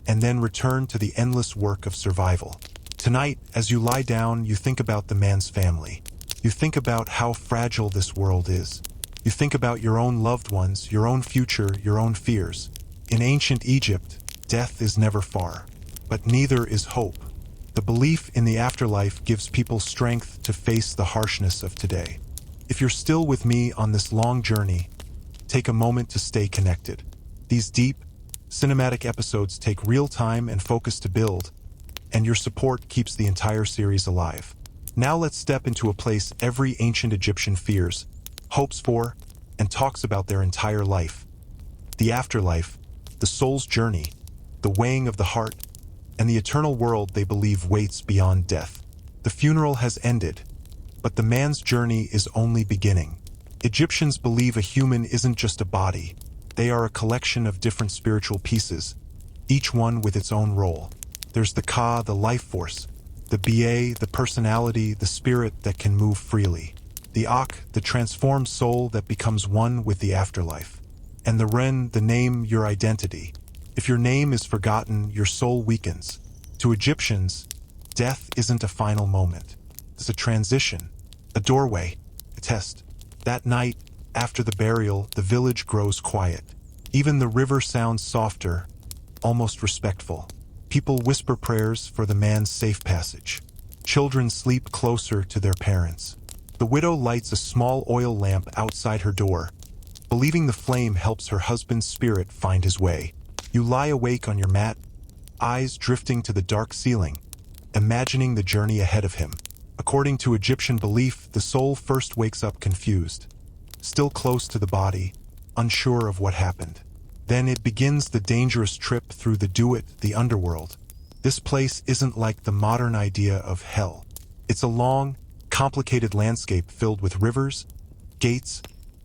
[SPEAKER 1] and then return to the endless work of survival. Tonight, as you lie down, you think about the man's family. You think about how fragile this world is. You think about your own loved ones, your own future, your own fears. In ancient Egypt, death is never far, but neither is hope. The belief in the afterlife gives people strength to face the harshness of today. If you're still with me on this long journey, take a moment to stay connected. These deep, cinematic episodes take real time and focus to build, and your support keeps the entire series alive. Now let's step into a place every ancient Egyptian fears, hopes for, and talks about their entire life. The afterlife, the soul's journey, the weighing of the heart, and the eternal world they believe waits beyond death. The funeral has ended, but the man's journey is only beginning. Egyptians believe a human isn't just a body. They are a collection of different spiritual pieces, each one with its own role. There's the Ka, the life force, the Ba, the personality, the spirit that can move freely, the Ak, the transformed soul that becomes one with the afterlife, and the Ren, the name, your identity. If your name is forgotten, your soul weakens. To Egyptians, death isn't a final moment. It's a transition, a doorway, a test. That night, after the burial, the village grows quiet. Even the river sounds softer, almost respectful. People whisper prayers for the man's safe passage. Children sleep closer to their parents. The widow lights a small oil lamp outside her door, believing the flame helps her husband's spirit find his way. You lie awake on your mat, eyes drifting to the dark ceiling, imagining the journey ahead of him. According to Egyptian belief, the soul first wakes up confused, still close to the body, unsure of what happened. Then it begins the dangerous trip through the Duat, the underworld. This place isn't like the modern idea of hell. It's a long, complicated landscape filled with rivers, gates,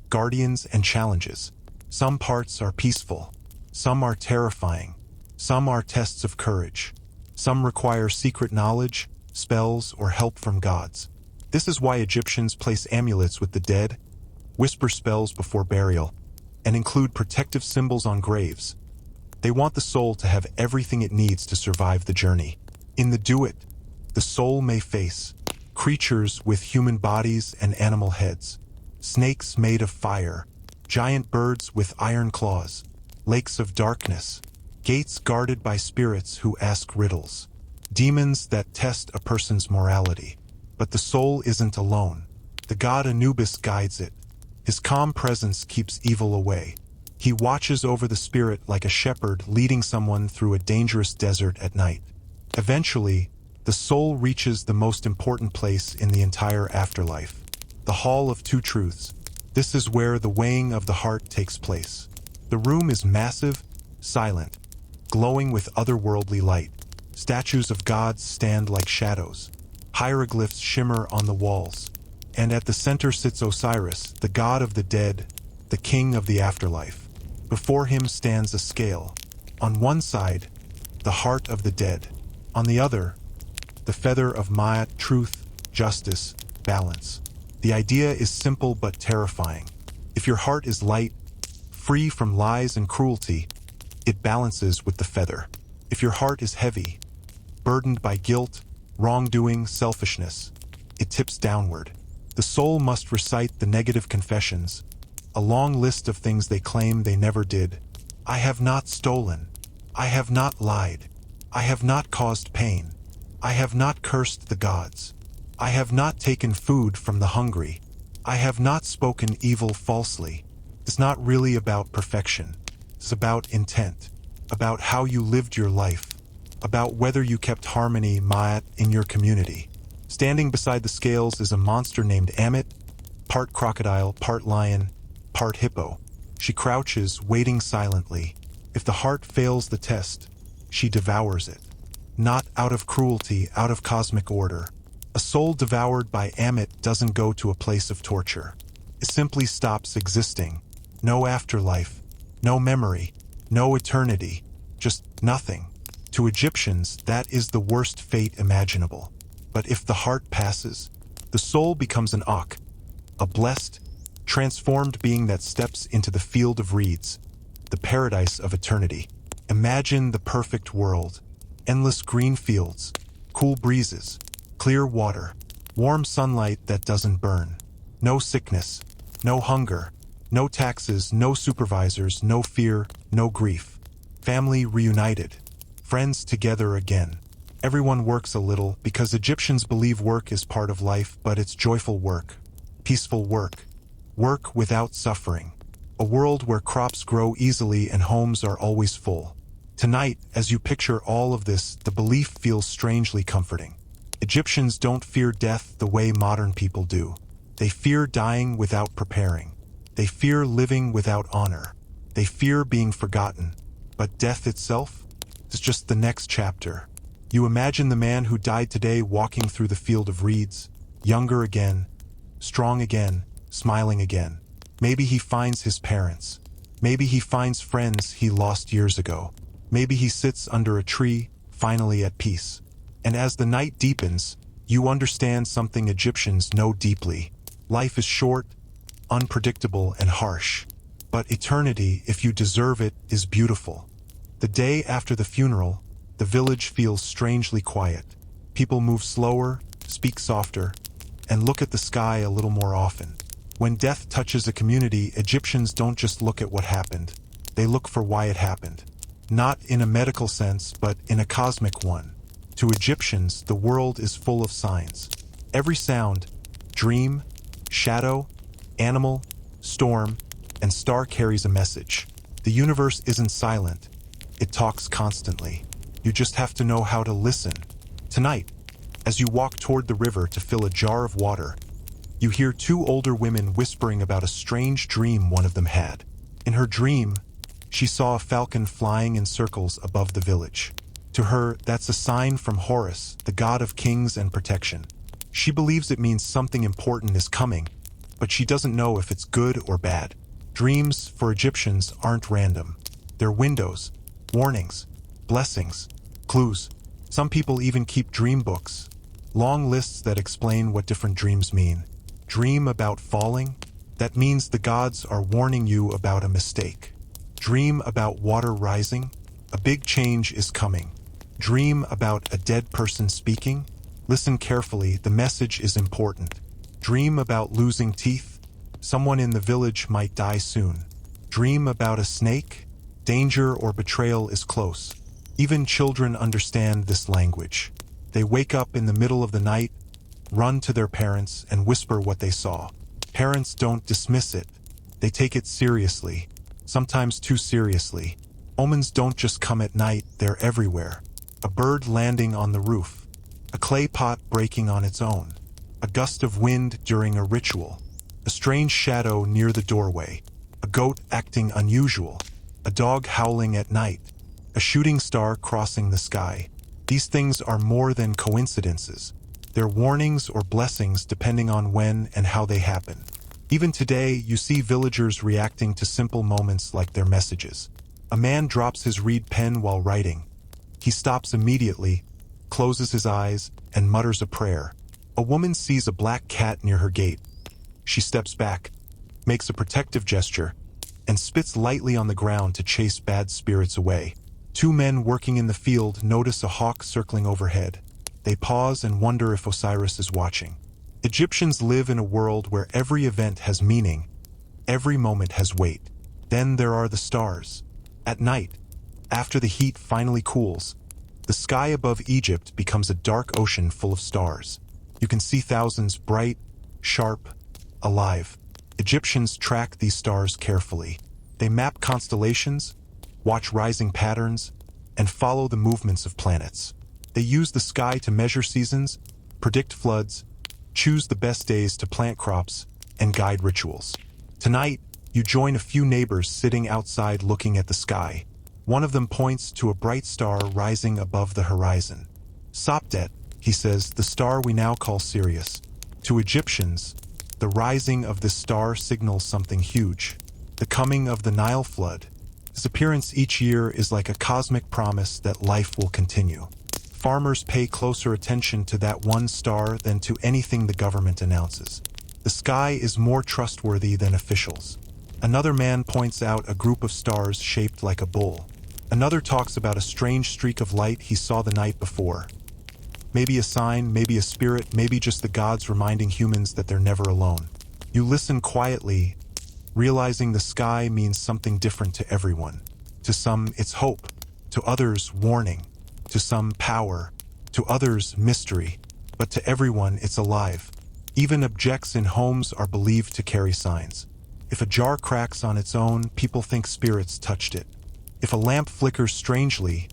[SPEAKER 1] guardians, and challenges. Some parts are peaceful. Some are terrifying. Some are tests of courage. Some require secret knowledge, spells, or help from gods. This is why Egyptians place amulets with the dead, whisper spells before burial, and include protective symbols on graves. They want the soul to have everything it needs to survive the journey. In the Duat, the soul may face creatures with human bodies and animal heads, snakes made of fire, giant birds with iron claws, lakes of darkness, gates guarded by spirits who ask riddles, demons that test a person's morality. But the soul isn't alone. The god Anubis guides it. His calm presence keeps evil away. He watches over the spirit like a shepherd leading someone through a dangerous desert at night. Eventually, the soul reaches the most important place in the entire afterlife, the Hall of Two Truths. This is where the weighing of the heart takes place. The room is massive, silent, glowing with otherworldly light. Statues of gods stand like shadows. Hieroglyphs shimmer on the walls. And at the center sits Osiris, the god of the dead, the king of the afterlife. Before him stands a scale. On one side, the heart of the dead. On the other, the feather of Ma'at, truth, justice, balance. The idea is simple but terrifying. If your heart is light, free from lies and cruelty, it balances with the feather. If your heart is heavy, burdened by guilt, wrongdoing, selfishness, it tips downward. The soul must recite the negative confessions, a long list of things they claim they never did. I have not stolen. I have not lied. I have not caused pain. I have not cursed the gods. I have not taken food from the hungry. I have not spoken evil falsely. It's not really about perfection. It's about intent, about how you lived your life, about whether you kept harmony, Ma'at, in your community. Standing beside the scales is a monster named Amit, part crocodile, part lion, part hippo. She crouches, waiting silently. If the heart fails the test, she devours it. Not out of cruelty, out of cosmic order. A soul devoured by Amit doesn't go to a place of torture. It simply stops existing. No afterlife, no memory, no eternity, just nothing. To Egyptians, that is the worst fate imaginable. But if the heart passes, the soul becomes an Ak, a blessed, transformed being that steps into the field of reeds, the paradise of eternity. Imagine the perfect world. Endless green fields, cool breezes, clear water, warm sunlight that doesn't burn. No sickness, no hunger, no taxes, no supervisors, no fear, no grief. Family reunited, friends together again. Everyone works a little because Egyptians believe work is part of life, but it's joyful work, peaceful work, work without suffering. A world where crops grow easily and homes are always full. Tonight, as you picture all of this, the belief feels strangely comforting. Egyptians don't fear death the way modern people do. They fear dying without preparing. They fear living without honor. They fear being forgotten. But death itself is just the next chapter. You imagine the man who died today walking through the field of reeds, younger again, strong again, smiling again. Maybe he finds his parents. Maybe he finds friends he lost years ago. Maybe he sits under a tree, finally at peace. And as the night deepens, you understand something Egyptians know deeply. Life is short, unpredictable, and harsh. But eternity, if you deserve it, is beautiful. The day after the funeral, the village feels strangely quiet. People move slower, speak softer, and look at the sky a little more often. When death touches a community, Egyptians don't just look at what happened. They look for why it happened. Not in a medical sense, but in a cosmic one. To Egyptians, the world is full of signs. Every sound, dream, shadow, animal, storm, and star carries a message. The universe isn't silent. It talks constantly. You just have to know how to listen. Tonight, as you walk toward the river to fill a jar of water, you hear two older women whispering about a strange dream one of them had. In her dream, she saw a falcon flying in circles above the village. To her, that's a sign from Horus, the god of kings and protection. She believes it means something important is coming, but she doesn't know if it's good or bad. Dreams, for Egyptians, aren't random. They're windows, warnings, blessings, clues. Some people even keep dream books, long lists that explain what different dreams mean. Dream about falling? That means the gods are warning you about a mistake. Dream about water rising? A big change is coming. Dream about a dead person speaking? Listen carefully, the message is important. Dream about losing teeth? Someone in the village might die soon. Dream about a snake? Danger or betrayal is close. Even children understand this language. They wake up in the middle of the night, run to their parents, and whisper what they saw. Parents don't dismiss it. They take it seriously, sometimes too seriously. Omens don't just come at night, they're everywhere. A bird landing on the roof, a clay pot breaking on its own, a gust of wind during a ritual, a strange shadow near the doorway, a goat acting unusual, a dog howling at night, a shooting star crossing the sky. These things are more than coincidences. They're warnings or blessings depending on when and how they happen. Even today, you see villagers reacting to simple moments like their messages. A man drops his reed pen while writing. He stops immediately, closes his eyes, and mutters a prayer. A woman sees a black cat near her gate. She steps back, makes a protective gesture, and spits lightly on the ground to chase bad spirits away. Two men working in the field notice a hawk circling overhead. They pause and wonder if Osiris is watching. Egyptians live in a world where every event has meaning, every moment has weight. Then there are the stars. At night, after the heat finally cools, the sky above Egypt becomes a dark ocean full of stars. You can see thousands bright, sharp, alive. Egyptians track these stars carefully. They map constellations, watch rising patterns, and follow the movements of planets. They use the sky to measure seasons, predict floods, choose the best days to plant crops, and guide rituals. Tonight, you join a few neighbors sitting outside looking at the sky. One of them points to a bright star rising above the horizon. Sopdet, he says, the star we now call Sirius. To Egyptians, the rising of this star signals something huge. The coming of the Nile flood. Its appearance each year is like a cosmic promise that life will continue. Farmers pay closer attention to that one star than to anything the government announces. The sky is more trustworthy than officials. Another man points out a group of stars shaped like a bull. Another talks about a strange streak of light he saw the night before. Maybe a sign, maybe a spirit, maybe just the gods reminding humans that they're never alone. You listen quietly, realizing the sky means something different to everyone. To some, it's hope. To others, warning. To some, power. To others, mystery. But to everyone, it's alive. Even objects in homes are believed to carry signs. If a jar cracks on its own, people think spirits touched it. If a lamp flickers strangely,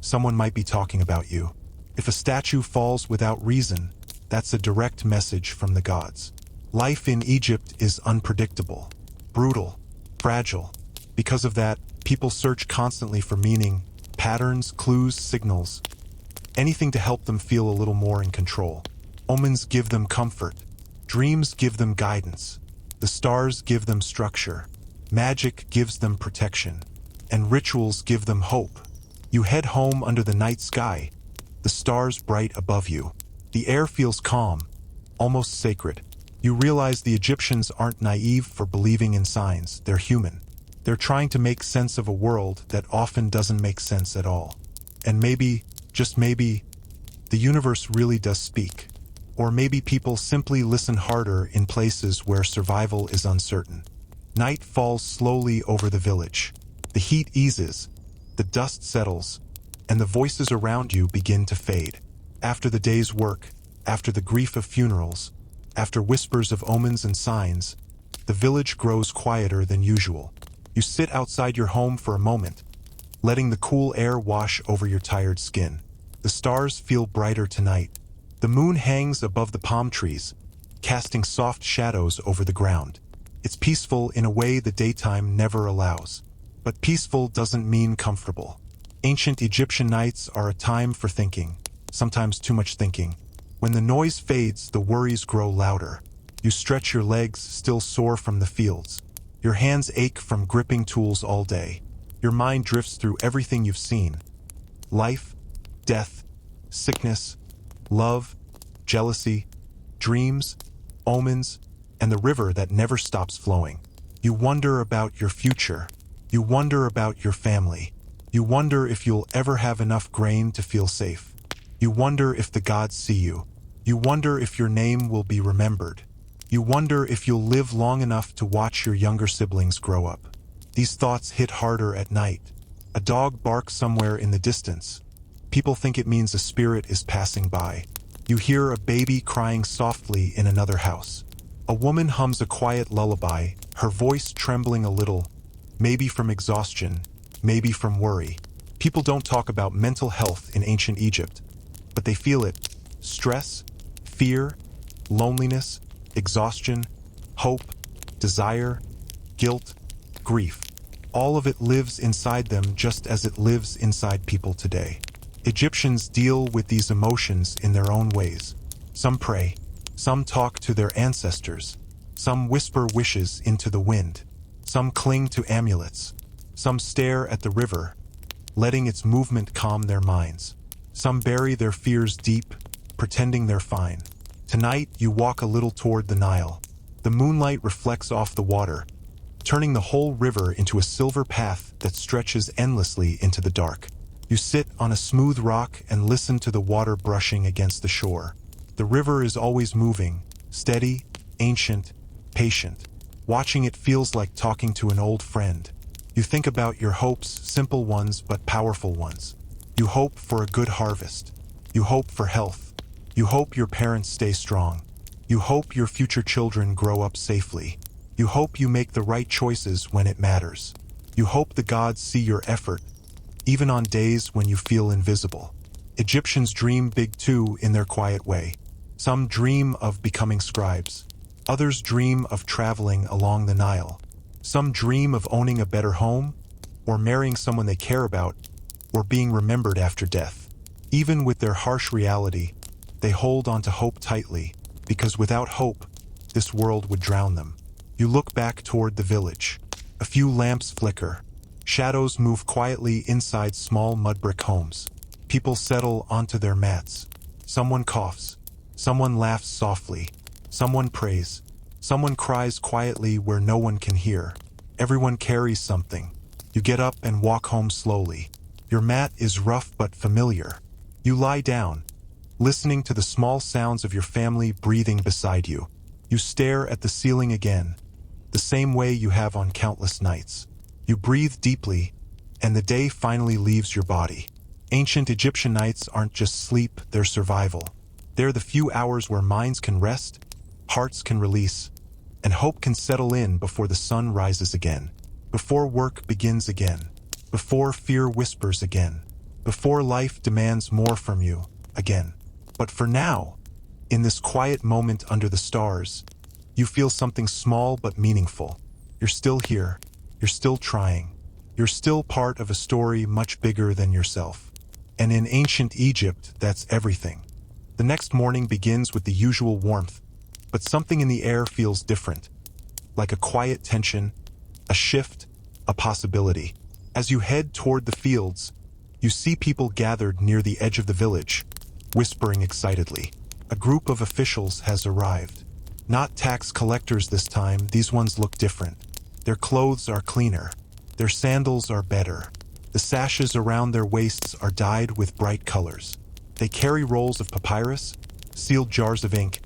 [SPEAKER 1] someone might be talking about you. If a statue falls without reason, that's a direct message from the gods. Life in Egypt is unpredictable, brutal, fragile. Because of that, people search constantly for meaning, patterns, clues, signals, anything to help them feel a little more in control. Omens give them comfort. Dreams give them guidance. The stars give them structure. Magic gives them protection. And rituals give them hope. You head home under the night sky, the stars bright above you. The air feels calm, almost sacred. You realize the Egyptians aren't naive for believing in signs. They're human. They're trying to make sense of a world that often doesn't make sense at all. And maybe, just maybe, the universe really does speak. Or maybe people simply listen harder in places where survival is uncertain. Night falls slowly over the village. The heat eases, the dust settles, and the voices around you begin to fade. After the day's work, after the grief of funerals, after whispers of omens and signs, the village grows quieter than usual. You sit outside your home for a moment, letting the cool air wash over your tired skin. The stars feel brighter tonight. The moon hangs above the palm trees, casting soft shadows over the ground. It's peaceful in a way the daytime never allows. But peaceful doesn't mean comfortable. Ancient Egyptian nights are a time for thinking, sometimes too much thinking. When the noise fades, the worries grow louder. You stretch your legs, still sore from the fields. Your hands ache from gripping tools all day. Your mind drifts through everything you've seen. Life, death, sickness, love, jealousy, dreams, omens, and the river that never stops flowing. You wonder about your future. You wonder about your family. You wonder if you'll ever have enough grain to feel safe. You wonder if the gods see you. You wonder if your name will be remembered. You wonder if you'll live long enough to watch your younger siblings grow up. These thoughts hit harder at night. A dog barks somewhere in the distance. People think it means a spirit is passing by. You hear a baby crying softly in another house. A woman hums a quiet lullaby, her voice trembling a little, maybe from exhaustion, maybe from worry. People don't talk about mental health in ancient Egypt, but they feel it. Stress, fear, loneliness, exhaustion, hope, desire, guilt, grief. All of it lives inside them just as it lives inside people today. Egyptians deal with these emotions in their own ways. Some pray, some talk to their ancestors, some whisper wishes into the wind, some cling to amulets, some stare at the river, letting its movement calm their minds. Some bury their fears deep, pretending they're fine. Tonight, you walk a little toward the Nile. The moonlight reflects off the water, turning the whole river into a silver path that stretches endlessly into the dark. You sit on a smooth rock and listen to the water brushing against the shore. The river is always moving, steady, ancient, patient. Watching it feels like talking to an old friend. You think about your hopes, simple ones but powerful ones. You hope for a good harvest. You hope for health. You hope your parents stay strong. You hope your future children grow up safely. You hope you make the right choices when it matters. You hope the gods see your effort, even on days when you feel invisible. Egyptians dream big too in their quiet way. Some dream of becoming scribes. Others dream of traveling along the Nile. Some dream of owning a better home, or marrying someone they care about, or being remembered after death. Even with their harsh reality, they hold on to hope tightly, because without hope, this world would drown them. You look back toward the village. A few lamps flicker. Shadows move quietly inside small mud brick homes. People settle onto their mats. Someone coughs. Someone laughs softly. Someone prays. Someone cries quietly where no one can hear. Everyone carries something. You get up and walk home slowly. Your mat is rough but familiar. You lie down, listening to the small sounds of your family breathing beside you. You stare at the ceiling again, the same way you have on countless nights. You breathe deeply, and the day finally leaves your body. Ancient Egyptian nights aren't just sleep, they're survival. They're the few hours where minds can rest, hearts can release, and hope can settle in before the sun rises again, before work begins again, before fear whispers again, before life demands more from you again. But for now, in this quiet moment under the stars, you feel something small but meaningful. You're still here. You're still trying. You're still part of a story much bigger than yourself. And in ancient Egypt, that's everything. The next morning begins with the usual warmth, but something in the air feels different, like a quiet tension, a shift, a possibility. As you head toward the fields, you see people gathered near the edge of the village, whispering excitedly. A group of officials has arrived. Not tax collectors this time, these ones look different. Their clothes are cleaner. Their sandals are better. The sashes around their waists are dyed with bright colors. They carry rolls of papyrus, sealed jars of ink,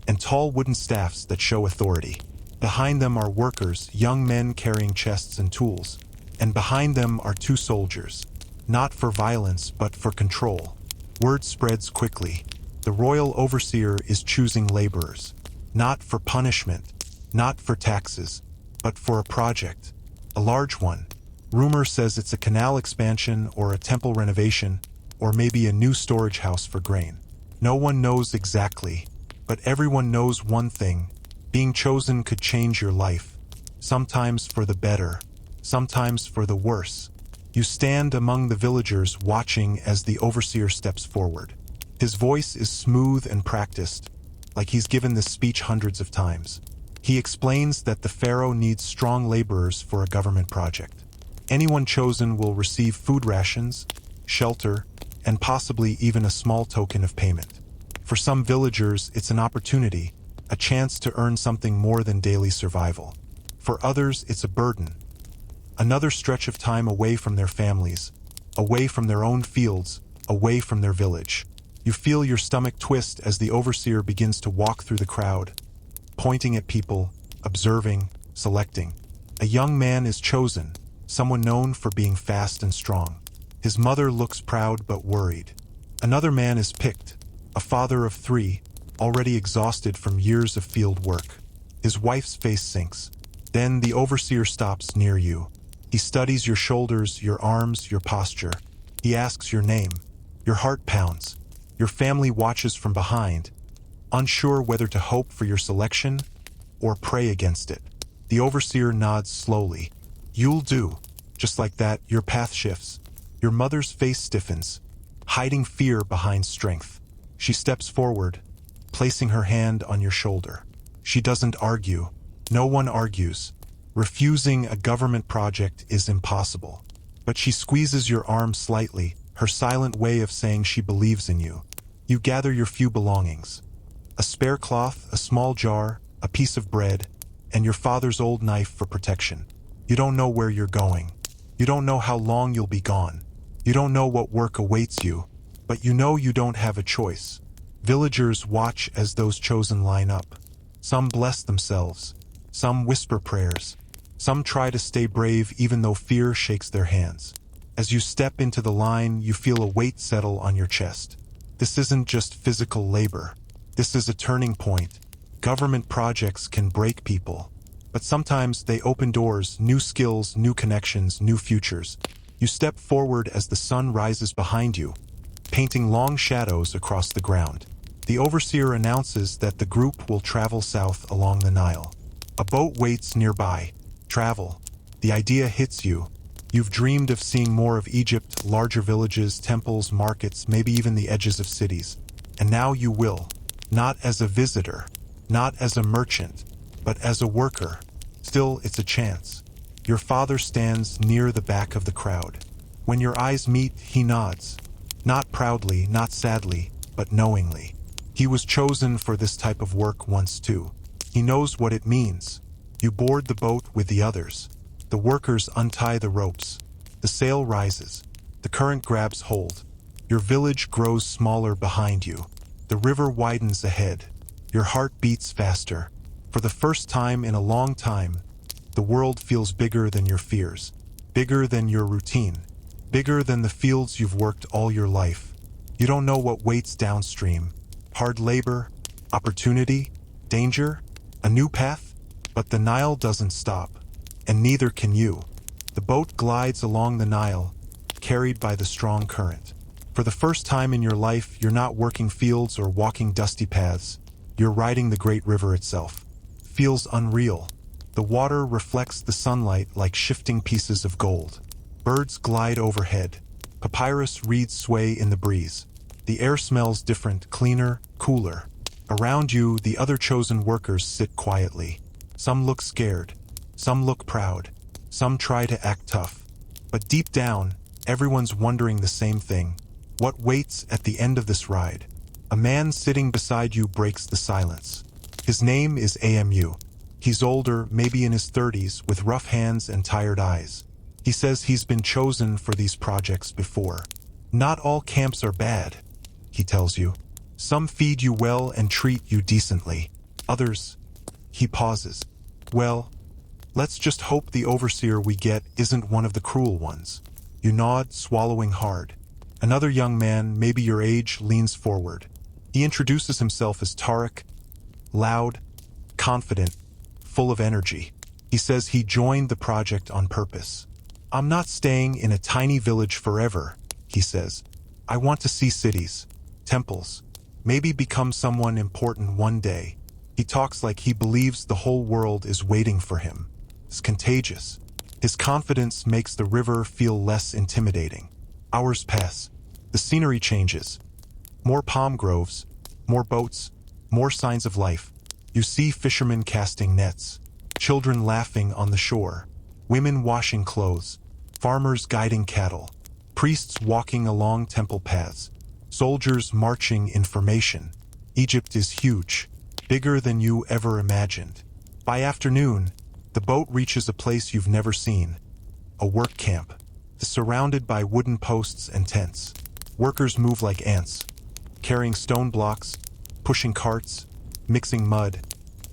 [SPEAKER 1] and tall wooden staffs that show authority. Behind them are workers, young men carrying chests and tools. And behind them are two soldiers, not for violence but for control. Word spreads quickly. The royal overseer is choosing laborers, not for punishment, not for taxes, but for a project, a large one. Rumor says it's a canal expansion or a temple renovation, or maybe a new storage house for grain. No one knows exactly, but everyone knows one thing. Being chosen could change your life, sometimes for the better, sometimes for the worse. You stand among the villagers watching as the overseer steps forward. His voice is smooth and practiced, like he's given this speech hundreds of times. He explains that the pharaoh needs strong laborers for a government project. Anyone chosen will receive food rations, shelter, and possibly even a small token of payment. For some villagers, it's an opportunity, a chance to earn something more than daily survival. For others, it's a burden. Another stretch of time away from their families, away from their own fields, away from their village. You feel your stomach twist as the overseer begins to walk through the crowd, pointing at people, observing, selecting. A young man is chosen, someone known for being fast and strong. His mother looks proud but worried. Another man is picked, a father of 3, already exhausted from years of field work. His wife's face sinks. Then the overseer stops near you. He studies your shoulders, your arms, your posture. He asks your name. Your heart pounds. Your family watches from behind, unsure whether to hope for your selection or pray against it. The overseer nods slowly. You'll do. Just like that, your path shifts. Your mother's face stiffens, hiding fear behind strength. She steps forward, placing her hand on your shoulder. She doesn't argue. No one argues. Refusing a government project is impossible. But she squeezes your arm slightly, her silent way of saying she believes in you. You gather your few belongings. A spare cloth, a small jar, a piece of bread, and your father's old knife for protection. You don't know where you're going. You don't know how long you'll be gone. You don't know what work awaits you, but you know you don't have a choice. Villagers watch as those chosen line up. Some bless themselves. Some whisper prayers. Some try to stay brave even though fear shakes their hands. As you step into the line, you feel a weight settle on your chest. This isn't just physical labor. This is a turning point. Government projects can break people, but sometimes they open doors, new skills, new connections, new futures. You step forward as the sun rises behind you, painting long shadows across the ground. The overseer announces that the group will travel south along the Nile. A boat waits nearby. Travel. The idea hits you. You've dreamed of seeing more of Egypt, larger villages, temples, markets, maybe even the edges of cities. And now you will. Not as a visitor, not as a merchant, but as a worker. Still, it's a chance. Your father stands near the back of the crowd. When your eyes meet, he nods. Not proudly, not sadly, but knowingly. He was chosen for this type of work once too. He knows what it means. You board the boat with the others. The workers untie the ropes. The sail rises. The current grabs hold. Your village grows smaller behind you. The river widens ahead. Your heart beats faster. For the first time in a long time, the world feels bigger than your fears. Bigger than your routine. Bigger than the fields you've worked all your life. You don't know what waits downstream. Hard labor, opportunity, danger, a new path. But the Nile doesn't stop, and neither can you. The boat glides along the Nile, carried by the strong current. For the first time in your life, you're not working fields or walking dusty paths. You're riding the great river itself. Feels unreal. The water reflects the sunlight like shifting pieces of gold. Birds glide overhead. Papyrus reeds sway in the breeze. The air smells different, cleaner, cooler. Around you, the other chosen workers sit quietly. Some look scared. Some look proud. Some try to act tough. But deep down, everyone's wondering the same thing. What waits at the end of this ride? A man sitting beside you breaks the silence. His name is AMU. He's older, maybe in his 30s, with rough hands and tired eyes. He says he's been chosen for these projects before. Not all camps are bad, he tells you. Some feed you well and treat you decently. Others... He pauses. Well, let's just hope the overseer we get isn't one of the cruel ones. You nod, swallowing hard. Another young man, maybe your age, leans forward. He introduces himself as Tariq, loud, confident, full of energy. He says he joined the project on purpose. I'm not staying in a tiny village forever, he says. I want to see cities, temples, maybe become someone important one day. He talks like he believes the whole world is waiting for him. It's contagious. His confidence makes the river feel less intimidating. Hours pass. The scenery changes. More palm groves, more boats, more signs of life. You see fishermen casting nets, children laughing on the shore, women washing clothes, farmers guiding cattle, priests walking along temple paths, soldiers marching in formation. Egypt is huge. Bigger than you ever imagined. By afternoon, the boat reaches a place you've never seen. A work camp. Surrounded by wooden posts and tents. Workers move like ants, carrying stone blocks, pushing carts, mixing mud,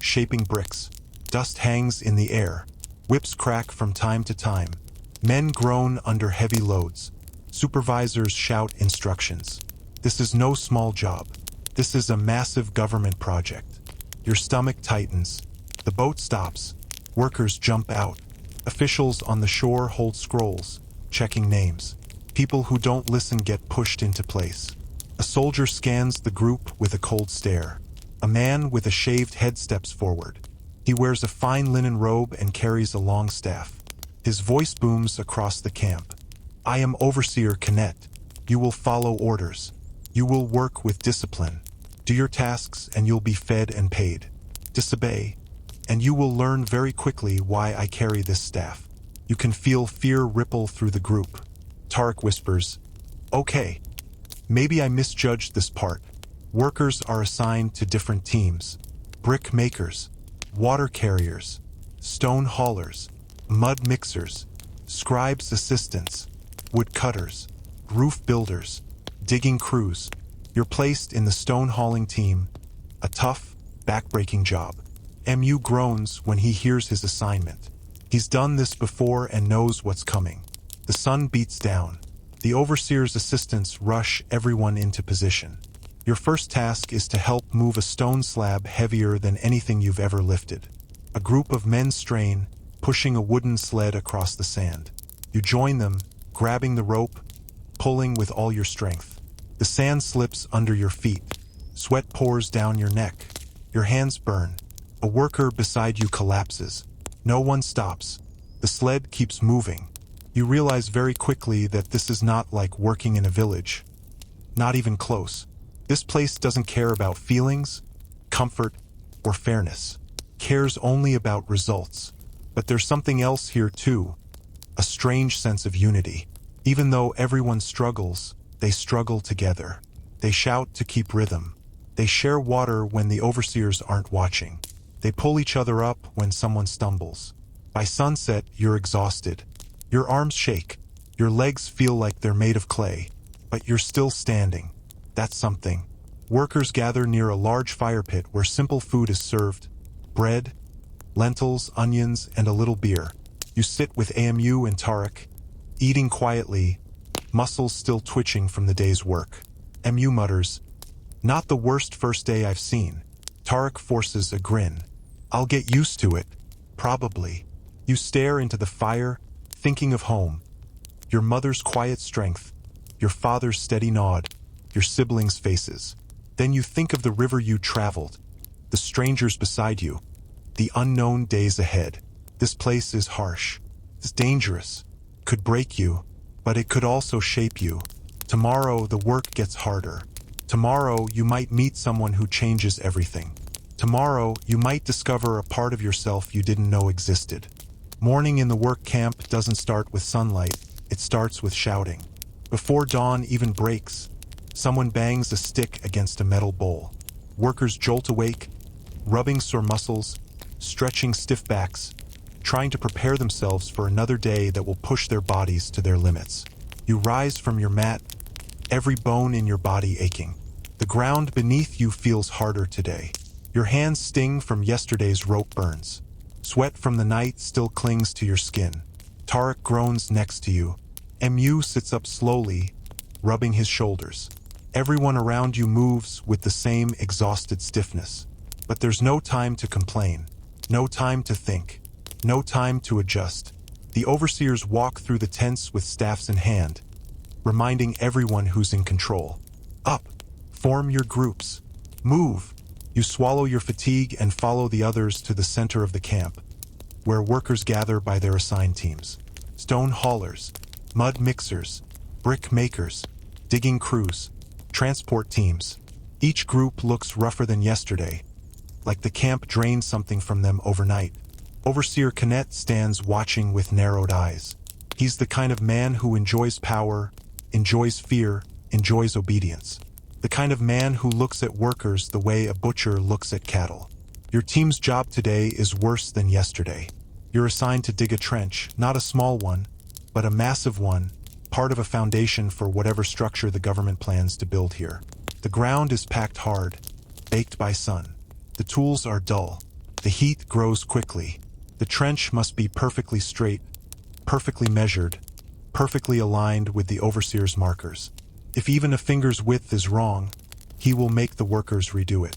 [SPEAKER 1] shaping bricks. Dust hangs in the air. Whips crack from time to time. Men groan under heavy loads. Supervisors shout instructions. This is no small job. This is a massive government project. Your stomach tightens. The boat stops. Workers jump out. Officials on the shore hold scrolls, checking names. People who don't listen get pushed into place. A soldier scans the group with a cold stare. A man with a shaved head steps forward. He wears a fine linen robe and carries a long staff. His voice booms across the camp. I am Overseer Canet. You will follow orders. You will work with discipline. Do your tasks and you'll be fed and paid. Disobey, and you will learn very quickly why I carry this staff. You can feel fear ripple through the group. Tarek whispers, Okay, maybe I misjudged this part. Workers are assigned to different teams. Brick makers, water carriers, stone haulers, mud mixers, scribes assistants, wood cutters, roof builders, digging crews. You're placed in the stone hauling team, a tough, back-breaking job. MU groans when he hears his assignment. He's done this before and knows what's coming. The sun beats down. The overseer's assistants rush everyone into position. Your first task is to help move a stone slab heavier than anything you've ever lifted. A group of men strain, pushing a wooden sled across the sand. You join them, grabbing the rope, pulling with all your strength. The sand slips under your feet. Sweat pours down your neck. Your hands burn. A worker beside you collapses. No one stops. The sled keeps moving. You realize very quickly that this is not like working in a village. Not even close. This place doesn't care about feelings, comfort, or fairness. Cares only about results. But there's something else here too. A strange sense of unity. Even though everyone struggles, they struggle together. They shout to keep rhythm. They share water when the overseers aren't watching. They pull each other up when someone stumbles. By sunset, you're exhausted. Your arms shake. Your legs feel like they're made of clay. But you're still standing. That's something. Workers gather near a large fire pit where simple food is served. Bread, lentils, onions, and a little beer. You sit with AMU and Tarek, eating quietly, muscles still twitching from the day's work. MU mutters, Not the worst first day I've seen. Tarek forces a grin. I'll get used to it. Probably. You stare into the fire, thinking of home. Your mother's quiet strength, your father's steady nod, your siblings' faces. Then you think of the river you traveled, the strangers beside you, the unknown days ahead. This place is harsh. It's dangerous. Could break you, but it could also shape you. Tomorrow the work gets harder. Tomorrow you might meet someone who changes everything. Tomorrow you might discover a part of yourself you didn't know existed. Morning in the work camp doesn't start with sunlight, it starts with shouting. Before dawn even breaks, someone bangs a stick against a metal bowl. Workers jolt awake, rubbing sore muscles, stretching stiff backs, trying to prepare themselves for another day that will push their bodies to their limits. You rise from your mat, every bone in your body aching. The ground beneath you feels harder today. Your hands sting from yesterday's rope burns. Sweat from the night still clings to your skin. Tarek groans next to you. MU sits up slowly, rubbing his shoulders. Everyone around you moves with the same exhausted stiffness. But there's no time to complain. No time to think. No time to adjust. The overseers walk through the tents with staffs in hand, reminding everyone who's in control. Up. Form your groups. Move. You swallow your fatigue and follow the others to the center of the camp, where workers gather by their assigned teams. Stone haulers, mud mixers, brick makers, digging crews, transport teams. Each group looks rougher than yesterday, like the camp drained something from them overnight. Overseer Canet stands watching with narrowed eyes. He's the kind of man who enjoys power, enjoys fear, enjoys obedience. The kind of man who looks at workers the way a butcher looks at cattle. Your team's job today is worse than yesterday. You're assigned to dig a trench, not a small one, but a massive one, part of a foundation for whatever structure the government plans to build here. The ground is packed hard, baked by sun. The tools are dull. The heat grows quickly. The trench must be perfectly straight, perfectly measured, perfectly aligned with the overseer's markers. If even a finger's width is wrong, he will make the workers redo it.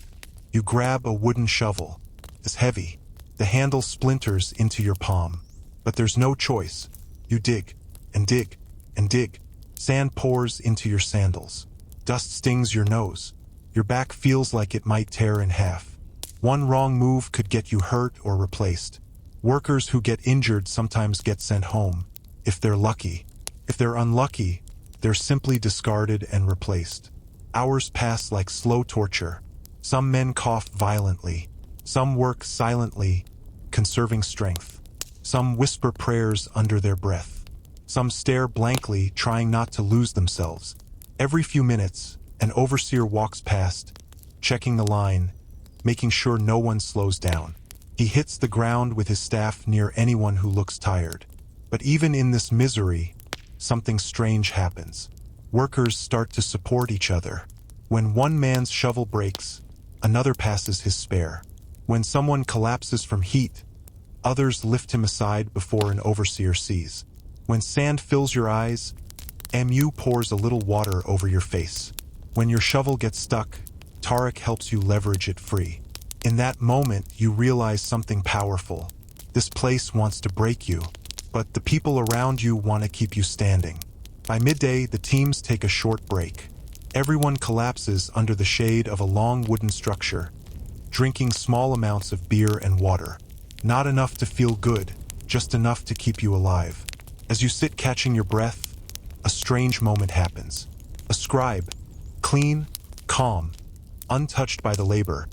[SPEAKER 1] You grab a wooden shovel. It's heavy. The handle splinters into your palm. But there's no choice. You dig, and dig, and dig. Sand pours into your sandals. Dust stings your nose. Your back feels like it might tear in half. One wrong move could get you hurt or replaced. Workers who get injured sometimes get sent home, if they're lucky. If they're unlucky, they're simply discarded and replaced. Hours pass like slow torture. Some men cough violently. Some work silently, conserving strength. Some whisper prayers under their breath. Some stare blankly, trying not to lose themselves. Every few minutes, an overseer walks past, checking the line, making sure no one slows down. He hits the ground with his staff near anyone who looks tired. But even in this misery, something strange happens. Workers start to support each other. When one man's shovel breaks, another passes his spare. When someone collapses from heat, others lift him aside before an overseer sees. When sand fills your eyes, MU pours a little water over your face. When your shovel gets stuck, Tarek helps you leverage it free. In that moment, you realize something powerful. This place wants to break you, but the people around you want to keep you standing. By midday, the teams take a short break. Everyone collapses under the shade of a long wooden structure, drinking small amounts of beer and water. Not enough to feel good, just enough to keep you alive. As you sit catching your breath, a strange moment happens. A scribe, clean, calm, untouched by the labor,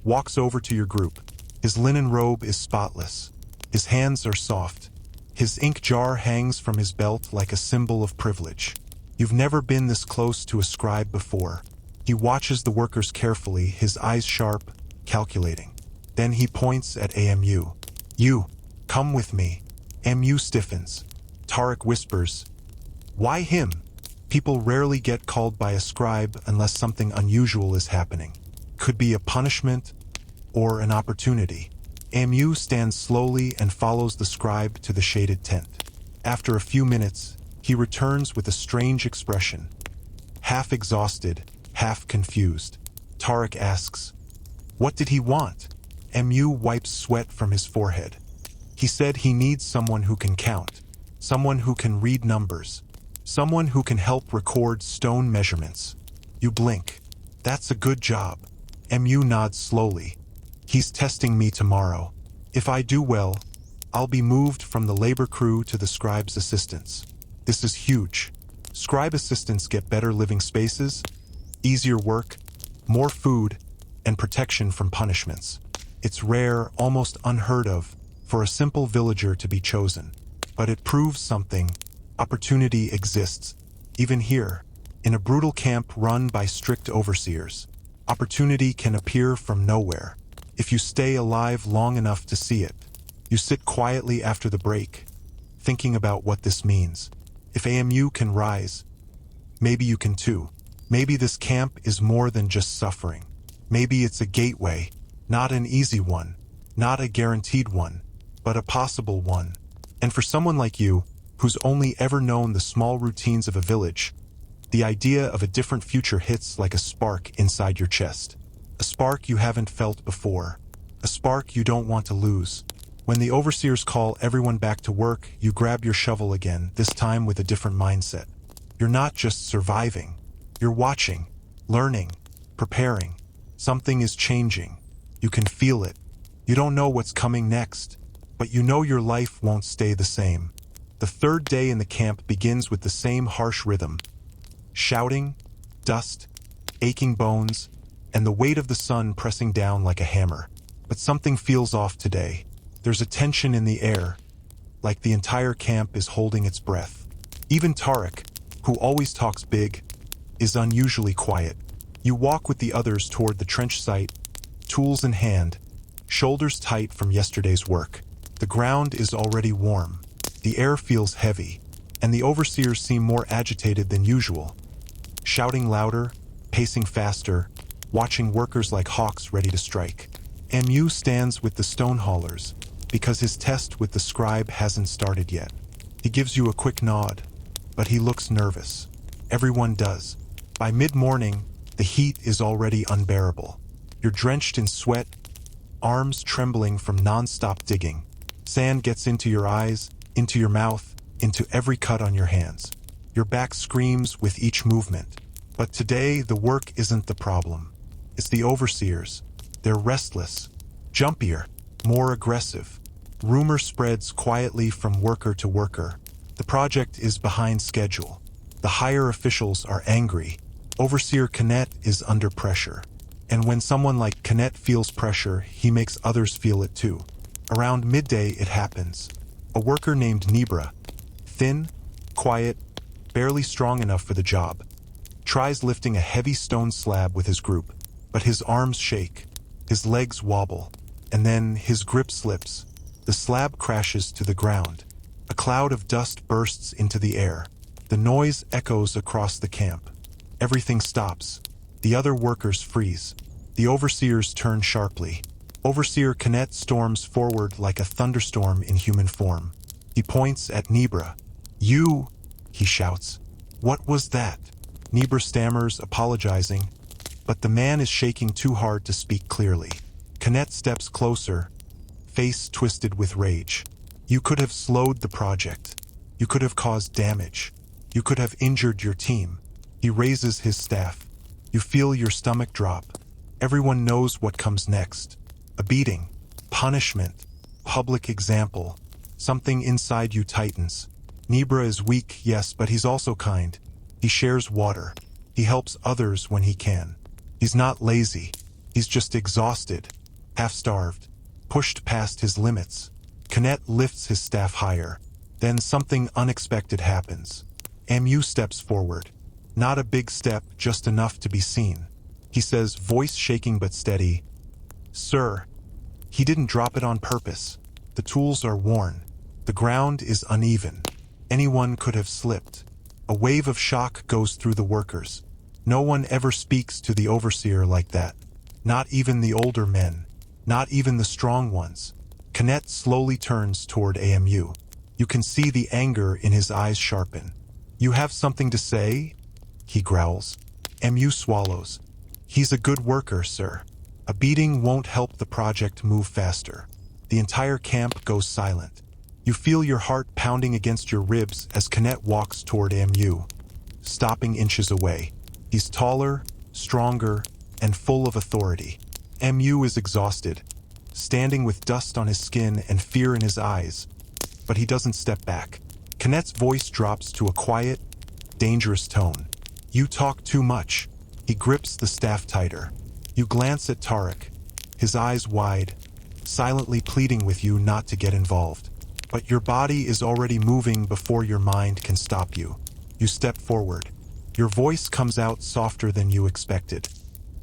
[SPEAKER 1] walks over to your group. His linen robe is spotless. His hands are soft. His ink jar hangs from his belt like a symbol of privilege. You've never been this close to a scribe before. He watches the workers carefully, his eyes sharp, calculating. Then he points at AMU. You, come with me. MU stiffens. Tarek whispers, "Why him?" People rarely get called by a scribe unless something unusual is happening. Could be a punishment or an opportunity. MU stands slowly and follows the scribe to the shaded tent. After a few minutes, he returns with a strange expression. Half exhausted, half confused. Tarek asks, "What did he want?" MU wipes sweat from his forehead. He said he needs someone who can count, someone who can read numbers, someone who can help record stone measurements. You blink. That's a good job. MU nods slowly. He's testing me tomorrow. If I do well, I'll be moved from the labor crew to the scribe's assistants. This is huge. Scribe assistants get better living spaces, easier work, more food, and protection from punishments. It's rare, almost unheard of, for a simple villager to be chosen. But it proves something. Opportunity exists, even here, in a brutal camp run by strict overseers. Opportunity can appear from nowhere, if you stay alive long enough to see it. You sit quietly after the break, thinking about what this means. If AMU can rise, maybe you can too. Maybe this camp is more than just suffering. Maybe it's a gateway, not an easy one, not a guaranteed one, but a possible one. And for someone like you, who's only ever known the small routines of a village, the idea of a different future hits like a spark inside your chest. A spark you haven't felt before. A spark you don't want to lose. When the overseers call everyone back to work, you grab your shovel again, this time with a different mindset. You're not just surviving. You're watching, learning, preparing. Something is changing. You can feel it. You don't know what's coming next, but you know your life won't stay the same. The third day in the camp begins with the same harsh rhythm. Shouting, dust, aching bones, and the weight of the sun pressing down like a hammer. But something feels off today. There's a tension in the air, like the entire camp is holding its breath. Even Tarek, who always talks big, is unusually quiet. You walk with the others toward the trench site, tools in hand, shoulders tight from yesterday's work. The ground is already warm. The air feels heavy, and the overseers seem more agitated than usual. Shouting louder, pacing faster, watching workers like hawks ready to strike. MU stands with the stone haulers, because his test with the scribe hasn't started yet. He gives you a quick nod, but he looks nervous. Everyone does. By mid-morning, the heat is already unbearable. You're drenched in sweat, arms trembling from non-stop digging. Sand gets into your eyes, into your mouth, into every cut on your hands. Your back screams with each movement. But today, the work isn't the problem. It's the overseers. They're restless, jumpier, more aggressive. Rumor spreads quietly from worker to worker. The project is behind schedule. The higher officials are angry. Overseer Kenneth is under pressure. And when someone like Kenneth feels pressure, he makes others feel it too. Around midday it happens. A worker named Nibra, thin, quiet, barely strong enough for the job, tries lifting a heavy stone slab with his group, but his arms shake, his legs wobble, and then his grip slips. The slab crashes to the ground. A cloud of dust bursts into the air. The noise echoes across the camp. Everything stops. The other workers freeze. The overseers turn sharply. Overseer Kenneth storms forward like a thunderstorm in human form. He points at Nibra. "You!" he shouts. "What was that?" Nibra stammers, apologizing, but the man is shaking too hard to speak clearly. Kenneth steps closer, face twisted with rage. "You could have slowed the project. You could have caused damage. You could have injured your team." He raises his staff. You feel your stomach drop. Everyone knows what comes next. A beating, punishment, public example. Something inside you tightens. Nibra is weak, yes, but he's also kind. He shares water. He helps others when he can. He's not lazy. He's just exhausted, half-starved, pushed past his limits. Kenneth lifts his staff higher. Then something unexpected happens. Mu steps forward. Not a big step, just enough to be seen. He says, voice shaking but steady, "Sir." He didn't drop it on purpose. The tools are worn. The ground is uneven. Anyone could have slipped. A wave of shock goes through the workers. No one ever speaks to the overseer like that. Not even the older men. Not even the strong ones. Kenneth slowly turns toward AMU. You can see the anger in his eyes sharpen. "You have something to say?" he growls. MU swallows. "He's a good worker, sir. A beating won't help the project move faster." The entire camp goes silent. You feel your heart pounding against your ribs as Kenneth walks toward MU, stopping inches away. He's taller, stronger, and full of authority. MU is exhausted, standing with dust on his skin and fear in his eyes, but he doesn't step back. Kenneth's voice drops to a quiet, dangerous tone. "You talk too much." He grips the staff tighter. You glance at Tarek, his eyes wide, silently pleading with you not to get involved. But your body is already moving before your mind can stop you. You step forward. Your voice comes out softer than you expected.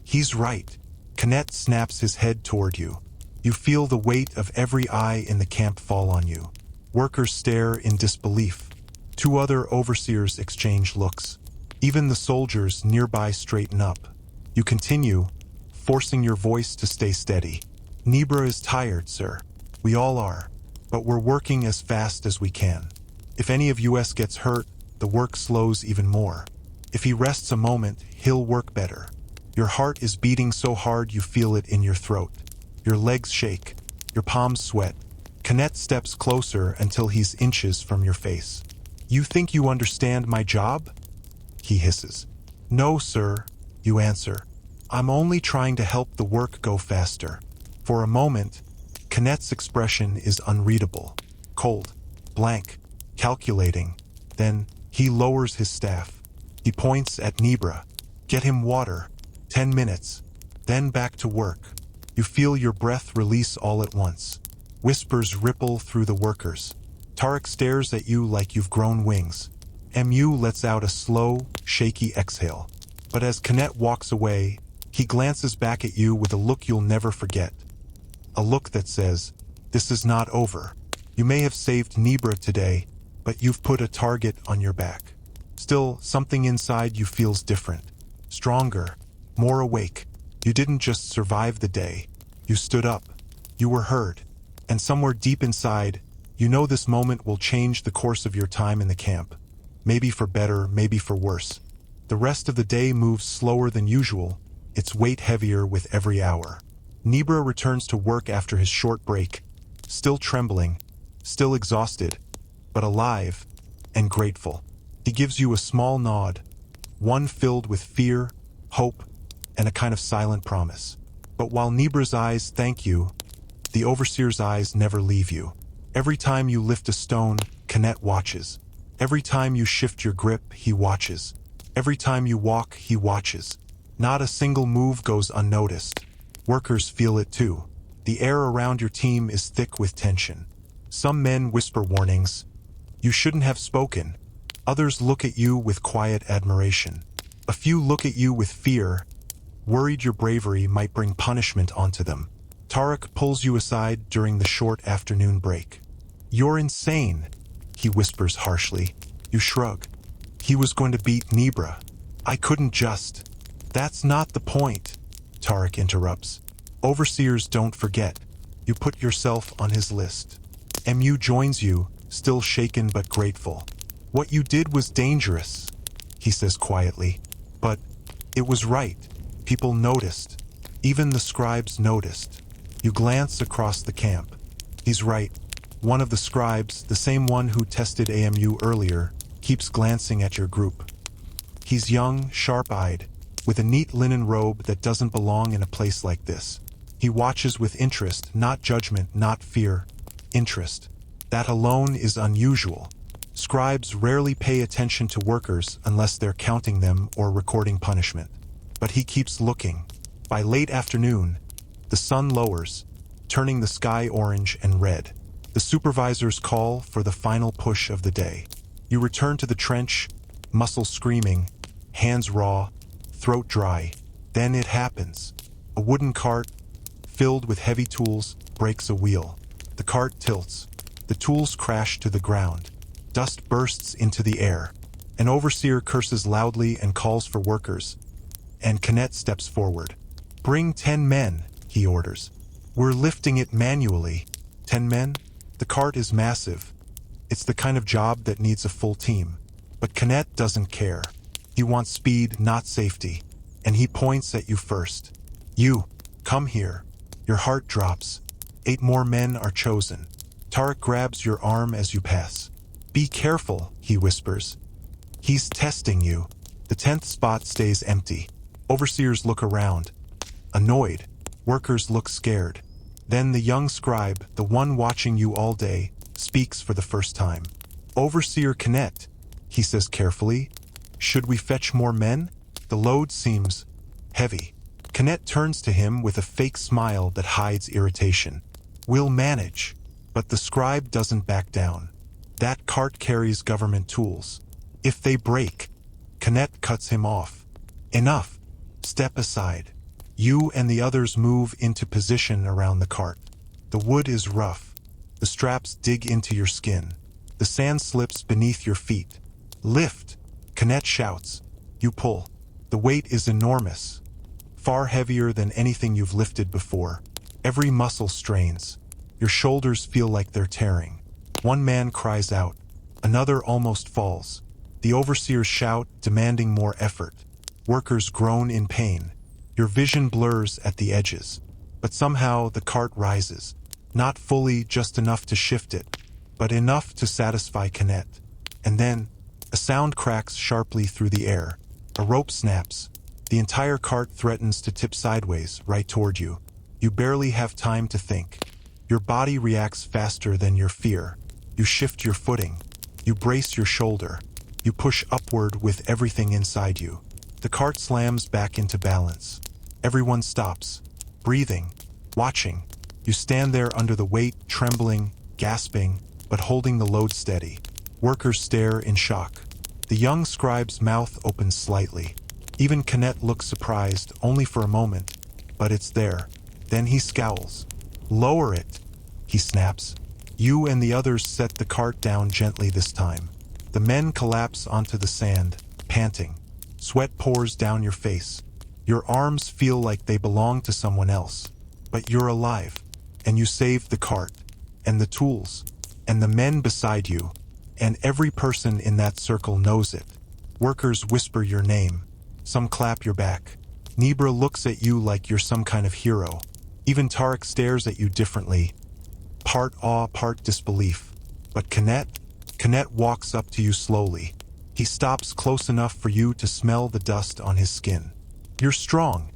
[SPEAKER 1] "He's right." Kenneth snaps his head toward you. You feel the weight of every eye in the camp fall on you. Workers stare in disbelief. Two other overseers exchange looks. Even the soldiers nearby straighten up. You continue, forcing your voice to stay steady. "Nibra is tired, sir. We all are. But we're working as fast as we can. If any of us gets hurt, the work slows even more. If he rests a moment, he'll work better." Your heart is beating so hard you feel it in your throat. Your legs shake. Your palms sweat. Kenneth steps closer until he's inches from your face. "You think you understand my job?" he hisses. "No, sir," you answer. "I'm only trying to help the work go faster." For a moment, Kenneth's expression is unreadable. Cold, blank, calculating. Then, he lowers his staff. He points at Nibra. "Get him water. 10 minutes. Then back to work." You feel your breath release all at once. Whispers ripple through the workers. Tarek stares at you like you've grown wings. MU lets out a slow, shaky exhale. But as Kenneth walks away, he glances back at you with a look you'll never forget. A look that says, "This is not over. You may have saved Nibra today, but you've put a target on your back." Still, something inside you feels different. Stronger, more awake. You didn't just survive the day. You stood up. You were heard. And somewhere deep inside, you know this moment will change the course of your time in the camp. Maybe for better, maybe for worse. The rest of the day moves slower than usual, its weight heavier with every hour. Nibra returns to work after his short break, still trembling, still exhausted, but alive and grateful. He gives you a small nod, one filled with fear, hope, and a kind of silent promise. But while Nibra's eyes thank you, the overseer's eyes never leave you. Every time you lift a stone, Knet watches. Every time you shift your grip, he watches. Every time you walk, he watches. Not a single move goes unnoticed. Workers feel it too. The air around your team is thick with tension. Some men whisper warnings. You shouldn't have spoken. Others look at you with quiet admiration. A few look at you with fear, worried your bravery might bring punishment onto them. Tarek pulls you aside during the short afternoon break. You're insane, he whispers harshly. You shrug. He was going to beat Nibra. I couldn't just. That's not the point, Tarek interrupts. Overseers don't forget. You put yourself on his list. MU joins you, still shaken but grateful. What you did was dangerous, he says quietly. But it was right. People noticed. Even the scribes noticed. You glance across the camp. He's right. One of the scribes, the same one who tested AMU earlier, keeps glancing at your group. He's young, sharp-eyed, with a neat linen robe that doesn't belong in a place like this. He watches with interest, not judgment, not fear. Interest. That alone is unusual. Scribes rarely pay attention to workers unless they're counting them or recording punishment. But he keeps looking. By late afternoon, the sun lowers, turning the sky orange and red. The supervisors call for the final push of the day. You return to the trench, muscles screaming, hands raw, throat dry. Then it happens. A wooden cart, filled with heavy tools, breaks a wheel. The cart tilts. The tools crash to the ground. Dust bursts into the air. An overseer curses loudly and calls for workers. And Knet steps forward. Bring 10 men, he orders. We're lifting it manually. 10 men? The cart is massive. It's the kind of job that needs a full team. But Knet doesn't care. He wants speed, not safety. And he points at you first. You, come here. Your heart drops. 8 more men are chosen. Tarek grabs your arm as you pass. Be careful, he whispers. He's testing you. The 10th spot stays empty. Overseers look around. Annoyed. Workers look scared. Then the young scribe, the one watching you all day, speaks for the first time. Overseer Knet, he says carefully. Should we fetch more men? The load seems heavy. Knet turns to him with a fake smile that hides irritation. We'll manage. But the scribe doesn't back down. That cart carries government tools. If they break, Knet cuts him off. Enough. Step aside. You and the others move into position around the cart. The wood is rough. The straps dig into your skin. The sand slips beneath your feet. Lift. Knet shouts. You pull. The weight is enormous. Far heavier than anything you've lifted before. Every muscle strains. Your shoulders feel like they're tearing. One man cries out. Another almost falls. The overseers shout, demanding more effort. Workers groan in pain. Your vision blurs at the edges. But somehow the cart rises. Not fully, just enough to shift it, but enough to satisfy Knet. And then, a sound cracks sharply through the air. A rope snaps. The entire cart threatens to tip sideways, right toward you. You barely have time to think. Your body reacts faster than your fear. You shift your footing. You brace your shoulder. You push upward with everything inside you. The cart slams back into balance. Everyone stops, breathing, watching. You stand there under the weight, trembling, gasping, but holding the load steady. Workers stare in shock. The young scribe's mouth opens slightly. Even Knet looks surprised, only for a moment, but it's there. Then he scowls. Lower it, he snaps. You and the others set the cart down gently this time. The men collapse onto the sand, panting. Sweat pours down your face. Your arms feel like they belong to someone else. But you're alive, and you saved the cart, and the tools, and the men beside you, and every person in that circle knows it. Workers whisper your name. Some clap your back. Nibra looks at you like you're some kind of hero. Even Tarek stares at you differently, part awe, part disbelief. But Knet walks up to you slowly. He stops close enough for you to smell the dust on his skin. You're strong,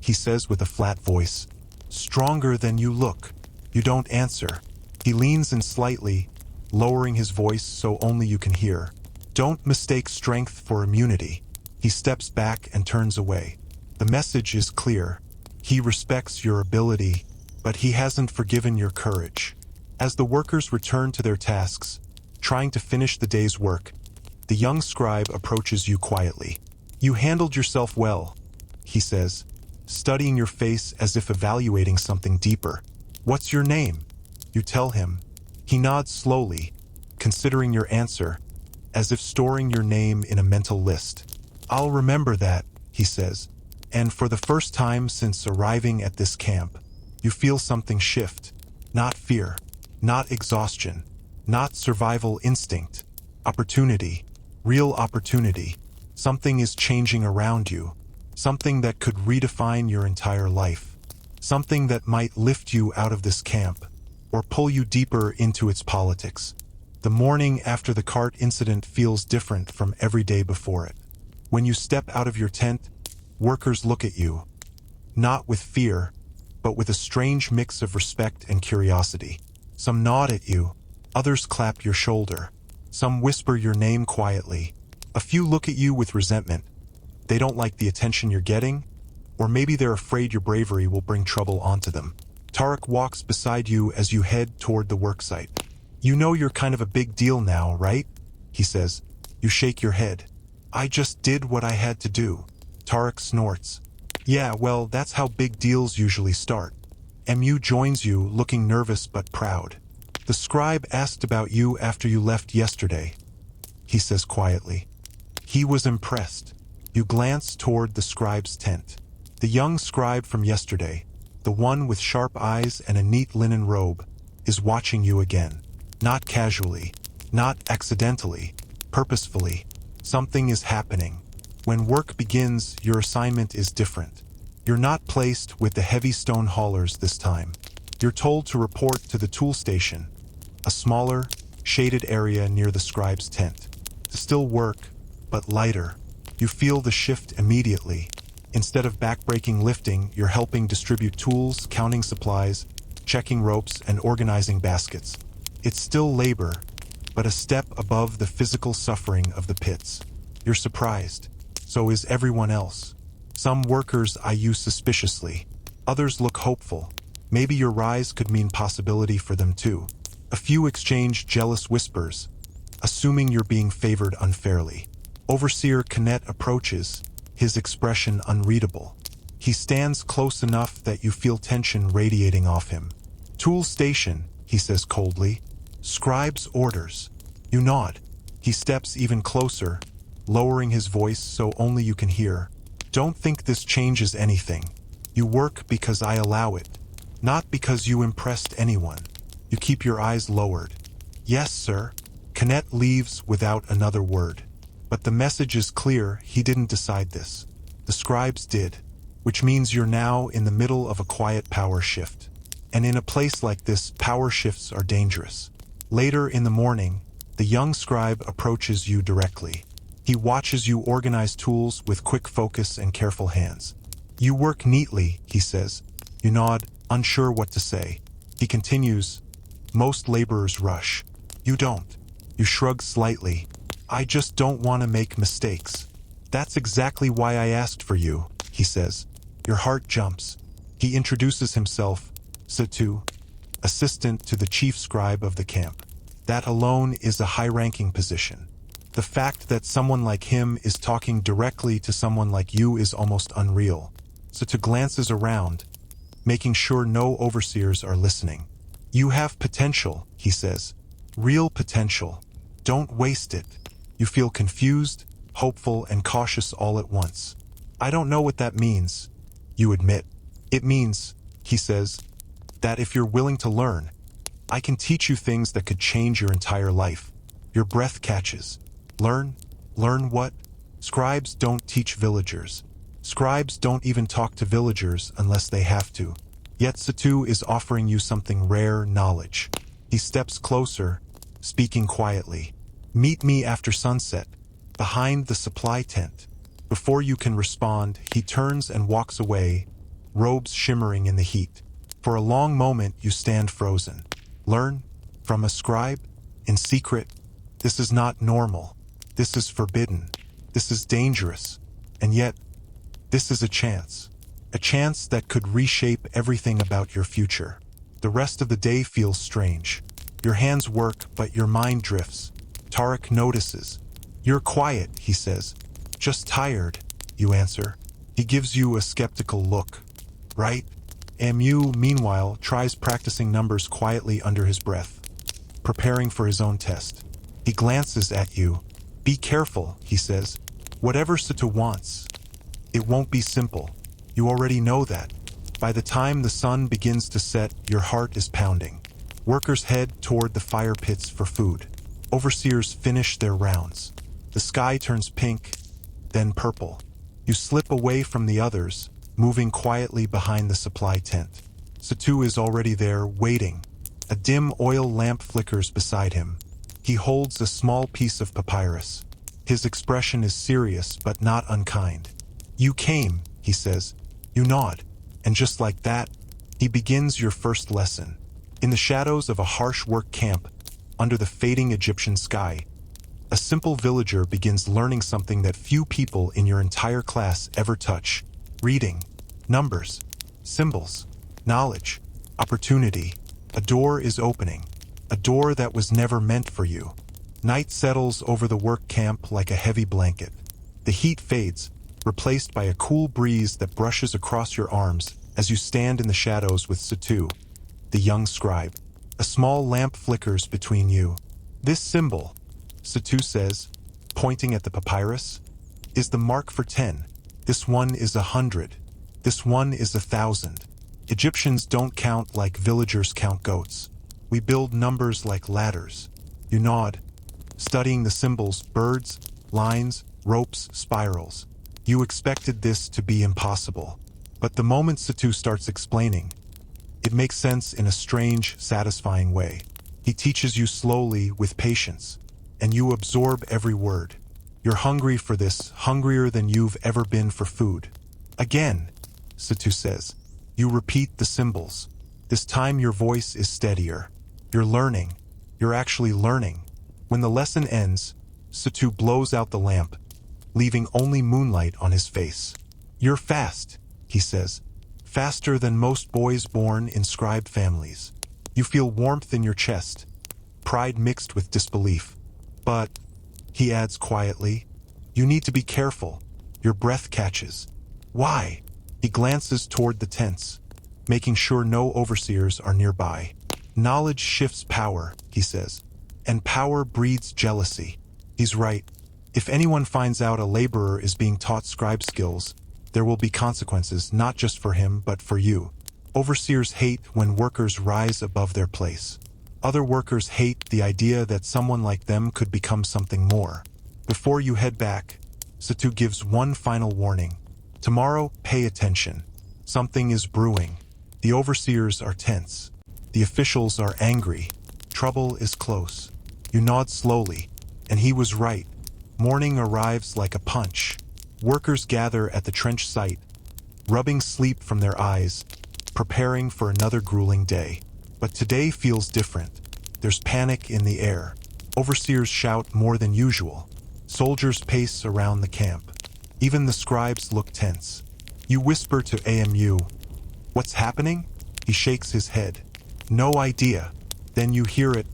[SPEAKER 1] he says with a flat voice. Stronger than you look. You don't answer. He leans in slightly, lowering his voice so only you can hear. Don't mistake strength for immunity. He steps back and turns away. The message is clear. He respects your ability, but he hasn't forgiven your courage. As the workers return to their tasks, trying to finish the day's work, the young scribe approaches you quietly. You handled yourself well, he says, studying your face as if evaluating something deeper. What's your name? You tell him. He nods slowly, considering your answer, as if storing your name in a mental list. I'll remember that, he says, and for the first time since arriving at this camp, you feel something shift. Not fear, not exhaustion, not survival instinct. Opportunity, real opportunity. Something is changing around you, something that could redefine your entire life, something that might lift you out of this camp, or pull you deeper into its politics. The morning after the cart incident feels different from every day before it. When you step out of your tent, workers look at you, not with fear, but with a strange mix of respect and curiosity. Some nod at you, others clap your shoulder, some whisper your name quietly. A few look at you with resentment. They don't like the attention you're getting, or maybe they're afraid your bravery will bring trouble onto them. Tarek walks beside you as you head toward the worksite. You know you're kind of a big deal now, right? He says. You shake your head. I just did what I had to do. Tarek snorts. Yeah, well, that's how big deals usually start. MU joins you, looking nervous but proud. The scribe asked about you after you left yesterday, he says quietly. He was impressed. You glance toward the scribe's tent. The young scribe from yesterday, the one with sharp eyes and a neat linen robe, is watching you again. Not casually, not accidentally, purposefully. Something is happening. When work begins, your assignment is different. You're not placed with the heavy stone haulers this time. You're told to report to the tool station, a smaller, shaded area near the scribe's tent. Still work, but lighter. You feel the shift immediately. Instead of backbreaking lifting, you're helping distribute tools, counting supplies, checking ropes, and organizing baskets. It's still labor, but a step above the physical suffering of the pits. You're surprised. So is everyone else. Some workers eye you suspiciously. Others look hopeful. Maybe your rise could mean possibility for them too. A few exchange jealous whispers, assuming you're being favored unfairly. Overseer Kenneth approaches, his expression unreadable. He stands close enough that you feel tension radiating off him. Tool station, he says coldly. Scribe's orders. You nod. He steps even closer, lowering his voice so only you can hear. Don't think this changes anything. You work because I allow it, not because you impressed anyone. You keep your eyes lowered. Yes, sir. Kenneth leaves without another word. But the message is clear, he didn't decide this. The scribes did, which means you're now in the middle of a quiet power shift. And in a place like this, power shifts are dangerous. Later in the morning, the young scribe approaches you directly. He watches you organize tools with quick focus and careful hands. You work neatly, he says. You nod, unsure what to say. He continues, most laborers rush. You don't. You shrug slightly. I just don't want to make mistakes. That's exactly why I asked for you, he says. Your heart jumps. He introduces himself, Satu, assistant to the chief scribe of the camp. That alone is a high-ranking position. The fact that someone like him is talking directly to someone like you is almost unreal. Satu glances around, making sure no overseers are listening. You have potential, he says. Real potential. Don't waste it. You feel confused, hopeful, and cautious all at once. I don't know what that means, you admit. It means, he says, that if you're willing to learn, I can teach you things that could change your entire life. Your breath catches. Learn? Learn what? Scribes don't teach villagers. Scribes don't even talk to villagers unless they have to. Yet Satu is offering you something rare, knowledge. He steps closer, speaking quietly. Meet me after sunset, behind the supply tent. Before you can respond, he turns and walks away, robes shimmering in the heat. For a long moment you stand frozen. Learn? From a scribe? In secret? This is not normal. This is forbidden. This is dangerous. And yet, this is a chance. A chance that could reshape everything about your future. The rest of the day feels strange. Your hands work, but your mind drifts. Tarek notices. You're quiet, he says. Just tired, you answer. He gives you a skeptical look. Right? Mu, meanwhile, tries practicing numbers quietly under his breath, preparing for his own test. He glances at you. Be careful, he says. Whatever Satu wants, it won't be simple. You already know that. By the time the sun begins to set, your heart is pounding. Workers head toward the fire pits for food. Overseers finish their rounds. The sky turns pink, then purple. You slip away from the others, moving quietly behind the supply tent. Satu is already there, waiting. A dim oil lamp flickers beside him. He holds a small piece of papyrus. His expression is serious, but not unkind. You came, he says. You nod. And just like that, he begins your first lesson. In the shadows of a harsh work camp, under the fading Egyptian sky, a simple villager begins learning something that few people in your entire class ever touch. Reading, numbers, symbols, knowledge, opportunity. A door is opening. A door that was never meant for you. Night settles over the work camp like a heavy blanket. The heat fades, replaced by a cool breeze that brushes across your arms as you stand in the shadows with Satu, the young scribe. A small lamp flickers between you. This symbol, Satu says, pointing at the papyrus, is the mark for 10. This one is 100. This one is 1,000. Egyptians don't count like villagers count goats. We build numbers like ladders. You nod, studying the symbols, birds, lines, ropes, spirals. You expected this to be impossible. But the moment Satu starts explaining, it makes sense in a strange, satisfying way. He teaches you slowly, with patience, and you absorb every word. You're hungry for this, hungrier than you've ever been for food. Again, Satu says. You repeat the symbols. This time your voice is steadier. You're learning. You're actually learning. When the lesson ends, Satu blows out the lamp, leaving only moonlight on his face. You're fast, he says. Faster than most boys born in scribe families. You feel warmth in your chest, pride mixed with disbelief. But, he adds quietly, you need to be careful. Your breath catches. Why? He glances toward the tents, making sure no overseers are nearby. Knowledge shifts power, he says, and power breeds jealousy. He's right. If anyone finds out a laborer is being taught scribe skills, there will be consequences not just for him but for you. Overseers hate when workers rise above their place. Other workers hate the idea that someone like them could become something more. Before you head back, Satu gives one final warning. Tomorrow, pay attention. Something is brewing. The overseers are tense. The officials are angry. Trouble is close. You nod slowly, and he was right. Morning arrives like a punch. Workers gather at the trench site, rubbing sleep from their eyes, preparing for another grueling day. But today feels different. There's panic in the air. Overseers shout more than usual. Soldiers pace around the camp. Even the scribes look tense. You whisper to Amu, "What's happening?" He shakes his head. No idea. Then you hear it.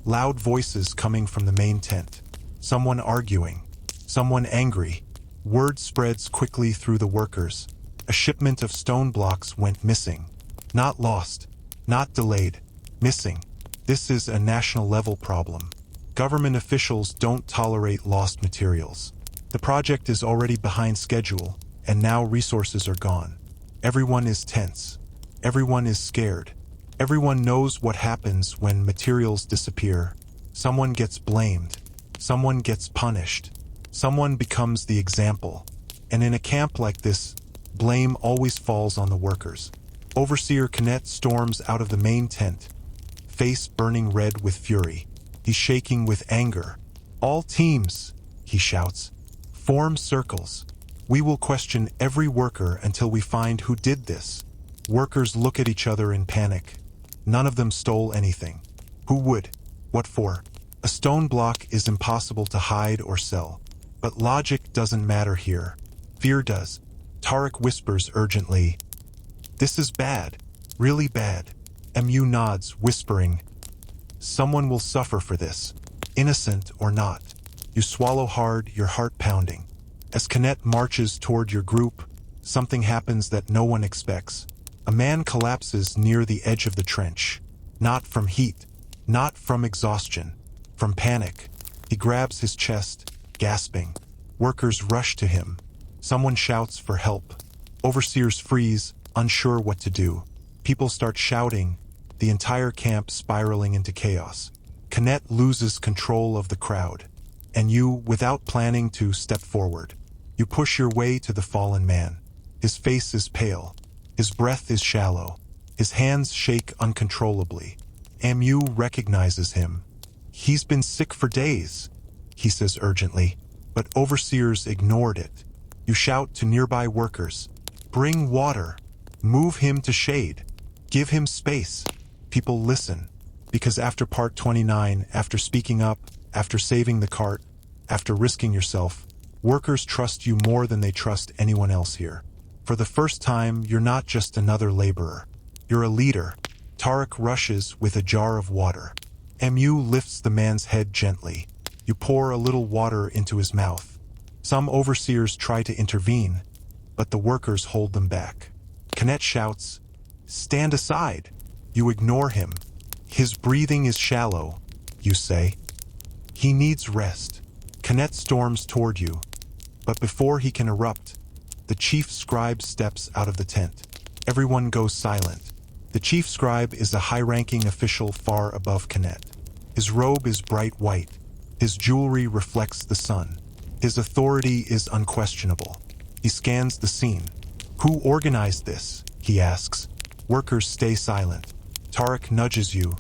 [SPEAKER 1] Loud voices coming from the main tent. Someone arguing. Someone angry. Word spreads quickly through the workers. A shipment of stone blocks went missing. Not lost. Not delayed. Missing. This is a national-level problem. Government officials don't tolerate lost materials. The project is already behind schedule, and now resources are gone. Everyone is tense. Everyone is scared. Everyone knows what happens when materials disappear. Someone gets blamed. Someone gets punished. Someone becomes the example. And in a camp like this, blame always falls on the workers. Overseer Knet storms out of the main tent, face burning red with fury. He's shaking with anger. "All teams," he shouts, "form circles. We will question every worker until we find who did this." Workers look at each other in panic. None of them stole anything. Who would? What for? A stone block is impossible to hide or sell. But logic doesn't matter here. Fear does. Tarek whispers urgently. This is bad. Really bad. Mu nods, whispering. Someone will suffer for this. Innocent or not. You swallow hard, your heart pounding. As Canet marches toward your group, something happens that no one expects. A man collapses near the edge of the trench. Not from heat. Not from exhaustion. From panic. He grabs his chest, gasping. Workers rush to him. Someone shouts for help. Overseers freeze, unsure what to do. People start shouting, the entire camp spiraling into chaos. Canet loses control of the crowd. And you, without planning to step forward, you push your way to the fallen man. His face is pale. His breath is shallow. His hands shake uncontrollably. Mu recognizes him. He's been sick for days, he says urgently, but overseers ignored it. You shout to nearby workers, bring water, move him to shade, give him space. People listen, because after part 29, after speaking up, after saving the cart, after risking yourself, workers trust you more than they trust anyone else here. For the first time, you're not just another laborer. You're a leader. Tarek rushes with a jar of water. Mu lifts the man's head gently. You pour a little water into his mouth. Some overseers try to intervene, but the workers hold them back. Canet shouts, stand aside. You ignore him. His breathing is shallow, you say. He needs rest. Canet storms toward you, but before he can erupt, the chief scribe steps out of the tent. Everyone goes silent. The chief scribe is a high-ranking official far above Canet. His robe is bright white. His jewelry reflects the sun. His authority is unquestionable. He scans the scene. Who organized this? He asks. Workers stay silent. Tarek nudges you.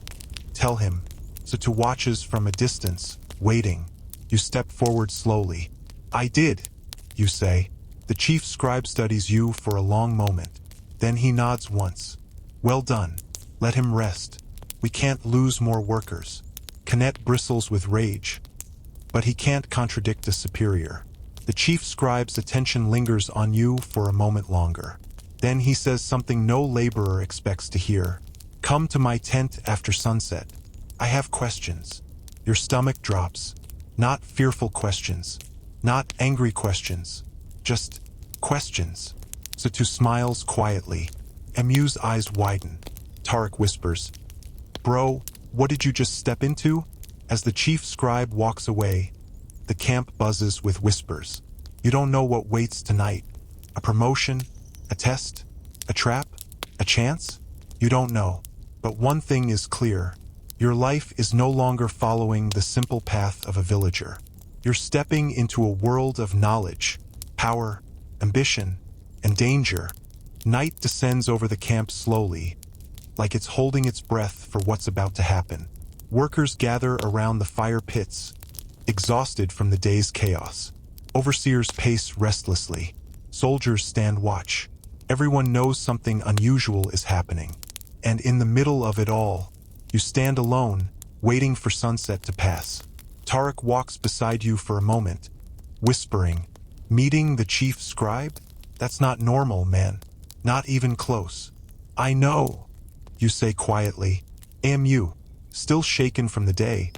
[SPEAKER 1] Tell him. Satu watches from a distance, waiting. You step forward slowly. I did, you say. The chief scribe studies you for a long moment. Then he nods once. Well done. Let him rest. We can't lose more workers. Canet bristles with rage. But he can't contradict a superior. The chief scribe's attention lingers on you for a moment longer. Then he says something no laborer expects to hear. Come to my tent after sunset. I have questions. Your stomach drops. Not fearful questions. Not angry questions. Just questions. Satu smiles quietly. Mu's eyes widen. Tarek whispers, Bro, what did you just step into? As the chief scribe walks away, the camp buzzes with whispers. You don't know what waits tonight. A promotion? A test? A trap? A chance? You don't know. But one thing is clear. Your life is no longer following the simple path of a villager. You're stepping into a world of knowledge, power, ambition, and danger. Night descends over the camp slowly, like it's holding its breath for what's about to happen. Workers gather around the fire pits, exhausted from the day's chaos. Overseers pace restlessly. Soldiers stand watch. Everyone knows something unusual is happening. And in the middle of it all, you stand alone, waiting for sunset to pass. Tarek walks beside you for a moment, whispering, Meeting the chief scribe? That's not normal, man. Not even close. I know, you say quietly. Mu, still shaken from the day,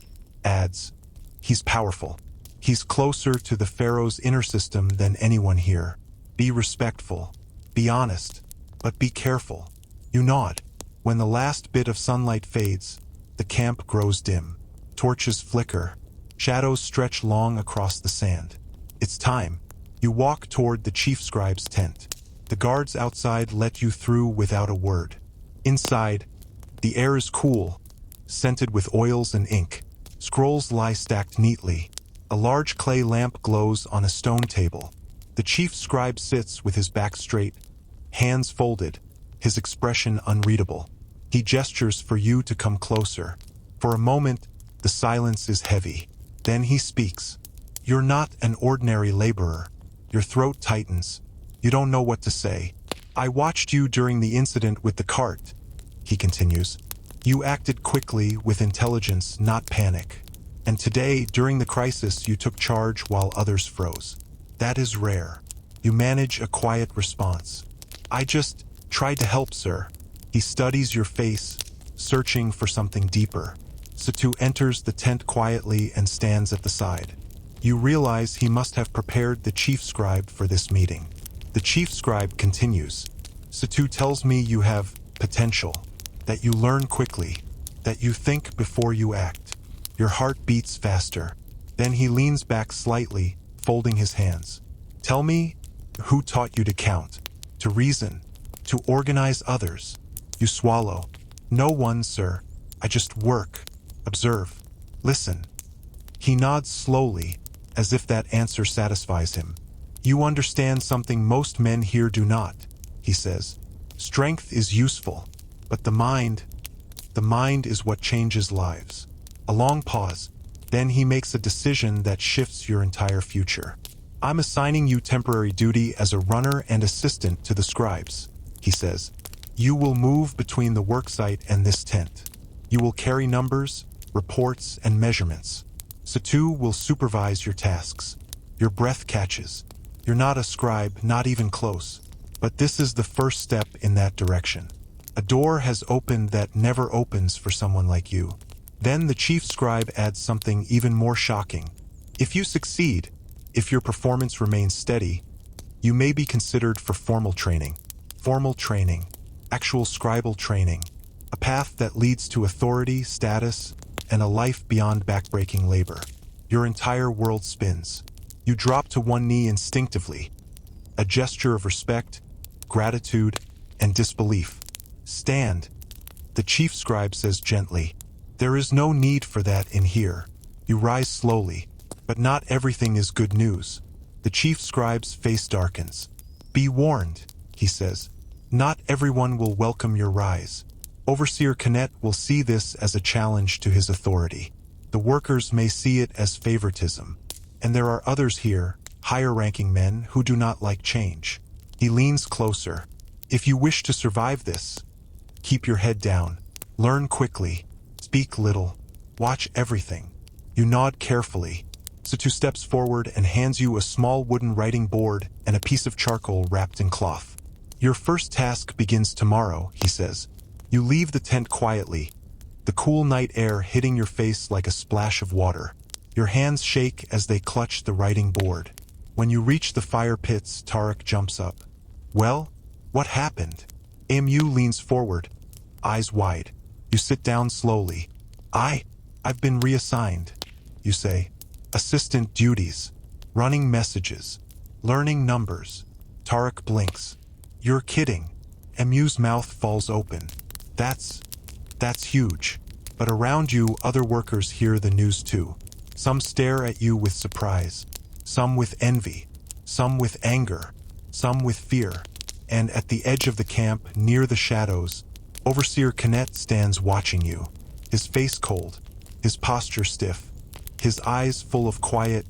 [SPEAKER 1] adds, He's powerful. He's closer to the pharaoh's inner system than anyone here. Be respectful. Be honest. But be careful. You nod. When the last bit of sunlight fades, the camp grows dim. Torches flicker. Shadows stretch long across the sand. It's time. You walk toward the chief scribe's tent. The guards outside let you through without a word. Inside, the air is cool, scented with oils and ink. Scrolls lie stacked neatly. A large clay lamp glows on a stone table. The chief scribe sits with his back straight, hands folded, his expression unreadable. He gestures for you to come closer. For a moment, the silence is heavy. Then he speaks. You're not an ordinary laborer. Your throat tightens. You don't know what to say. I watched you during the incident with the cart, he continues. You acted quickly with intelligence, not panic. And today, during the crisis, you took charge while others froze. That is rare. You manage a quiet response. I just tried to help, sir. He studies your face, searching for something deeper. Satu enters the tent quietly and stands at the side. You realize he must have prepared the chief scribe for this meeting. The chief scribe continues. Satu tells me you have potential, that you learn quickly, that you think before you act. Your heart beats faster. Then he leans back slightly, folding his hands. Tell me, who taught you to count, to reason, to organize others? You swallow. No one, sir. I just work, observe, listen. He nods slowly, as if that answer satisfies him. You understand something most men here do not, he says. Strength is useful, but the mind is what changes lives. A long pause, then he makes a decision that shifts your entire future. I'm assigning you temporary duty as a runner and assistant to the scribes, he says. You will move between the worksite and this tent. You will carry numbers, reports, and measurements. Satu will supervise your tasks. Your breath catches. You're not a scribe, not even close. But this is the first step in that direction. A door has opened that never opens for someone like you. Then the chief scribe adds something even more shocking. If you succeed, if your performance remains steady, you may be considered for formal training. Formal training, actual scribal training, a path that leads to authority, status, and a life beyond backbreaking labor. Your entire world spins. You drop to one knee instinctively, a gesture of respect, gratitude, and disbelief. Stand, the chief scribe says gently. There is no need for that in here. You rise slowly, but not everything is good news. The chief scribe's face darkens. Be warned, he says. Not everyone will welcome your rise. Overseer Canet will see this as a challenge to his authority. The workers may see it as favoritism. And there are others here, higher-ranking men, who do not like change. He leans closer. If you wish to survive this, keep your head down. Learn quickly. Speak little. Watch everything. You nod carefully. Satu steps forward and hands you a small wooden writing board and a piece of charcoal wrapped in cloth. Your first task begins tomorrow, he says. You leave the tent quietly, the cool night air hitting your face like a splash of water. Your hands shake as they clutch the writing board. When you reach the fire pits, Tarek jumps up. Well, what happened? Amu leans forward, eyes wide. You sit down slowly. I've been reassigned, you say. Assistant duties, running messages, learning numbers. Tarek blinks. You're kidding. Amu's mouth falls open. That's huge. But around you, other workers hear the news too. Some stare at you with surprise, some with envy, some with anger, some with fear. And at the edge of the camp, near the shadows, Overseer Canet stands watching you, his face cold, his posture stiff, his eyes full of quiet,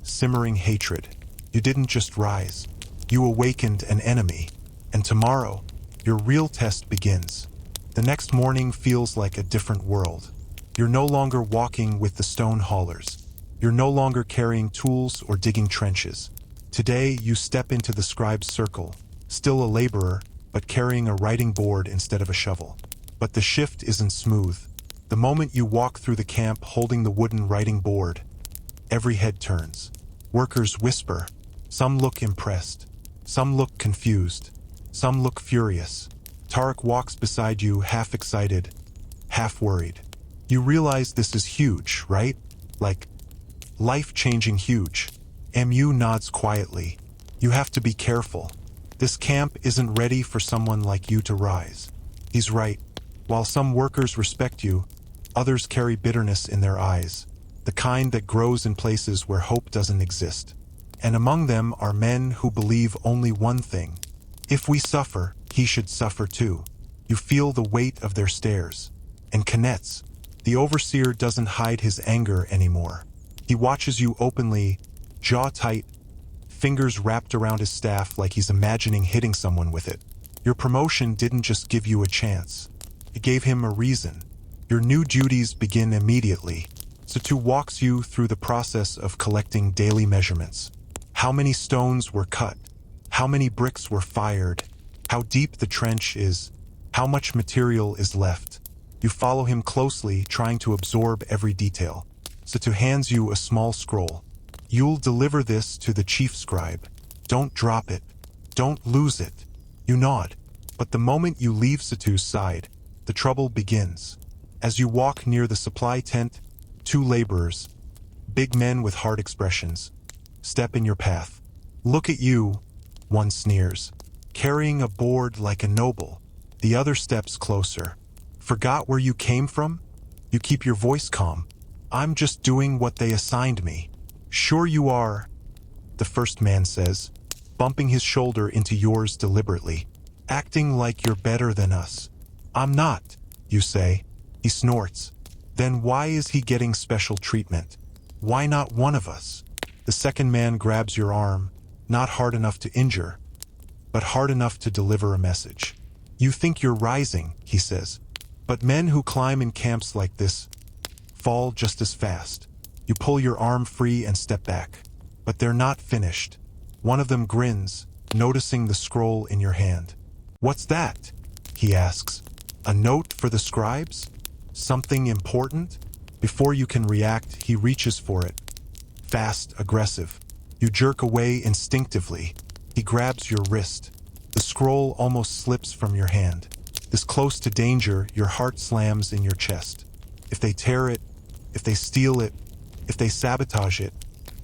[SPEAKER 1] simmering hatred. You didn't just rise, you awakened an enemy, and tomorrow, your real test begins. The next morning feels like a different world. You're no longer walking with the stone haulers. You're no longer carrying tools or digging trenches. Today, you step into the scribe's circle, still a laborer, but carrying a writing board instead of a shovel. But the shift isn't smooth. The moment you walk through the camp holding the wooden writing board, every head turns. Workers whisper. Some look impressed. Some look confused. Some look furious. Tarek walks beside you, half excited, half worried. You realize this is huge, right? Like, life-changing huge. Mu nods quietly. You have to be careful. This camp isn't ready for someone like you to rise. He's right. While some workers respect you, others carry bitterness in their eyes, the kind that grows in places where hope doesn't exist. And among them are men who believe only one thing. If we suffer, he should suffer too. You feel the weight of their stares. And Canet's, the overseer doesn't hide his anger anymore. He watches you openly, jaw tight, fingers wrapped around his staff like he's imagining hitting someone with it. Your promotion didn't just give you a chance. It gave him a reason. Your new duties begin immediately. Satu walks you through the process of collecting daily measurements. How many stones were cut? How many bricks were fired? How deep the trench is? How much material is left? You follow him closely, trying to absorb every detail. Satu hands you a small scroll. You'll deliver this to the chief scribe. Don't drop it. Don't lose it. You nod. But the moment you leave Satu's side, the trouble begins. As you walk near the supply tent, two laborers, big men with hard expressions, step in your path. Look at you, one sneers, carrying a board like a noble. The other steps closer. Forgot where you came from? You keep your voice calm. I'm just doing what they assigned me. Sure you are, the first man says, bumping his shoulder into yours deliberately, acting like you're better than us. I'm not, you say. He snorts. Then why is he getting special treatment? Why not one of us? The second man grabs your arm, not hard enough to injure, but hard enough to deliver a message. You think you're rising, he says, but men who climb in camps like this fall just as fast. You pull your arm free and step back, but they're not finished. One of them grins, noticing the scroll in your hand. What's that? He asks. A note for the scribes? Something important? Before you can react, he reaches for it. Fast, aggressive. You jerk away instinctively. He grabs your wrist. The scroll almost slips from your hand. This close to danger, your heart slams in your chest. If they tear it, if they steal it, if they sabotage it,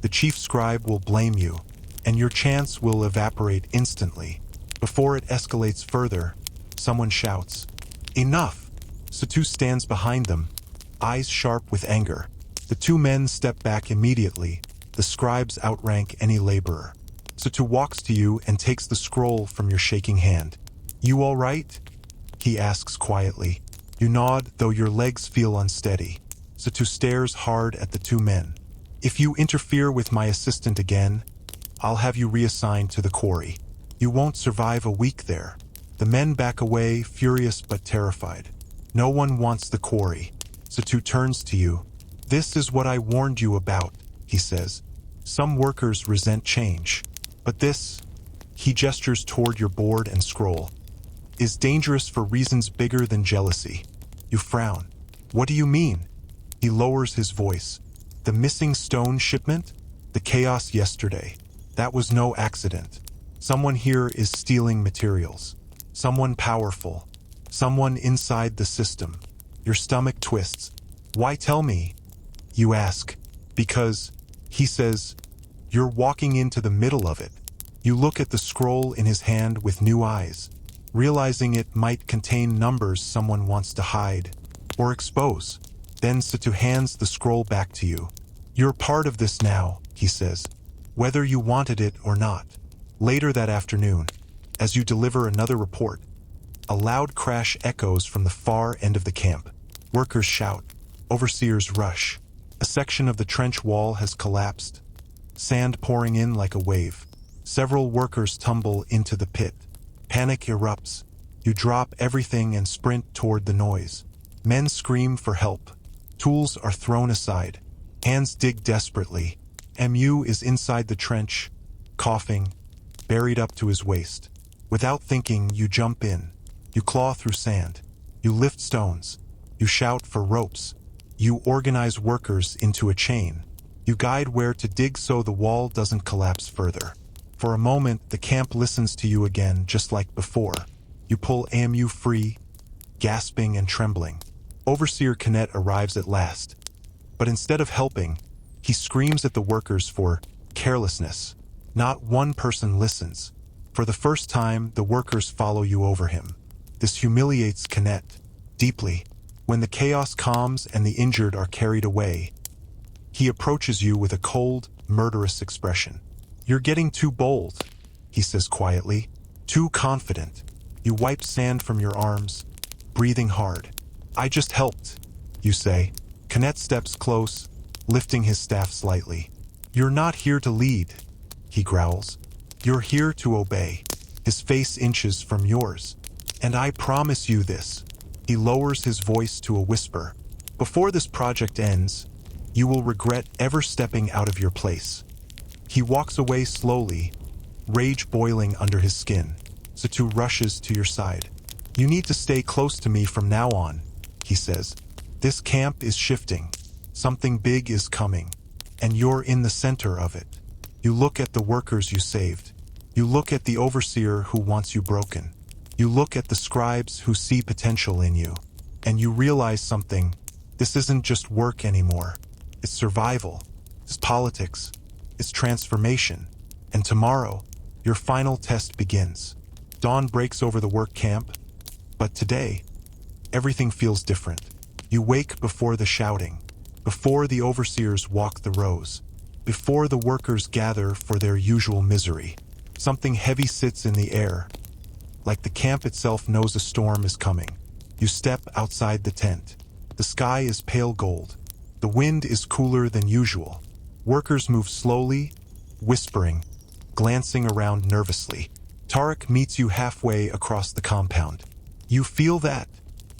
[SPEAKER 1] the chief scribe will blame you, and your chance will evaporate instantly. Before it escalates further, someone shouts, "Enough!" Satu stands behind them, eyes sharp with anger. The two men step back immediately. The scribes outrank any laborer. Satu walks to you and takes the scroll from your shaking hand. You all right? He asks quietly. You nod, though your legs feel unsteady. Satu stares hard at the two men. If you interfere with my assistant again, I'll have you reassigned to the quarry. You won't survive a week there. The men back away, furious but terrified. No one wants the quarry. Satu turns to you. This is what I warned you about, he says. Some workers resent change. But this, he gestures toward your board and scroll, is dangerous for reasons bigger than jealousy. You frown. What do you mean? He lowers his voice. The missing stone shipment? The chaos yesterday. That was no accident. Someone here is stealing materials. Someone powerful. Someone inside the system. Your stomach twists. Why tell me? You ask. Because, he says, you're walking into the middle of it. You look at the scroll in his hand with new eyes, realizing it might contain numbers someone wants to hide or expose. Then Satu hands the scroll back to you. You're part of this now, he says, whether you wanted it or not. Later that afternoon, as you deliver another report, a loud crash echoes from the far end of the camp. Workers shout. Overseers rush. A section of the trench wall has collapsed, sand pouring in like a wave. Several workers tumble into the pit. Panic erupts. You drop everything and sprint toward the noise. Men scream for help. Tools are thrown aside. Hands dig desperately. MU is inside the trench, coughing, buried up to his waist. Without thinking, you jump in. You claw through sand. You lift stones. You shout for ropes. You organize workers into a chain. You guide where to dig so the wall doesn't collapse further. For a moment, the camp listens to you again, just like before. You pull AMU free, gasping and trembling. Overseer Canet arrives at last. But instead of helping, he screams at the workers for carelessness. Not one person listens. For the first time, the workers follow you over him. This humiliates Canet deeply. When the chaos calms and the injured are carried away, he approaches you with a cold, murderous expression. You're getting too bold, he says quietly. Too confident. You wipe sand from your arms, breathing hard. I just helped, you say. Canet steps close, lifting his staff slightly. You're not here to lead, he growls. You're here to obey. his face inches from yours. And I promise you this. He lowers his voice to a whisper. Before this project ends, you will regret ever stepping out of your place. He walks away slowly, rage boiling under his skin. Satu rushes to your side. You need to stay close to me from now on, he says. This camp is shifting. Something big is coming, and you're in the center of it. You look at the workers you saved. You look at the overseer who wants you broken. You look at the scribes who see potential in you. And you realize something. This isn't just work anymore. It's survival. It's politics. It's transformation. And tomorrow, your final test begins. Dawn breaks over the work camp. But today, everything feels different. You wake before the shouting. Before the overseers walk the rows. Before the workers gather for their usual misery. Something heavy sits in the air. Like the camp itself knows a storm is coming. You step outside the tent. The sky is pale gold. The wind is cooler than usual. Workers move slowly, whispering, glancing around nervously. Tarek meets you halfway across the compound. You feel that?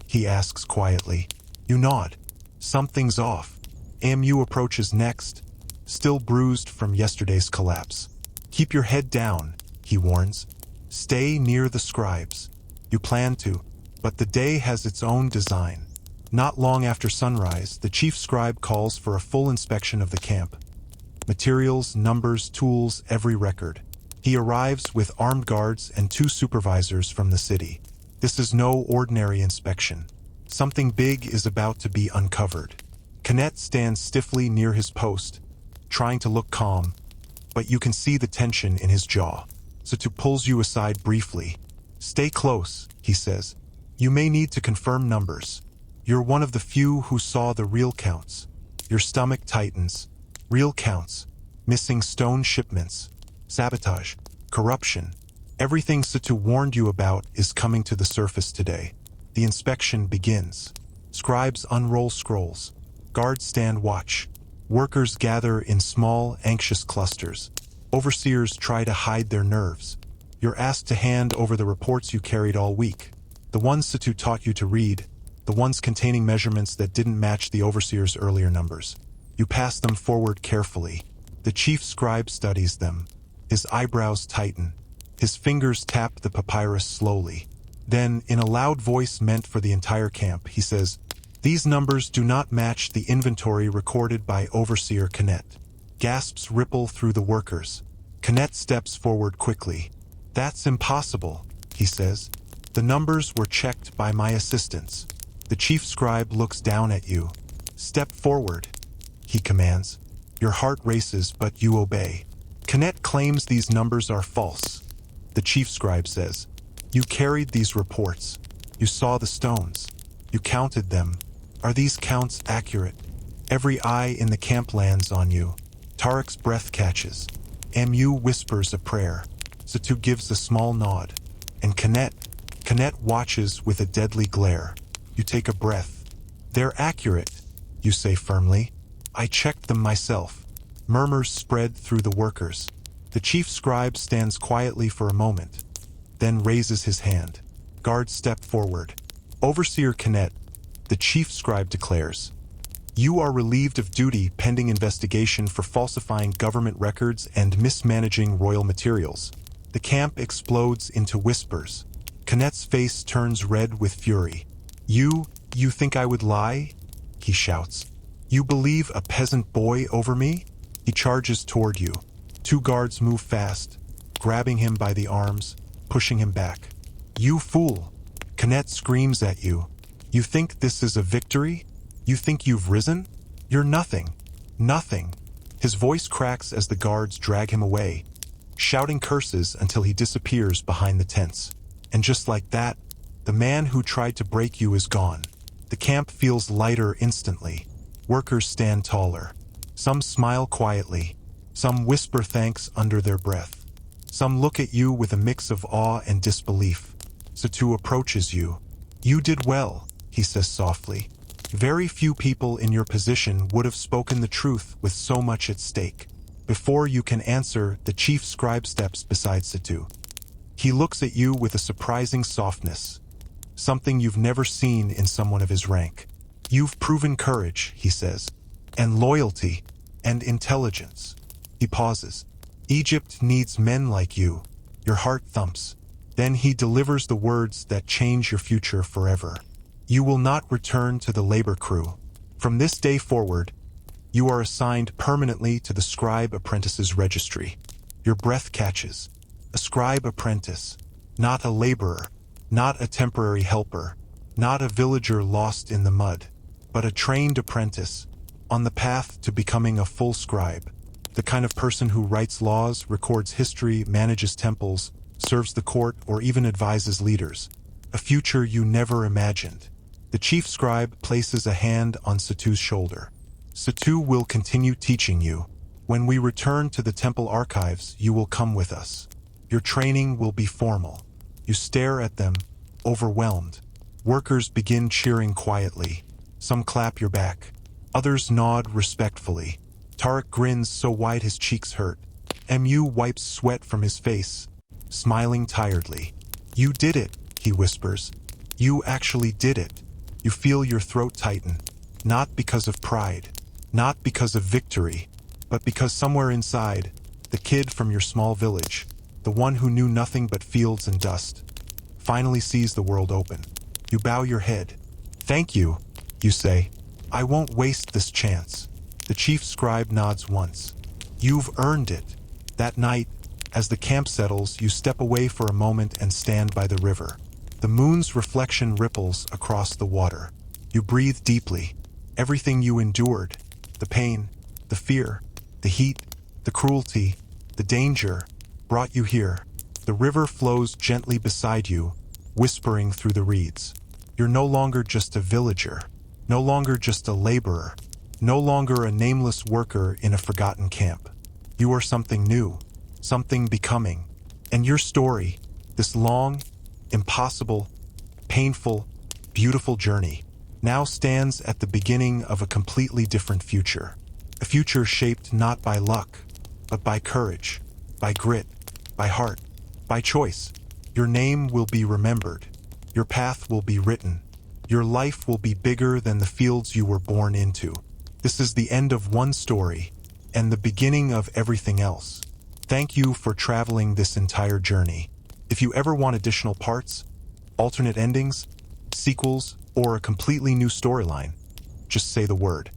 [SPEAKER 1] He asks quietly. You nod. Something's off. AMU approaches next, still bruised from yesterday's collapse. Keep your head down, he warns. Stay near the scribes. You plan to, but the day has its own design. Not long after sunrise, the chief scribe calls for a full inspection of the camp. Materials, numbers, tools, every record. He arrives with armed guards and 2 supervisors from the city. This is no ordinary inspection. Something big is about to be uncovered. Kenneth stands stiffly near his post, trying to look calm, but you can see the tension in his jaw. Satu pulls you aside briefly. Stay close, he says. You may need to confirm numbers. You're one of the few who saw the real counts. Your stomach tightens. Real counts. Missing stone shipments. Sabotage. Corruption. Everything Satu warned you about is coming to the surface today. The inspection begins. Scribes unroll scrolls. Guards stand watch. Workers gather in small, anxious clusters. Overseers try to hide their nerves. You're asked to hand over the reports you carried all week. The ones Satu taught you to read, the ones containing measurements that didn't match the overseer's earlier numbers. You pass them forward carefully. The chief scribe studies them. His eyebrows tighten. His fingers tap the papyrus slowly. Then, in a loud voice meant for the entire camp, he says, "These numbers do not match the inventory recorded by Overseer Kenneth." Gasps ripple through the workers. Kenneth steps forward quickly. "That's impossible," he says. "The numbers were checked by my assistants." The chief scribe looks down at you. "Step forward," he commands. Your heart races, but you obey. Kenneth claims these numbers are false. The chief scribe says, "You carried these reports. You saw the stones. You counted them. Are these counts accurate?" Every eye in the camp lands on you. Tarek's breath catches. Mu whispers a prayer. Satu gives a small nod. And Kenneth watches with a deadly glare. You take a breath. "They're accurate," you say firmly. "I checked them myself." Murmurs spread through the workers. The chief scribe stands quietly for a moment, then raises his hand. Guards step forward. "Overseer Kenneth," the chief scribe declares, "you are relieved of duty pending investigation for falsifying government records and mismanaging royal materials." The camp explodes into whispers. Kenneth's face turns red with fury. You think I would lie?" he shouts. "You believe a peasant boy over me?" He charges toward you. 2 guards move fast, grabbing him by the arms, pushing him back. "You fool!" Kenneth screams at you. "You think this is a victory? You think you've risen? You're nothing. Nothing." His voice cracks as the guards drag him away, shouting curses until he disappears behind the tents. And just like that, the man who tried to break you is gone. The camp feels lighter instantly. Workers stand taller. Some smile quietly. Some whisper thanks under their breath. Some look at you with a mix of awe and disbelief. Satu approaches you. "You did well," he says softly. "Very few people in your position would have spoken the truth with so much at stake." Before you can answer, the chief scribe steps beside Satu. He looks at you with a surprising softness, something you've never seen in someone of his rank. You've proven courage, he says, and loyalty, and intelligence. He pauses. Egypt needs men like you. Your heart thumps. Then he delivers the words that change your future forever. You will not return to the labor crew. From this day forward, you are assigned permanently to the scribe apprentice's registry. Your breath catches. A scribe apprentice, not a laborer, not a temporary helper, not a villager lost in the mud, but a trained apprentice, on the path to becoming a full scribe, the kind of person who writes laws, records history, manages temples, serves the court, or even advises leaders. A future you never imagined. The chief scribe places a hand on Satu's shoulder. Satu will continue teaching you. When we return to the temple archives, you will come with us. Your training will be formal. You stare at them, overwhelmed. Workers begin cheering quietly. Some clap your back. Others nod respectfully. Tarek grins so wide his cheeks hurt. Mu wipes sweat from his face, smiling tiredly. You did it, he whispers. You actually did it. You feel your throat tighten, not because of pride, not because of victory, but because somewhere inside, the kid from your small village, the one who knew nothing but fields and dust, finally sees the world open. You bow your head. Thank you, you say. I won't waste this chance. The chief scribe nods once. You've earned it. That night, as the camp settles, you step away for a moment and stand by the river. The moon's reflection ripples across the water. You breathe deeply. Everything you endured, the pain, the fear, the heat, the cruelty, the danger, brought you here. The river flows gently beside you, whispering through the reeds. You're no longer just a villager, no longer just a laborer, no longer a nameless worker in a forgotten camp. You are something new, something becoming. And your story, this long, impossible, painful, beautiful journey, now stands at the beginning of a completely different future. A future shaped not by luck, but by courage, by grit, by heart, by choice. Your name will be remembered. Your path will be written. Your life will be bigger than the fields you were born into. This is the end of one story, and the beginning of everything else. Thank you for traveling this entire journey. If you ever want additional parts, alternate endings, sequels, or a completely new storyline, just say the word.